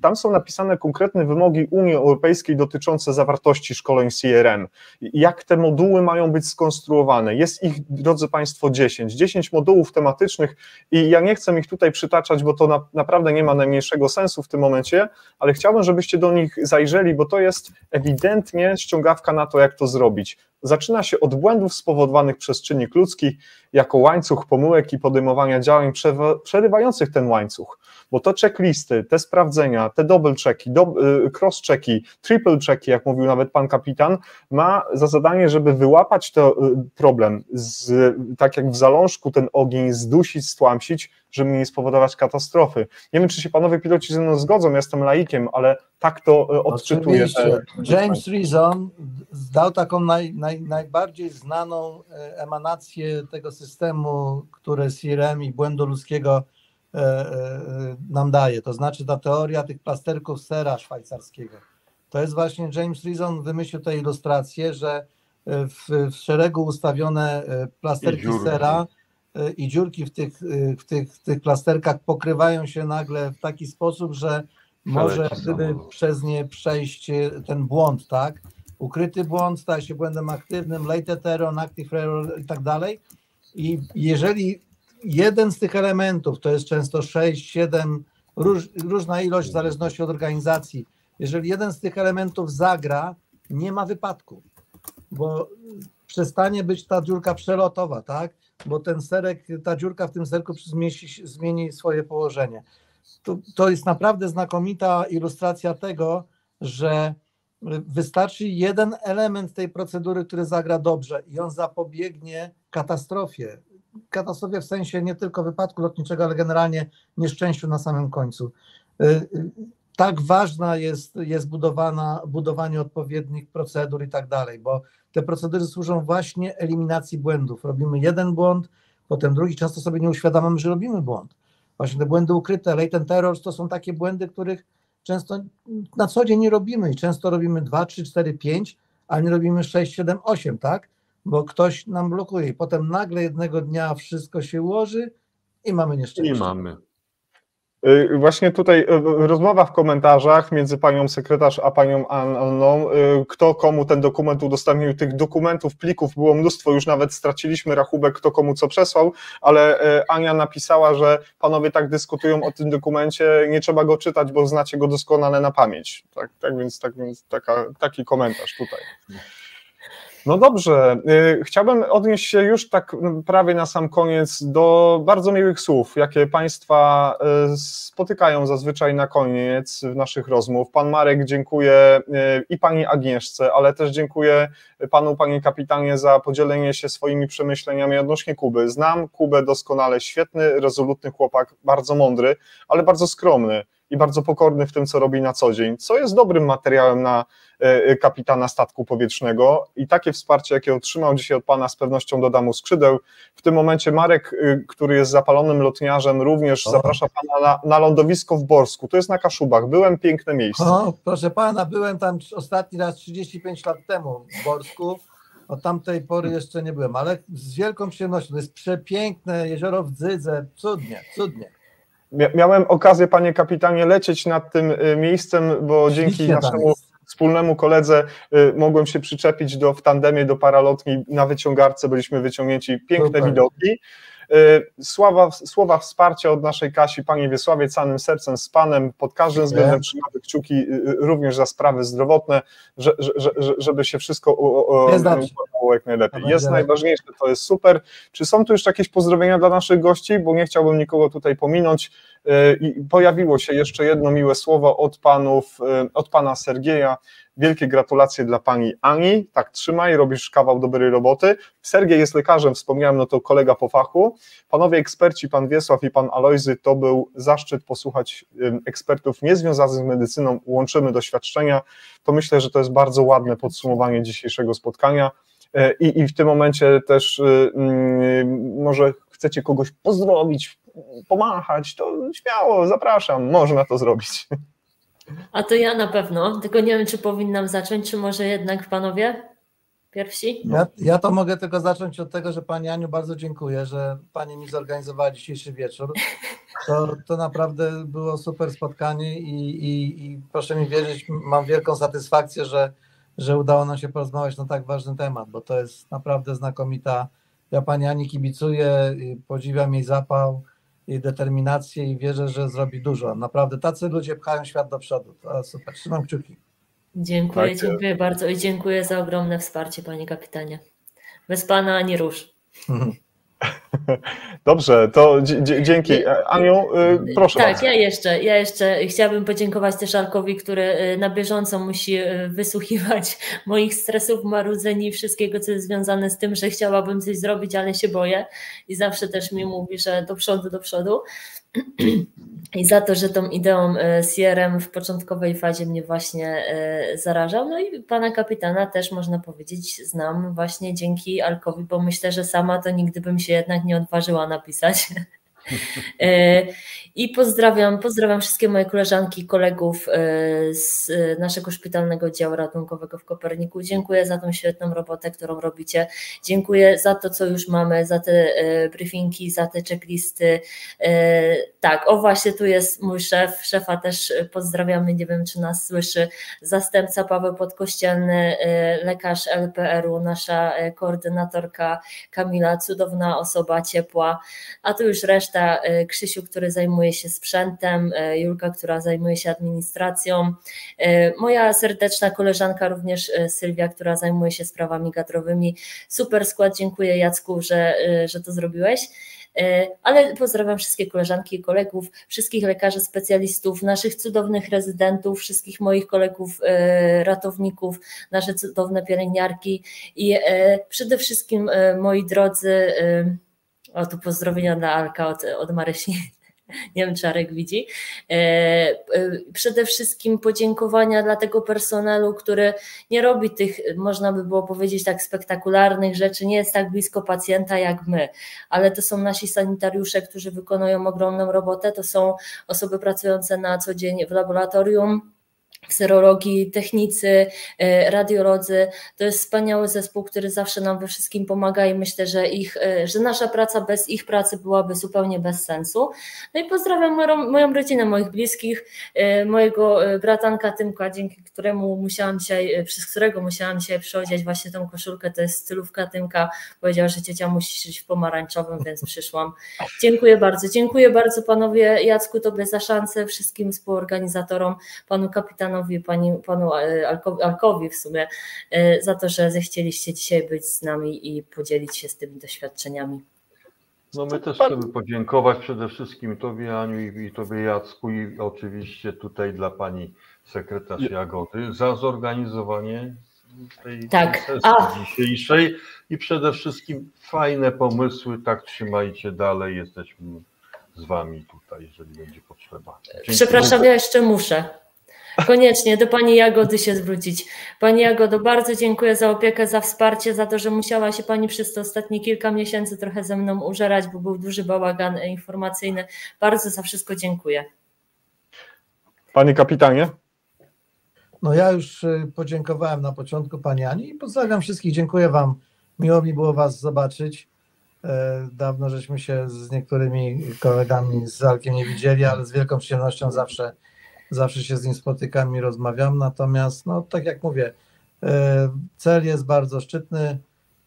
Tam są napisane konkretne wymogi Unii Europejskiej dotyczące zawartości szkoleń CRM. Jak te moduły mają być skonstruowane? Jest ich, drodzy Państwo, 10 modułów tematycznych i ja nie chcę ich tutaj przytaczać, bo to naprawdę nie ma najmniejszego sensu w tym momencie, ale chciałbym, żebyście do nich zajrzeli, bo to jest ewidentnie ściągawka na to, jak to zrobić. Zaczyna się od błędów spowodowanych przez czynnik ludzki jako łańcuch pomyłek i podejmowania działań przerywających ten łańcuch, bo to checklisty, te sprawdzenia, te double checki, cross checki, triple checki, jak mówił nawet pan kapitan, ma za zadanie, żeby wyłapać ten problem, tak jak w zalążku ten ogień zdusić, stłamsić, żeby nie spowodować katastrofy. Nie wiem, czy się panowie piloci ze mną zgodzą, ja jestem laikiem, ale tak to odczytuję. James Reason zdał taką najbardziej znaną emanację tego systemu, które CRM i błędu ludzkiego nam daje. To znaczy ta teoria tych plasterków sera szwajcarskiego. To jest właśnie James Reason wymyślił tę ilustrację, że w szeregu ustawione plasterki sera i dziurki w tych plasterkach pokrywają się nagle w taki sposób, że może gdyby przez nie przejść ten błąd, tak? Ukryty błąd staje się błędem aktywnym, latent error, active error i tak dalej. I jeżeli jeden z tych elementów, to jest często 6, 7, różna ilość w zależności od organizacji, jeżeli jeden z tych elementów zagra, nie ma wypadku, bo przestanie być ta dziurka przelotowa, tak? Bo ten serek, ta dziurka w tym serku zmieni swoje położenie. To jest naprawdę znakomita ilustracja tego, że wystarczy jeden element tej procedury, który zagra dobrze i on zapobiegnie katastrofie. Katastrofie w sensie nie tylko wypadku lotniczego, ale generalnie nieszczęściu na samym końcu. Tak ważna jest budowanie odpowiednich procedur i tak dalej, bo te procedury służą właśnie eliminacji błędów. Robimy jeden błąd, Potem drugi, często sobie nie uświadamiamy, że robimy błąd. Właśnie te błędy ukryte, latent errors to są takie błędy, których często na co dzień nie robimy i często robimy 2, 3, 4, 5, ale nie robimy 6, 7, 8, tak? Bo ktoś nam blokuje i potem nagle jednego dnia wszystko się ułoży i mamy nieszczęście. I mamy. Właśnie tutaj rozmowa w komentarzach między panią sekretarz a panią Anną, kto komu ten dokument udostępnił, tych dokumentów, plików było mnóstwo, już nawet straciliśmy rachubek, kto komu co przesłał, ale Ania napisała, że panowie tak dyskutują o tym dokumencie, nie trzeba go czytać, bo znacie go doskonale na pamięć. Tak więc taki komentarz tutaj. No dobrze, chciałbym odnieść się już tak prawie na sam koniec do bardzo miłych słów, jakie Państwa spotykają zazwyczaj na koniec w naszych rozmów. Pan Marek dziękuję i Pani Agnieszce, ale też dziękuję Panu, Panie Kapitanie, za podzielenie się swoimi przemyśleniami odnośnie Kuby. Znam Kubę doskonale, świetny, rezolutny chłopak, bardzo mądry, ale bardzo skromny i bardzo pokorny w tym, co robi na co dzień, co jest dobrym materiałem na kapitana statku powietrznego i takie wsparcie, jakie otrzymał dzisiaj od Pana, z pewnością doda mu skrzydeł. W tym momencie Marek, który jest zapalonym lotniarzem, również zaprasza Pana na lądowisko w Borsku, to jest na Kaszubach, byłem, piękne miejsce. Proszę Pana, byłem tam ostatni raz 35 lat temu w Borsku, od tamtej pory jeszcze nie byłem, ale z wielką przyjemnością, to jest przepiękne jezioro w Dzydze, cudnie, cudnie. Miałem okazję, Panie Kapitanie, lecieć nad tym miejscem, bo dzięki naszemu wspólnemu koledze mogłem się przyczepić w tandemie do paralotni, na wyciągarce byliśmy wyciągnięci, piękne widoki. Słowa wsparcia od naszej Kasi, Pani Wiesławie, całym sercem z Panem, pod każdym względem trzymamy kciuki również za sprawy zdrowotne, żeby się wszystko układało jak najlepiej. Jest najważniejsze, to jest super. Czy są tu jeszcze jakieś pozdrowienia dla naszych gości, bo nie chciałbym nikogo tutaj pominąć. I pojawiło się jeszcze jedno miłe słowo od Pana Sergieja. Wielkie gratulacje dla Pani Ani, tak trzymaj, robisz kawał dobrej roboty. Sergiej jest lekarzem, wspomniałem, no to kolega po fachu. Panowie eksperci, Pan Wiesław i Pan Alojzy, to był zaszczyt posłuchać ekspertów niezwiązanych z medycyną, łączymy doświadczenia. To myślę, że to jest bardzo ładne podsumowanie dzisiejszego spotkania i w tym momencie też może chcecie kogoś pozdrowić, pomachać, to śmiało, zapraszam, można to zrobić. A to ja na pewno, tylko nie wiem, czy powinnam zacząć, czy może jednak panowie pierwsi? Ja to mogę tylko zacząć od tego, że Pani Aniu bardzo dziękuję, że Pani mi zorganizowała dzisiejszy wieczór. To naprawdę było super spotkanie i proszę mi wierzyć, mam wielką satysfakcję, że udało nam się porozmawiać na tak ważny temat, bo to jest naprawdę znakomita. Ja Pani Ani kibicuję, podziwiam jej zapał, jej determinację i wierzę, że zrobi dużo. Naprawdę tacy ludzie pchają świat do przodu. To super, trzymam kciuki. Dziękuję, dziękuję bardzo i dziękuję za ogromne wsparcie, Panie Kapitanie. Bez Pana ani rusz. Dobrze, to dzięki. Aniu, proszę tak, bardzo. Ja jeszcze chciałabym podziękować też Alkowi, który na bieżąco musi wysłuchiwać moich stresów, marudzeń i wszystkiego, co jest związane z tym, że chciałabym coś zrobić, ale się boję i zawsze też mi mówi, że do przodu. I za to, że tą ideą CRM w początkowej fazie mnie właśnie zarażał. No i Pana Kapitana też, można powiedzieć, znam właśnie dzięki Alkowi, bo myślę, że sama to nigdy bym się jednak nie odważyła napisać. I pozdrawiam wszystkie moje koleżanki i kolegów z naszego szpitalnego oddziału ratunkowego w Koperniku. Dziękuję za tą świetną robotę, którą robicie. Dziękuję za to, co już mamy, za te briefingi, za te checklisty. Tak, właśnie tu jest mój szef, szefa też pozdrawiamy, nie wiem, czy nas słyszy, zastępca Paweł Podkościelny, lekarz LPR-u, nasza koordynatorka Kamila, cudowna osoba, ciepła, a tu już reszta, Krzysiu, który zajmuje się sprzętem, Julka, która zajmuje się administracją, moja serdeczna koleżanka również Sylwia, która zajmuje się sprawami kadrowymi. Super skład, dziękuję Jacku, że to zrobiłeś. Ale pozdrawiam wszystkie koleżanki i kolegów, wszystkich lekarzy specjalistów, naszych cudownych rezydentów, wszystkich moich kolegów ratowników, nasze cudowne pielęgniarki i przede wszystkim moi drodzy, tu pozdrowienia dla Alka od Marysi. Nie wiem, czy Arek widzi. Przede wszystkim podziękowania dla tego personelu, który nie robi tych, można by było powiedzieć, tak spektakularnych rzeczy, nie jest tak blisko pacjenta jak my, ale to są nasi sanitariusze, którzy wykonują ogromną robotę, to są osoby pracujące na co dzień w laboratorium, w serologii, technicy, radiolodzy. To jest wspaniały zespół, który zawsze nam we wszystkim pomaga i myślę, że nasza praca bez ich pracy byłaby zupełnie bez sensu. No i pozdrawiam moją rodzinę, moich bliskich, mojego bratanka Tymka, przez którego musiałam dzisiaj przyodziać właśnie tą koszulkę, to jest stylówka Tymka, powiedział, że ciocia musi żyć w pomarańczowym, więc przyszłam. Dziękuję bardzo panowie Jacku, tobie za szansę, wszystkim współorganizatorom, panu kapitanowi, panu Alkowi w sumie, za to, że zechcieliście dzisiaj być z nami i podzielić się z tymi doświadczeniami. No my też chcemy podziękować przede wszystkim tobie, Aniu, i tobie, Jacku, i oczywiście tutaj dla pani sekretarz Jagody za zorganizowanie tej sesji dzisiejszej i przede wszystkim fajne pomysły, tak trzymajcie dalej, jesteśmy z wami tutaj, jeżeli będzie potrzeba. Dziękuję. Przepraszam, ja jeszcze muszę koniecznie do pani Jagody się zwrócić. Pani Jagodo, bardzo dziękuję za opiekę, za wsparcie, za to, że musiała się pani przez te ostatnie kilka miesięcy trochę ze mną użerać, bo był duży bałagan informacyjny. Bardzo za wszystko dziękuję. Panie kapitanie? No ja już podziękowałem na początku pani Ani i pozdrawiam wszystkich, dziękuję wam. Miło mi było was zobaczyć. Dawno żeśmy się z niektórymi kolegami z Alkiem nie widzieli, ale z wielką przyjemnością zawsze się z nim spotykam i rozmawiam, natomiast no tak jak mówię, cel jest bardzo szczytny,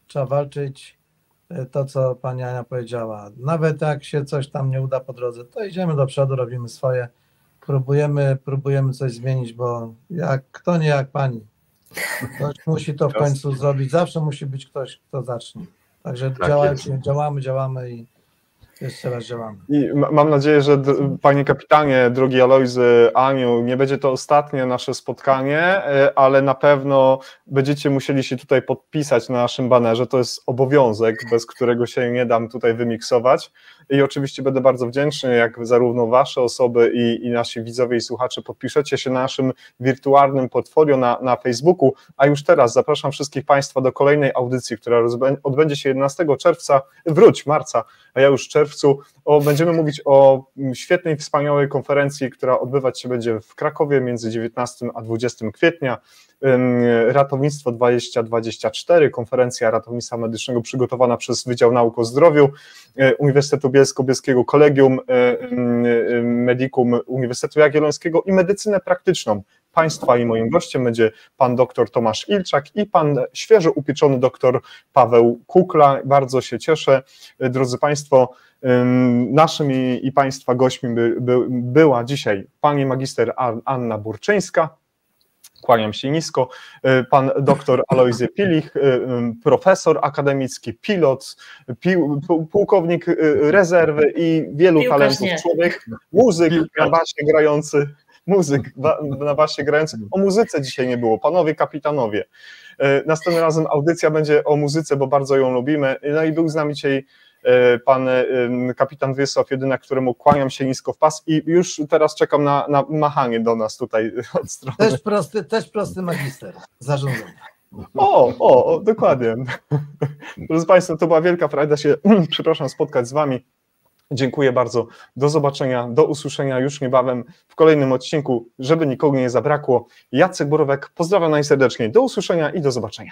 trzeba walczyć, to co pani Ania powiedziała, nawet jak się coś tam nie uda po drodze, to idziemy do przodu, robimy swoje, próbujemy coś zmienić, bo kto nie jak pani, ktoś musi to w końcu zrobić, zawsze musi być ktoś, kto zacznie, także działamy i jeszcze raz działamy. I mam nadzieję, że panie kapitanie, drogi Alojzy, Aniu, nie będzie to ostatnie nasze spotkanie, ale na pewno będziecie musieli się tutaj podpisać na naszym banerze, to jest obowiązek, bez którego się nie dam tutaj wymiksować i oczywiście będę bardzo wdzięczny, jak zarówno wasze osoby i nasi widzowie i słuchacze podpiszecie się na naszym wirtualnym portfolio na Facebooku, a już teraz zapraszam wszystkich państwa do kolejnej audycji, która odbędzie się 11 marca, a ja już w czerwcu, będziemy mówić o świetnej, wspaniałej konferencji, która odbywać się będzie w Krakowie między 19 a 20 kwietnia. Ratownictwo 2024, konferencja ratownictwa medycznego przygotowana przez Wydział Nauk o Zdrowiu Uniwersytetu Bielsko-Bielskiego, Kolegium Medicum Uniwersytetu Jagiellońskiego i medycynę praktyczną. Państwa i moim gościem będzie pan dr Tomasz Ilczak i pan świeżo upieczony dr Paweł Kukla. Bardzo się cieszę, drodzy państwo. Naszym i państwa gośćmi była dzisiaj pani magister Anna Burczyńska, kłaniam się nisko, pan dr Alojzy Pilich, profesor akademicki, pilot, pułkownik rezerwy i wielu talentów człowiek, muzyk na basie grający. O muzyce dzisiaj nie było, panowie kapitanowie. Następnym razem audycja będzie o muzyce, bo bardzo ją lubimy. No i był z nami dzisiaj pan kapitan Wiesław Jedyna, któremu kłaniam się nisko w pas i już teraz czekam na machanie do nas tutaj od strony. Też prosty magister zarządzania. Dokładnie. Proszę państwa, to była wielka frajda się, spotkać z wami. Dziękuję bardzo. Do zobaczenia, do usłyszenia już niebawem w kolejnym odcinku, żeby nikogo nie zabrakło. Jacek Borowek, pozdrawiam najserdeczniej. Do usłyszenia i do zobaczenia.